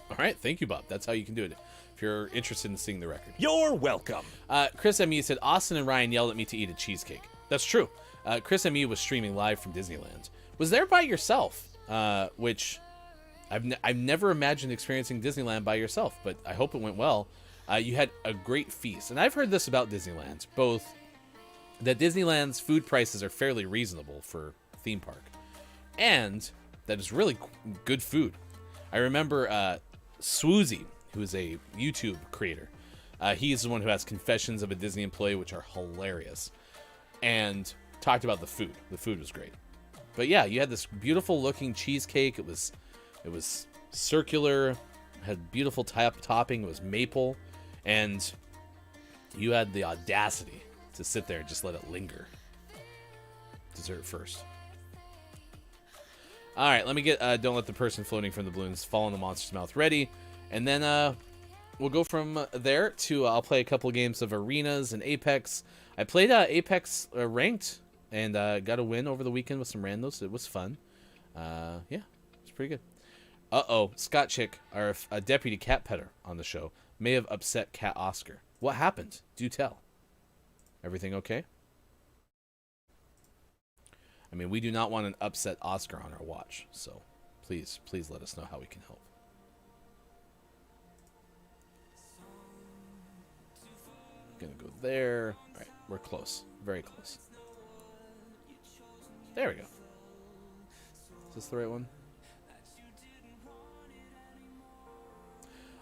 All right, thank you, Bob. That's how you can do it if you're interested in seeing the record. You're welcome. Chris M.E. said, Austin and Ryan yelled at me to eat a cheesecake. That's true. Chris M.E. was streaming live from Disneyland. Was there by yourself, which I've never imagined experiencing Disneyland by yourself, but I hope it went well. You had a great feast. And I've heard this about Disneyland, both that Disneyland's food prices are fairly reasonable for a theme park, and that it's really good food. I remember Swoozy, who is a YouTube creator. He's the one who has Confessions of a Disney Employee, which are hilarious, and talked about the food. The food was great. But yeah, you had this beautiful looking cheesecake. It was circular, had beautiful topping. It was maple, and you had the audacity to sit there and just let it linger. Dessert first. All right, let me get Don't Let the Person Floating from the Balloons Fall in the Monster's Mouth ready, and then we'll go from there to I'll play a couple of games of Arenas and Apex. I played Apex Ranked and got a win over the weekend with some randos. It was fun. Yeah, it's pretty good. Scott Chick, our deputy cat petter on the show, may have upset Cat Oscar. What happened? Do tell. Everything okay? I mean, we do not want an upset Oscar on our watch, so please let us know how we can help. Gonna go there. All right, we're close. Very close. There we go. Is this the right one?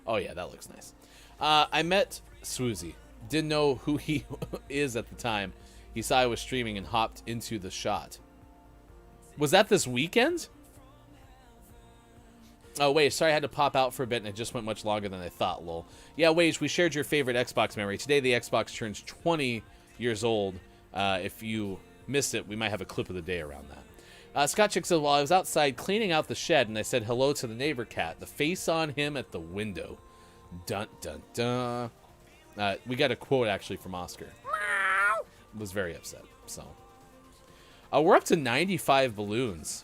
Oh, yeah, that looks nice. I met Swoozy. Didn't know who he is at the time. He saw I was streaming and hopped into the shot. Was that this weekend? Oh, wait, sorry I had to pop out for a bit and it just went much longer than I thought, lol. Yeah, Wage, we shared your favorite Xbox memory. Today the Xbox turns 20 years old. If you missed it, we might have a clip of the day around that. Scott Chick said, while I was outside cleaning out the shed and I said hello to the neighbor cat, the face on him at the window. Dun, dun, dun. We got a quote, actually, from Oscar. Was very upset, so. We're up to 95 balloons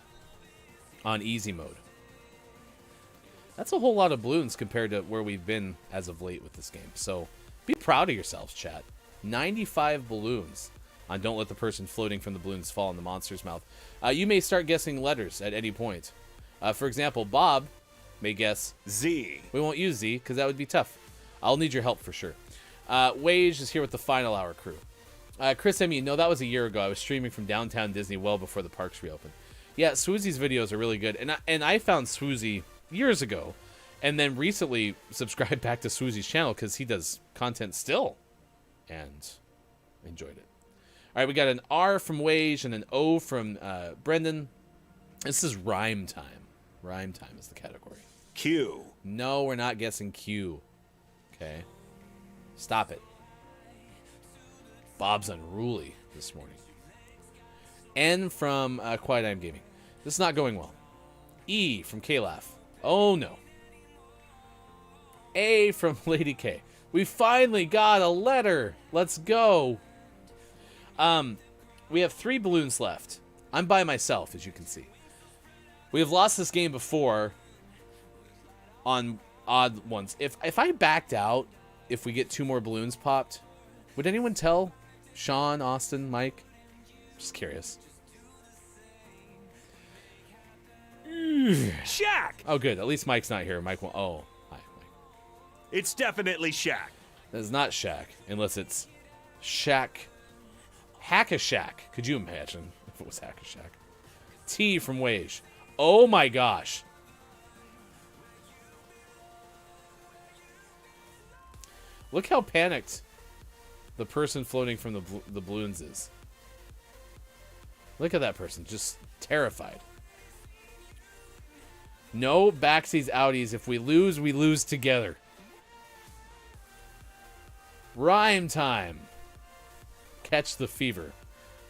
on easy mode. That's a whole lot of balloons compared to where we've been as of late with this game. So be proud of yourselves, chat. 95 balloons on Don't Let the Person Floating from the Balloons Fall in the Monster's Mouth. You may start guessing letters at any point. For example, Bob may guess Z. We won't use Z because that would be tough. I'll need your help for sure. Wage is here with the Final Hour crew. Chris M.E., no, that was a year ago. I was streaming from downtown Disney well before the parks reopened. Yeah, Swoozy's videos are really good. And I found Swoozy years ago and then recently subscribed back to Swoozy's channel because he does content still and enjoyed it. All right, we got an R from Wage and an O from Brendan. This is rhyme time. Rhyme time is the category. Q. No, we're not guessing Q. Okay. Stop it. Bob's unruly this morning. N from Quiet I'm Gaming. This is not going well. E from K-Laugh. Oh, no. A from Lady K. We finally got a letter. Let's go. We have 3 balloons left. I'm by myself, as you can see. We have lost this game before on odd ones. If I backed out, if we get 2 more balloons popped, would anyone tell? Sean, Austin, Mike? Just curious. Shaq. Oh, good. At least Mike's not here. Mike won't. Oh, hi, Mike. It's definitely Shaq. That is not Shaq, unless it's Shaq. Hack-a-Shack. Could you imagine if it was Hack-a-Shack? T from Wage. Oh my gosh. Look how panicked the person floating from the balloons is. Look at that person, just terrified. No backsies, outies. If we lose together. Rhyme time. Catch the fever.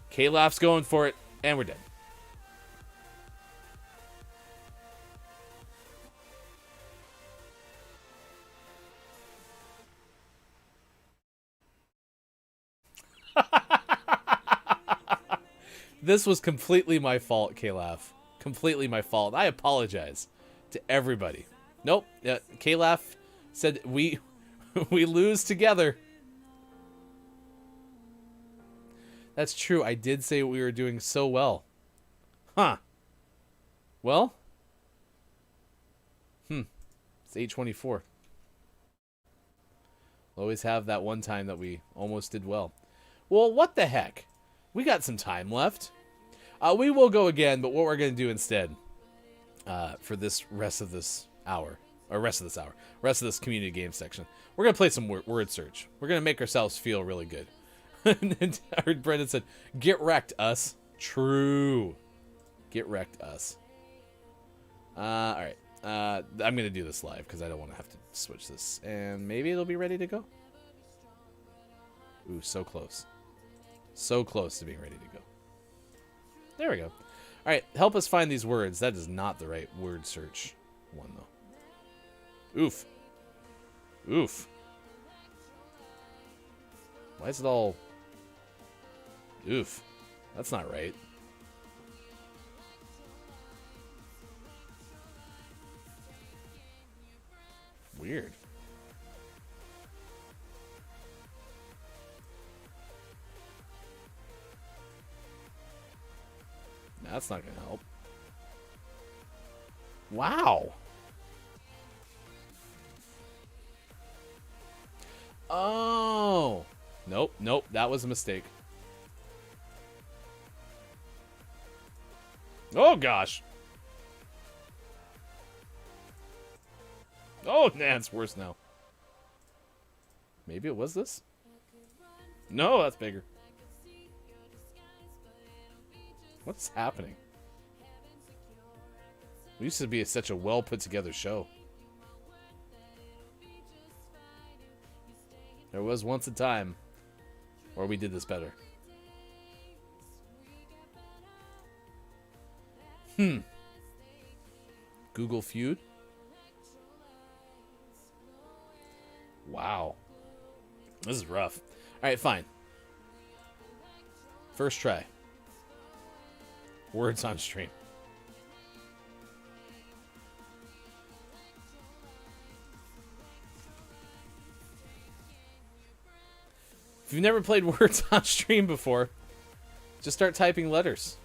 K-Laugh's going for it, and we're dead. This was completely my fault, K-Laugh. Completely my fault. I apologize to everybody. Nope. K-Laugh said we lose together. That's true. I did say we were doing so well. Huh. Well. It's 8:24. We'll always have that one time that we almost did well. Well, what the heck? We got some time left. We will go again, but what we're going to do instead for this rest of this community game section, we're going to play some word search. We're going to make ourselves feel really good. And I heard Brendan said, get wrecked, us. True. Get wrecked, us. All right. I'm going to do this live because I don't want to have to switch this. And maybe it'll be ready to go. Ooh, so close. So close to being ready to go. There we go. All right, help us find these words. That is not the right word search one, though. Oof. Oof. Why is it all... Oof. That's not right. Weird. That's not going to help. Wow. Oh. Nope. That was a mistake. Oh, gosh. Oh, nah, it's worse now. Maybe it was this? No, that's bigger. What's happening? We used to be such a well put together show. There was once a time where we did this better. Google Feud? Wow. This is rough. Alright, fine. First try. Words on stream. If you've never played Words on stream before, just start typing letters.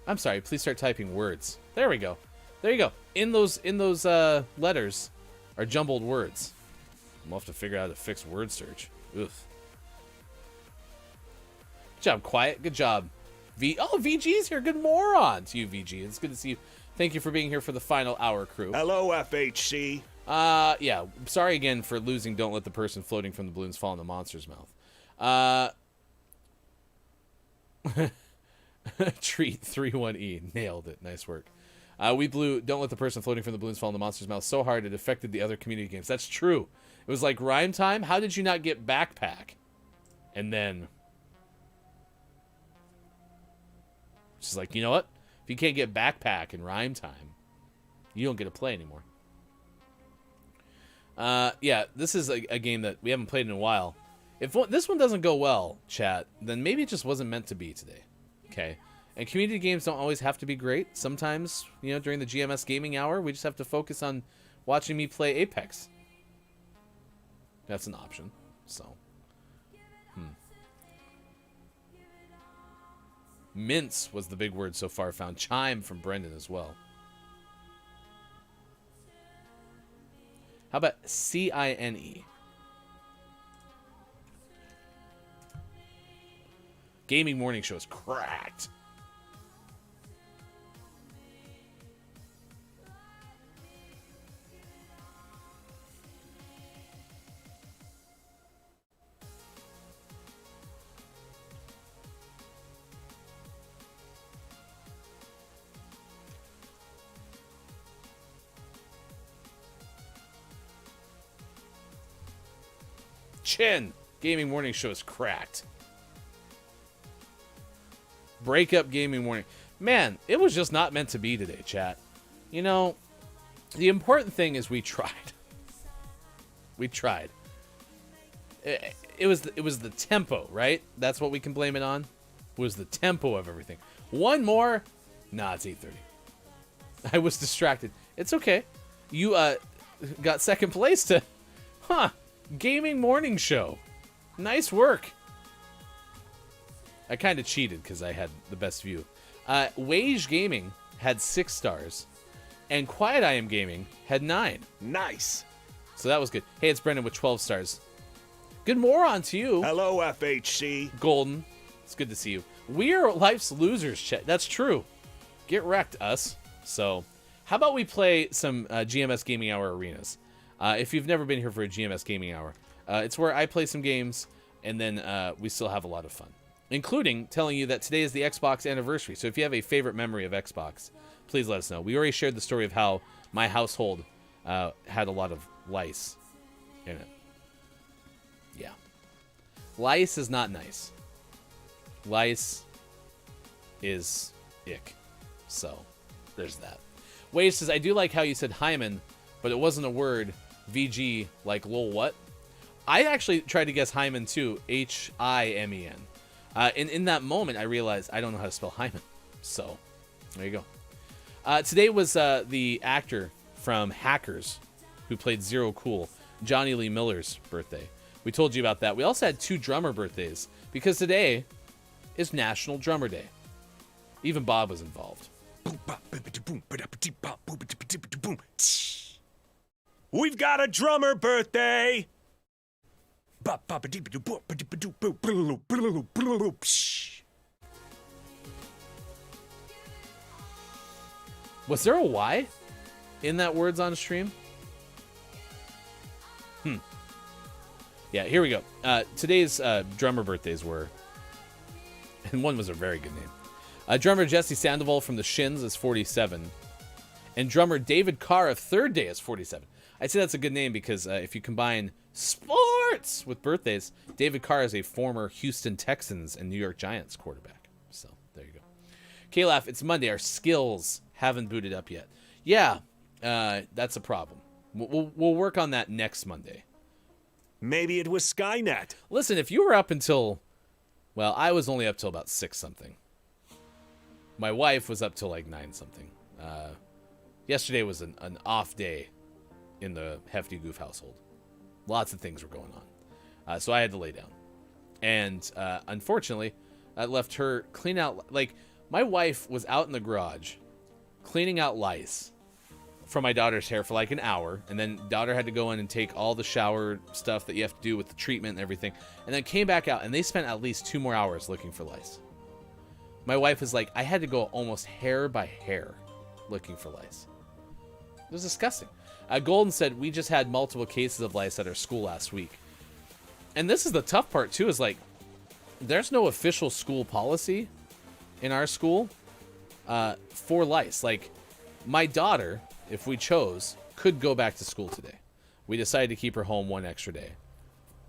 I'm sorry, please start typing words. There we go. There you go. In those letters are jumbled words. We'll have to figure out how to fix word search. Oof. Good job, Quiet. Good job. VG's here. Good moron to you, VG. It's good to see you. Thank you for being here for the final hour, crew. Hello, FHC. Yeah. Sorry again for losing Don't Let the Person Floating from the Balloons Fall in the Monster's Mouth. Treat 31E. Nailed it. Nice work. We blew Don't Let the Person Floating from the Balloons Fall in the Monster's Mouth so hard it affected the other community games. That's true. It was like Rhyme Time. How did you not get Backpack? And then she's like, you know what? If you can't get Backpack in Rhyme Time, you don't get to play anymore. Yeah, this is a game that we haven't played in a while. If this one doesn't go well, chat, then maybe it just wasn't meant to be today. Okay? And community games don't always have to be great. Sometimes, you know, during the GMS gaming hour, we just have to focus on watching me play Apex. That's an option. So, Mince was the big word so far found. Chime from Brendan as well. How about CINE? Gaming Morning Show is cracked. Chin. Gaming Morning Show is cracked. Breakup Gaming Morning. Man, it was just not meant to be today, chat. You know, the important thing is we tried. We tried. It was the tempo, right? That's what we can blame it on. Was the tempo of everything. One more. Nah, it's 8:30. I was distracted. It's okay. You got second place to Gaming Morning Show. Nice work. I kind of cheated because I had the best view. Wage Gaming had 6 stars, and Quiet I Am Gaming had 9. Nice. So that was good. Hey, it's Brendan with 12 stars. Good moron to you. Hello, FHC. Golden. It's good to see you. We're life's losers, chat. That's true. Get wrecked, us. So, how about we play some GMS Gaming Hour arenas? If you've never been here for a GMS Gaming Hour, it's where I play some games, and then we still have a lot of fun. Including telling you that today is the Xbox anniversary. So if you have a favorite memory of Xbox, please let us know. We already shared the story of how my household had a lot of lice in it. Yeah. Lice is not nice. Lice is ick. So, there's that. Wade says, I do like how you said hymen, but it wasn't a word. VG, like lol what? I actually tried to guess hymen too. H-I-M-E-N. And in that moment, I realized I don't know how to spell hymen. So, there you go. Today was the actor from Hackers who played Zero Cool, Johnny Lee Miller's birthday. We told you about that. We also had 2 drummer birthdays because today is National Drummer Day. Even Bob was involved. We've got a drummer birthday. Was there a Y in that words on stream? Yeah, here we go. Today's drummer birthdays were, and one was a very good name. Drummer Jesse Sandoval from the Shins is 47. And drummer David Carr of Third Day is 47. I'd say that's a good name because if you combine sports with birthdays, David Carr is a former Houston Texans and New York Giants quarterback. So, there you go. K-Laugh, it's Monday. Our skills haven't booted up yet. Yeah, that's a problem. We'll work on that next Monday. Maybe it was Skynet. Listen, if you were up until... Well, I was only up till about 6-something. My wife was up till like 9-something. Yesterday was an off day in the Hefty Goof household. Lots of things were going on. So I had to lay down. And unfortunately, I left her clean out... Like, my wife was out in the garage cleaning out lice from my daughter's hair for like an hour. And then daughter had to go in and take all the shower stuff that you have to do with the treatment and everything. And then came back out, and they spent at least 2 more hours looking for lice. My wife was like, I had to go almost hair by hair looking for lice. It was disgusting. Golden said, we just had multiple cases of lice at our school last week. And this is the tough part, too, is like, there's no official school policy in our school for lice. Like, my daughter, if we chose, could go back to school today. We decided to keep her home 1 extra day.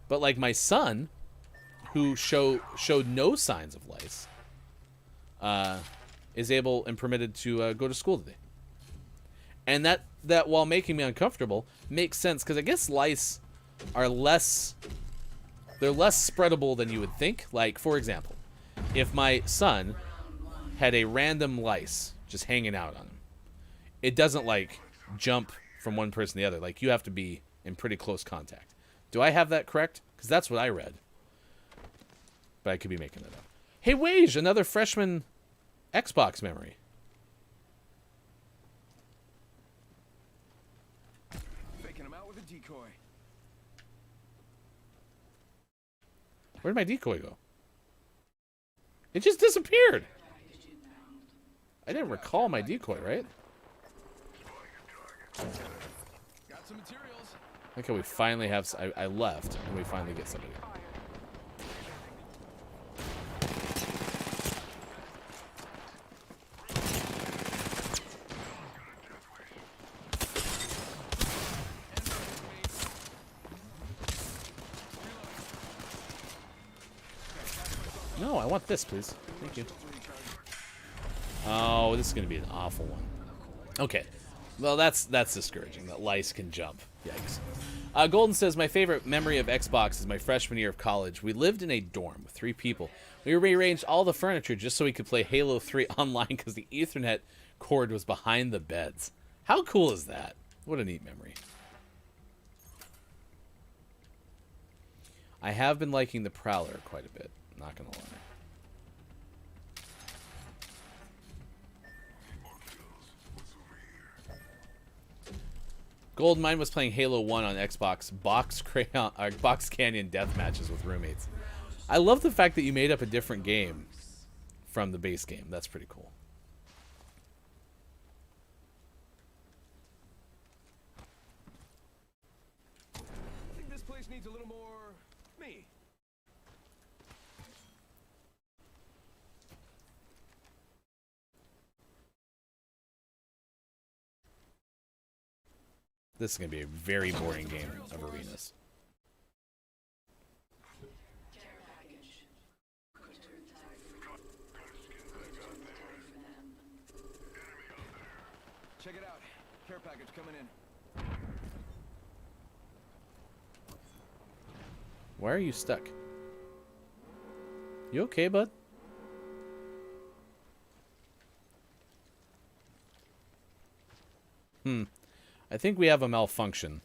But, like, my son, who showed no signs of lice, is able and permitted to go to school today. And that while making me uncomfortable, makes sense, because I guess lice are less spreadable than you would think. Like, for example, if my son had a random lice just hanging out on him, it doesn't, like, jump from one person to the other. Like, you have to be in pretty close contact. Do I have that correct? Because that's what I read. But I could be making it up. Hey, Wage, another freshman Xbox memory. Faking him out with a decoy. Where'd my decoy go? It just disappeared. I didn't recall my decoy, right? Got some materials. Okay, we finally have... I left, and we finally get somebody. No, I want this, please. Thank you. Oh, this is going to be an awful one. Okay. Well, that's discouraging, that lice can jump. Yikes. Golden says, my favorite memory of Xbox is my freshman year of college. We lived in a dorm with 3 people. We rearranged all the furniture just so we could play Halo 3 online because the Ethernet cord was behind the beds. How cool is that? What a neat memory. I have been liking the Prowler quite a bit. Not gonna lie. Goldmine was playing Halo 1 on Xbox Box Canyon death matches with roommates. I love the fact that you made up a different game from the base game. That's pretty cool. I think this place needs a little more me. This is going to be a very boring game of arenas. Check it out. Care package coming in. Why are you stuck? You okay, bud? I think we have a malfunction.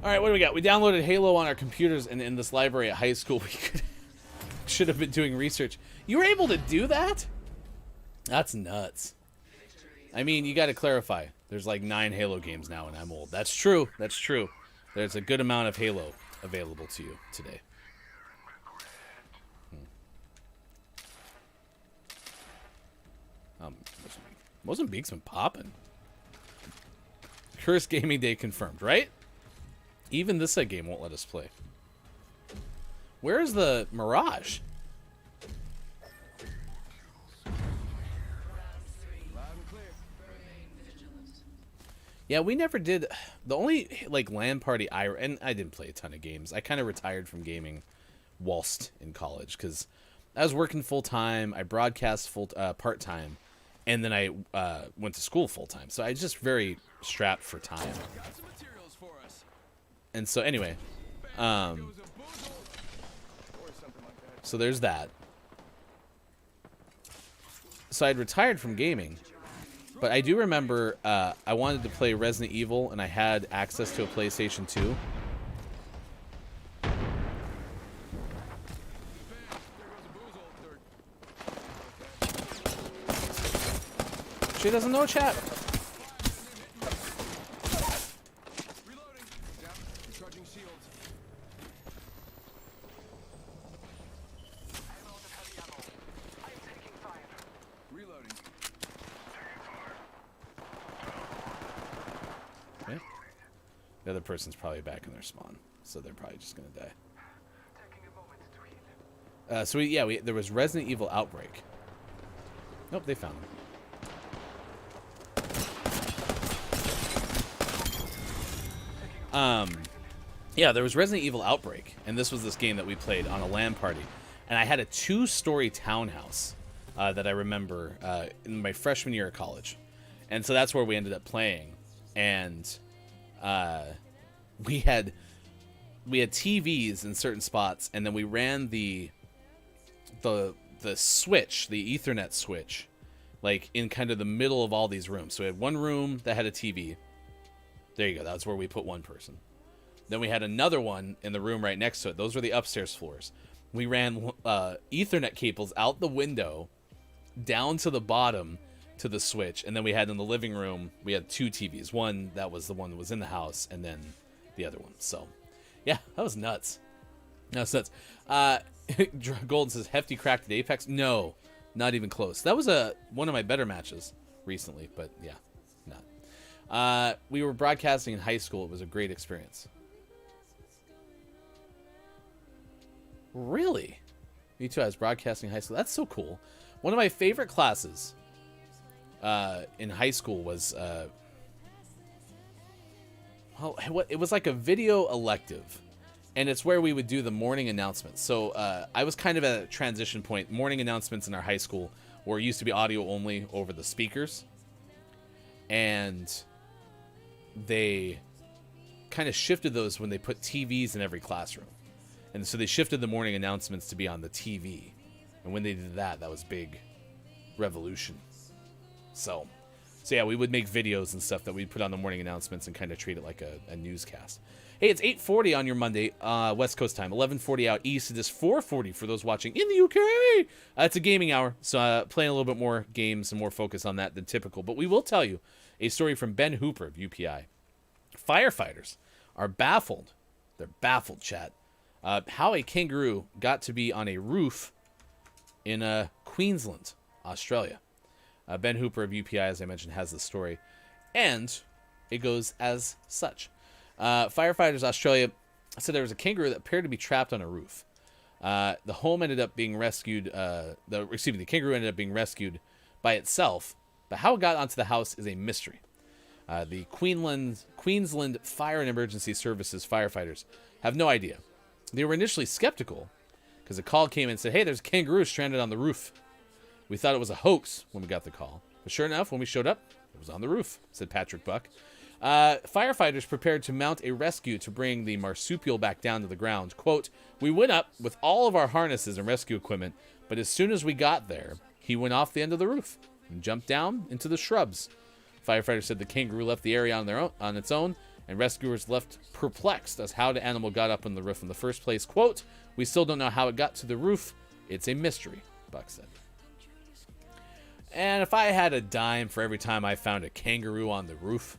All right, what do we got? We downloaded Halo on our computers, and in this library at high school, we should have been doing research. You were able to do that? That's nuts. I mean, you got to clarify. There's like 9 Halo games now, and I'm old. That's true. That's true. There's a good amount of Halo available to you today. Mozambique's been popping. Cursed Gaming Day confirmed, right? Even this game won't let us play. Where's the Mirage? Yeah, we never did. The only like LAN party and I didn't play a ton of games. I kind of retired from gaming whilst in college because I was working full time. I broadcast part time, and then I went to school full time. So I was just very strapped for time. And so anyway, so there's that. So I'd retired from gaming. But I do remember I wanted to play Resident Evil, and I had access to a PlayStation 2. She doesn't know chat. The other person's probably back in their spawn, so they're probably just gonna die. So there was Resident Evil Outbreak. Nope, they found him. Yeah, there was Resident Evil Outbreak, and this was this game that we played on a LAN party, and I had a 2-story townhouse that I remember in my freshman year of college, and so that's where we ended up playing, and. We had TVs in certain spots, and then we ran the switch, the Ethernet switch, like in kind of the middle of all these rooms. So we had one room that had a TV. There you go. That's where we put one person. Then we had another one in the room right next to it. Those were the upstairs floors. We ran Ethernet cables out the window down to the bottom to the switch, and then we had in the living room, we had 2 TVs. One that was the one that was in the house, and then the other one. So yeah, that was nuts. That's nuts. Golden says Hefty cracked at Apex. No, not even close. That was one of my better matches recently, but yeah, not. We were broadcasting in high school. It was a great experience. Really? Me too. I was broadcasting in high school. That's so cool. One of my favorite classes in high school was it was like a video elective, and it's where we would do the morning announcements. So I was kind of at a transition point. Morning announcements in our high school were used to be audio only over the speakers, and they kind of shifted those when they put TVs in every classroom, and so they shifted the morning announcements to be on the TV. And when they did that, that was big revolution. So yeah, we would make videos and stuff that we'd put on the morning announcements and kind of treat it like a newscast. Hey, it's 8:40 on your Monday, West Coast time, 11:40 out east. It is 4:40 for those watching in the UK. It's a gaming hour, so playing a little bit more games and more focus on that than typical. But we will tell you a story from Ben Hooper of UPI. Firefighters are baffled. They're baffled, chat. How a kangaroo got to be on a roof in Queensland, Australia. Ben Hooper of UPI, as I mentioned, has the story, and it goes as such. Firefighters Australia said there was a kangaroo that appeared to be trapped on a roof. The home ended up being rescued. The kangaroo ended up being rescued by itself, but how it got onto the house is a mystery. The Queensland Fire and Emergency Services firefighters have no idea. They were initially skeptical because a call came in and said, "Hey, there's a kangaroo stranded on the roof." We thought it was a hoax when we got the call. But sure enough, when we showed up, it was on the roof, said Patrick Buck. Firefighters prepared to mount a rescue to bring the marsupial back down to the ground. Quote, "We went up with all of our harnesses and rescue equipment, but as soon as we got there, he went off the end of the roof and jumped down into the shrubs." Firefighters said the kangaroo left the area on its own and rescuers left perplexed as how the animal got up on the roof in the first place. Quote, "We still don't know how it got to the roof. It's a mystery," Buck said. And if I had a dime for every time I found a kangaroo on the roof,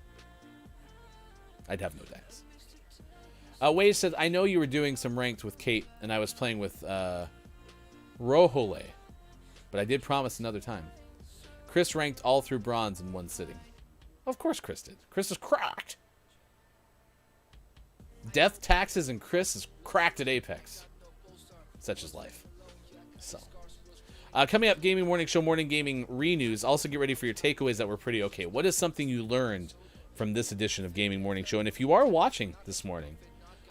I'd have no dimes. Wade said, "I know you were doing some ranked with Kate, and I was playing with Rohole, but I did promise another time. Chris ranked all through bronze in one sitting." Of course Chris did. Chris is cracked. Death, taxes, and Chris is cracked at Apex. Such is life. So, coming up, Gaming Morning Show, Morning Gaming Re-News. Also get ready for your takeaways that were pretty okay. What is something you learned from this edition of Gaming Morning Show? And if you are watching this morning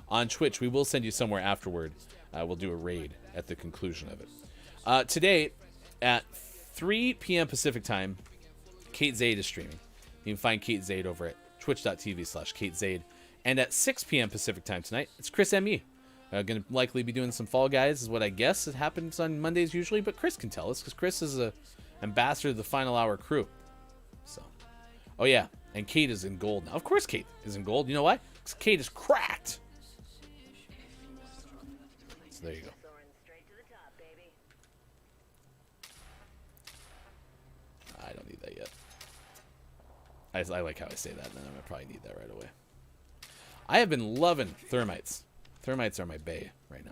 on Twitch, we will send you somewhere afterward. We'll do a raid at the conclusion of it. Today, at 3 p.m. Pacific time, Kate Zaid is streaming. You can find Kate Zaid over at twitch.tv/Kate Zaid. And at 6 p.m. Pacific time tonight, it's Chris M.E. Going to likely be doing some Fall Guys, is what I guess. It happens on Mondays usually, but Chris can tell us, because Chris is a ambassador to the Final Hour crew. So, oh yeah, and Kate is in gold now. Of course Kate is in gold. You know why? Because Kate is cracked. So there you go. I don't need that yet. I like how I say that, and I'm going to probably need that right away. I have been loving thermites. Thermites are my bae right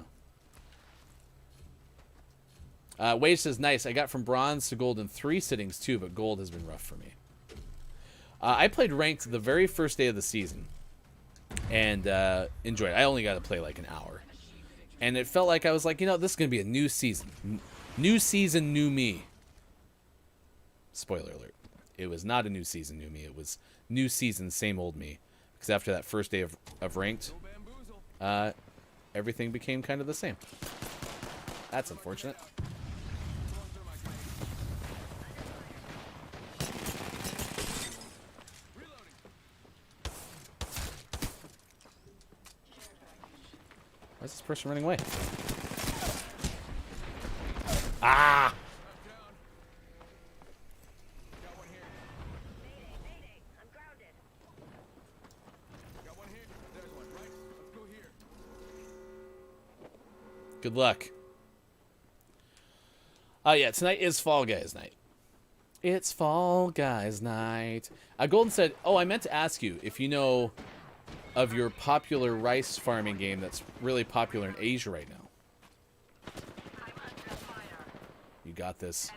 now. Wade says, "Nice. I got from bronze to gold in 3 sittings too, but gold has been rough for me." I played ranked the very first day of the season and enjoyed it. I only got to play like an hour. And it felt like I was like, you know, this is going to be a new season. New season, new me. Spoiler alert. It was not a new season, new me. It was new season, same old me. Because after that first day of ranked, everything became kind of the same. That's unfortunate. Why is this person running away? Ah! Good luck. Yeah, tonight is Fall Guys night. It's Fall Guys night. Golden said, "Oh, I meant to ask you if you know of your popular rice farming game that's really popular in Asia right now." You got this.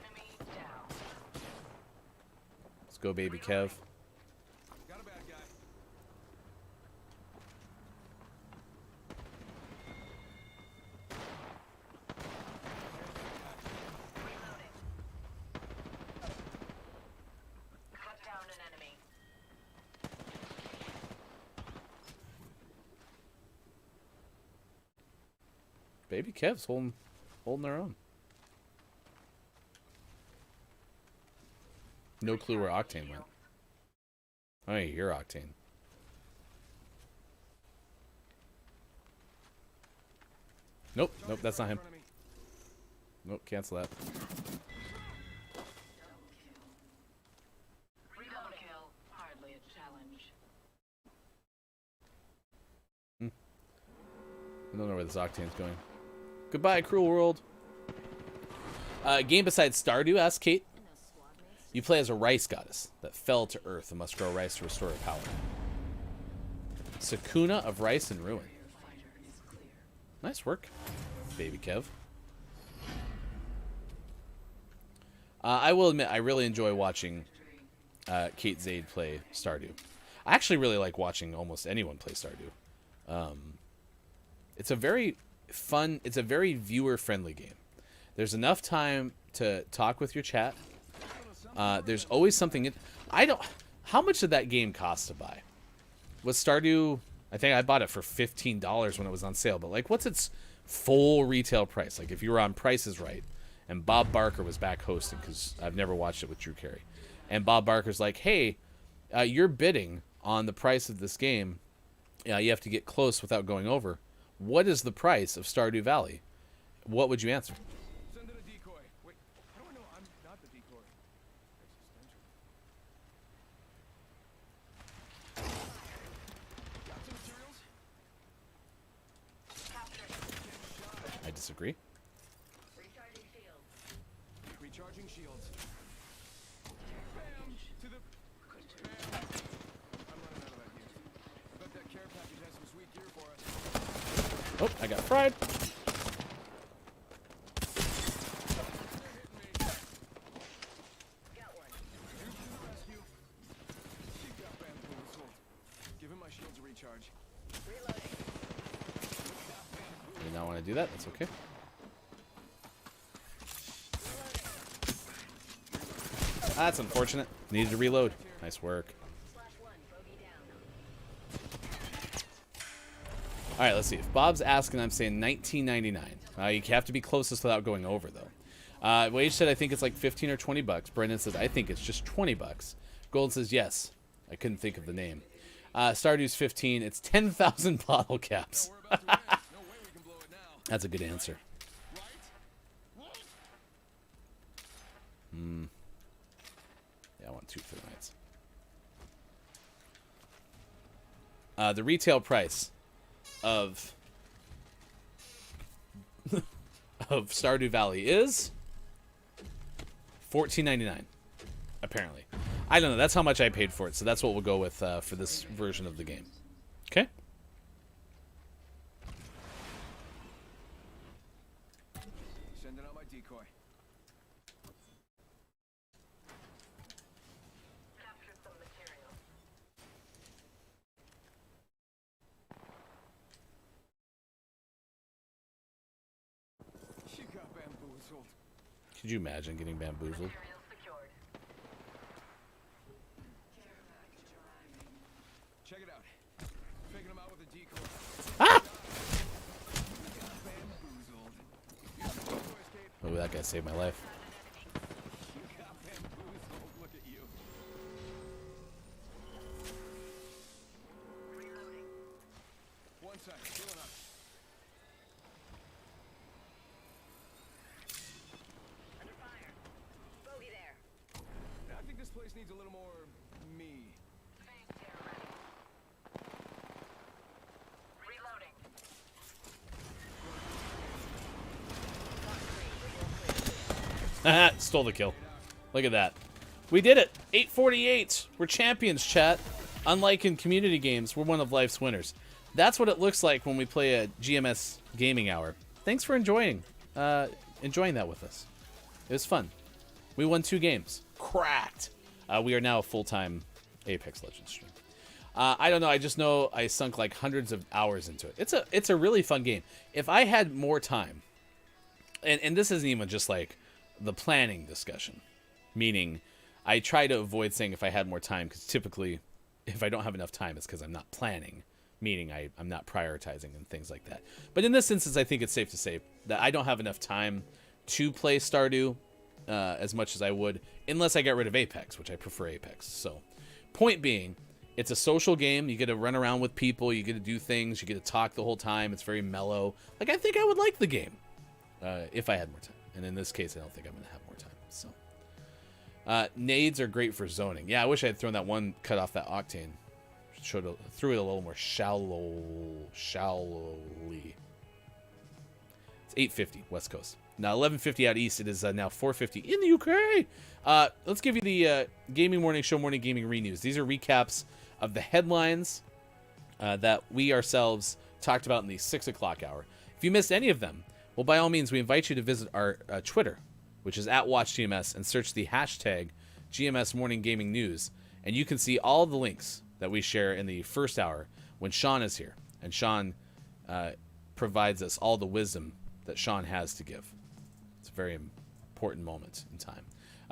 Let's go, baby Kev. Baby Kev's holding their own. No clue where Octane went. Oh, yeah, you're Octane. Nope, nope, that's not him. Nope, cancel that. I don't know where this Octane's going. Goodbye, cruel world. Game besides Stardew, asked Kate. You play as a rice goddess that fell to earth and must grow rice to restore her power. Sakuna of Rice and Ruin. Nice work, baby Kev. I will admit, I really enjoy watching Kate Zaid play Stardew. I actually really like watching almost anyone play Stardew. It's a very fun, it's a very viewer-friendly game. There's enough time to talk with your chat. There's always something how much did that game cost to buy? Was Stardew, I think I bought it for $15 when it was on sale, but like, what's its full retail price? Like, if you were on Price is Right, and Bob Barker was back hosting, because I've never watched it with Drew Carey, and Bob Barker's like, hey, you're bidding on the price of this game. You have to get close without going over. What is the price of Stardew Valley? What would you answer? Send in a decoy. Wait, how do I know I'm not the decoy? disagree. Recharging shields. Bam! To the... Bam! I'm running out of ideas. Bet that care package has some sweet gear for us. Oh, I got fried. Give him my shields a recharge. Did not want to do that. That's okay. That's unfortunate. Needed to reload. Nice work. All right, let's see. If Bob's asking, I'm saying $19.99. You have to be closest without going over, though. Wage said I think it's like 15 or 20 bucks. Brendan says I think it's just 20 bucks. Golden says yes. I couldn't think of the name. Stardew's 15. It's 10,000 bottle caps. That's a good answer. Yeah, I want 2 Thermites. The retail price of Stardew Valley is $14.99. Apparently, I don't know. That's how much I paid for it, so that's what we'll go with for this version of the game. Okay. Sending out my decoy. Captured some material. She got bamboozled. Could you imagine getting bamboozled? Material secured. Check it out. Faking him out with a decoy. Ah! Bamboozled. Oh, that guy saved my life. You got bamboozled. Look at you. One sec. Healing up. Under fire. Bogey there. I think this place needs a little more me. Phase tear ready. Reloading. Stole the kill. Look at that. We did it. 848. We're champions, chat. Unlike in community games, we're one of life's winners. That's what it looks like when we play a GMS gaming hour. Thanks for enjoying that with us. It was fun. We won 2 games. Cracked. We are now a full-time Apex Legends stream. I don't know. I just know I sunk like hundreds of hours into it. It's a really fun game. If I had more time, and this isn't even just like the planning discussion, meaning I try to avoid saying if I had more time, because typically if I don't have enough time, it's because I'm not planning, meaning I'm not prioritizing and things like that. But in this instance, I think it's safe to say that I don't have enough time to play Stardew as much as I would, unless I get rid of Apex, which I prefer Apex. So, point being, it's a social game. You get to run around with people. You get to do things. You get to talk the whole time. It's very mellow. Like, I think I would like the game if I had more time. And in this case, I don't think I'm going to have more time. So, nades are great for zoning. Yeah, I wish I had thrown that one, cut off that octane. Threw it a little more shallowly. It's 8:50 West Coast. Now 11:50 out east. It is now 4:50 in the UK. Let's give you the Gaming Morning Show Morning Gaming Renews. These are recaps of the headlines that we ourselves talked about in the 6 o'clock hour. If you missed any of them, well, by all means, we invite you to visit our Twitter, which is @WatchGMS, and search the hashtag GMS Morning Gaming News, and you can see all the links that we share in the first hour when Sean is here. And Sean provides us all the wisdom that Sean has to give. It's a very important moment in time.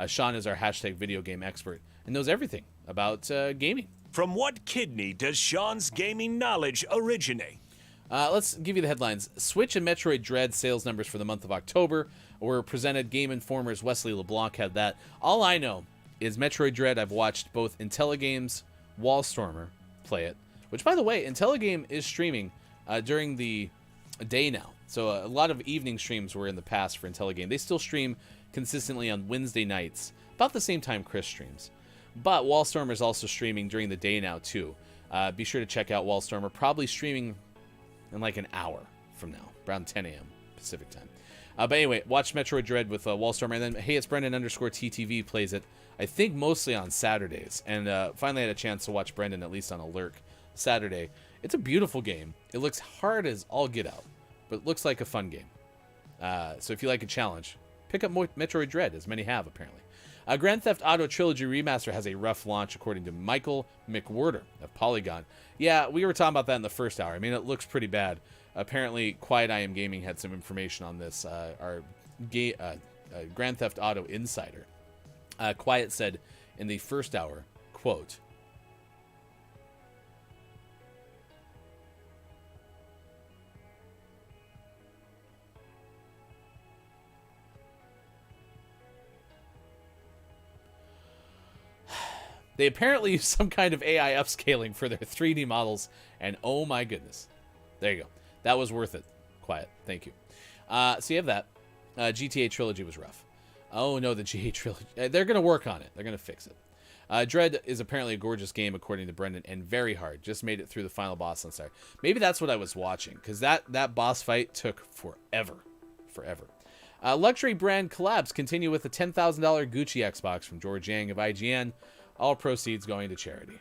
Sean is our hashtag video game expert and knows everything about gaming. From what kidney does Sean's gaming knowledge originate? Let's give you the headlines. Switch and Metroid Dread sales numbers for the month of October were presented. Game Informer's Wesley LeBlanc had that. All I know is Metroid Dread. I've watched both IntelliGame's Wallstormer play it, which, by the way, IntelliGame is streaming during the day now. So a lot of evening streams were in the past for IntelliGame. They still stream consistently on Wednesday nights, about the same time Chris streams. But Wallstormer is also streaming during the day now, too. Be sure to check out Wallstormer, probably streaming in like an hour from now, around 10 a.m. Pacific time. But anyway, watch Metroid Dread with Wallstorm, and then hey, it's Brendan _ TTV plays it. I think mostly on Saturdays, and finally had a chance to watch Brendan at least on a lurk Saturday. It's a beautiful game. It looks hard as all get out, but it looks like a fun game. So if you like a challenge, pick up Metroid Dread, as many have apparently. Grand Theft Auto Trilogy Remaster has a rough launch, according to Michael McWhorter of Polygon. Yeah, we were talking about that in the first hour. I mean, it looks pretty bad. Apparently, Quiet I Am Gaming had some information on this. Our Grand Theft Auto insider. Quiet said in the first hour, quote, they apparently use some kind of AI upscaling for their 3D models, and oh my goodness. There you go. That was worth it. Quiet. Thank you. So you have that. GTA Trilogy was rough. Oh no, the GTA Trilogy. They're going to work on it. They're going to fix it. Dread is apparently a gorgeous game, according to Brendan, and very hard. Just made it through the final boss on Saturday. Maybe that's what I was watching, because that boss fight took forever. Forever. Luxury brand collabs continue with the $10,000 Gucci Xbox from George Yang of IGN. All proceeds going to charity.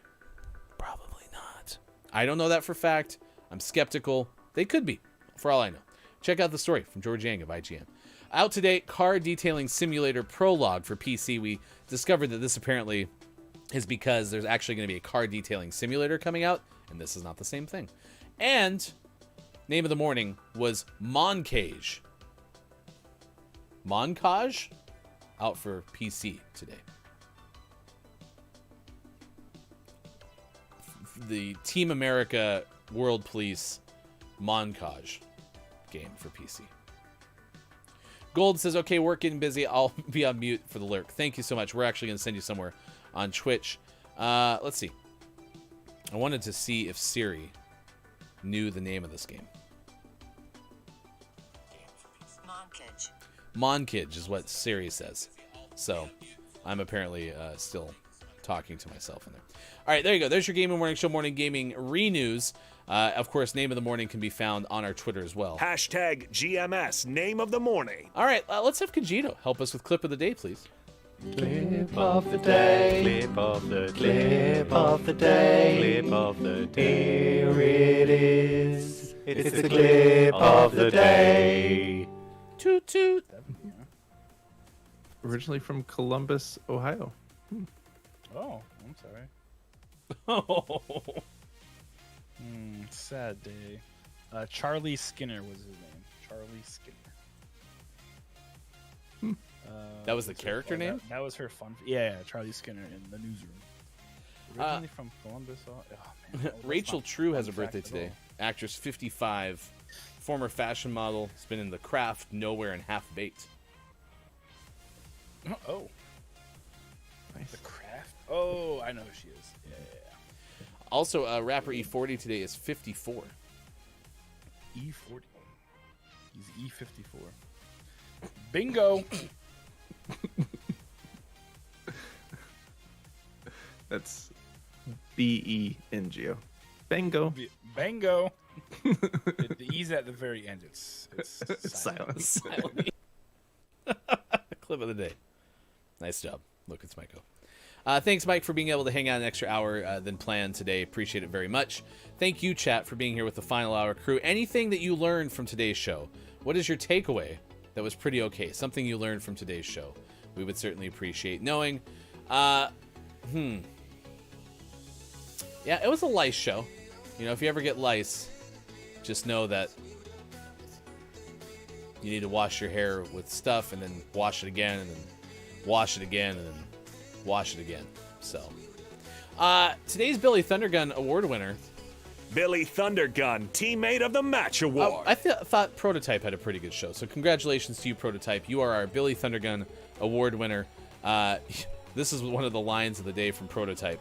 Probably not. I don't know that for a fact. I'm skeptical. They could be, for all I know. Check out the story from George Yang of IGN. Out to date, Car Detailing Simulator Prologue for PC. We discovered that this apparently is because there's actually going to be a car detailing simulator coming out, and this is not the same thing. And name of the morning was Moncage. Moncage? Out for PC today. The Team America World Police Moncage game for PC. Gold says, okay, work getting busy. I'll be on mute for the lurk. Thank you so much. We're actually going to send you somewhere on Twitch. Let's see. I wanted to see if Siri knew the name of this game. Monkage. Monkage is what Siri says. So I'm apparently still talking to myself in there. All right, there you go. There's your Gaming Morning Show Morning Gaming Renews. Of course, name of the morning can be found on our Twitter as well. Hashtag GMS Name of the Morning. All right, let's have Kajito help us with clip of the day, please. Clip of the day. Clip of the clip of the day. Clip of the day. Here it is. It's the clip of the day. Toot toot. Originally from Columbus, Ohio. Oh, I'm sorry. Oh. Sad day. Charlie Skinner was his name. Charlie Skinner. That was the character name? That was her fun. Yeah, Charlie Skinner in the newsroom. Originally from Columbus. Oh, man. Rachel True has a birthday today. Actress 55. Former fashion model. Has been in The Craft, Nowhere, and Half Baked. Oh. Nice. The Craft? Oh, I know who she is. Yeah. Also, rapper E40 today is 54. E40. He's E54. Bingo. That's B-E-N-G-O. Bango. Bango. The E's at the very end. It's silence. Clip of the day. Nice job. Look, it's Michael. Thanks, Mike, for being able to hang out an extra hour than planned today. Appreciate it very much. Thank you, chat, for being here with the final hour crew. Anything that you learned from today's show? What is your takeaway that was pretty okay? Something you learned from today's show. We would certainly appreciate knowing. Yeah, it was a lice show. You know, if you ever get lice, just know that you need to wash your hair with stuff and then wash it again and then wash it again and then wash it again. So, today's Billy Thundergun Award winner. Billy Thundergun, Teammate of the Match Award. I thought Prototype had a pretty good show, so congratulations to you, Prototype. You are our Billy Thundergun Award winner. This is one of the lines of the day from Prototype.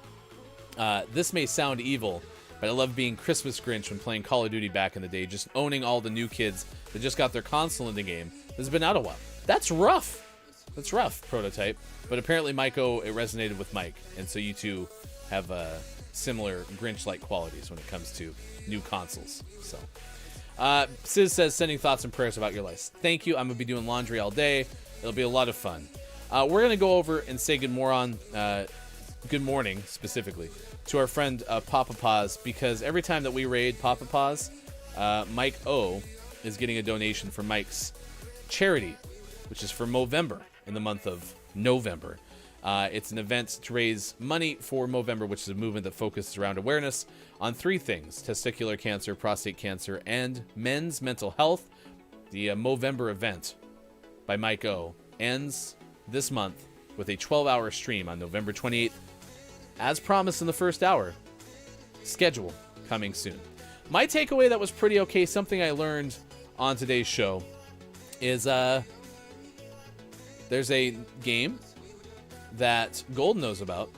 This may sound evil, but I love being Christmas Grinch when playing Call of Duty back in the day, just owning all the new kids that just got their console in the game. This has been out a while. That's rough. That's rough, Prototype. But apparently, Maiko, it resonated with Mike, and so you two have similar Grinch-like qualities when it comes to new consoles. So, Sis says, sending thoughts and prayers about your life. Thank you. I'm going to be doing laundry all day. It'll be a lot of fun. We're going to go over and say good morning, specifically, to our friend Papa Paws, because every time that we raid Papa Paws, Mike O is getting a donation for Mike's charity, which is for Movember, in the month of November. It's an event to raise money for Movember, which is a movement that focuses around awareness on 3 things: testicular cancer, prostate cancer, and men's mental health. The Movember event by Mike O ends this month with a 12-hour stream on November 28th. As promised in the first hour, schedule coming soon. My takeaway that was pretty okay, something I learned on today's show, is there's a game that Gold knows about,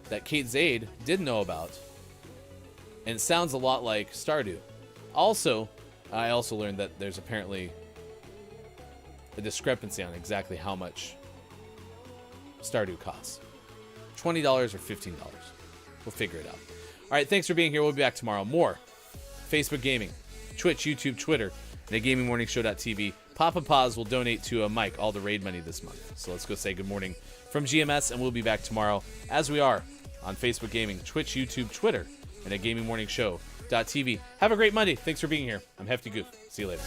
that Kate Zaid didn't know about, and it sounds a lot like Stardew. Also, I also learned that there's apparently a discrepancy on exactly how much Stardew costs. $20 or $15. We'll figure it out. All right, thanks for being here. We'll be back tomorrow. More Facebook Gaming, Twitch, YouTube, Twitter, and at GamingMorningShow.tv. Papa Paws will donate to Mike all the raid money this month. So let's go say good morning from GMS, and we'll be back tomorrow, as we are, on Facebook Gaming, Twitch, YouTube, Twitter, and at GamingMorningShow.tv. Have a great Monday. Thanks for being here. I'm Hefty Goof. See you later.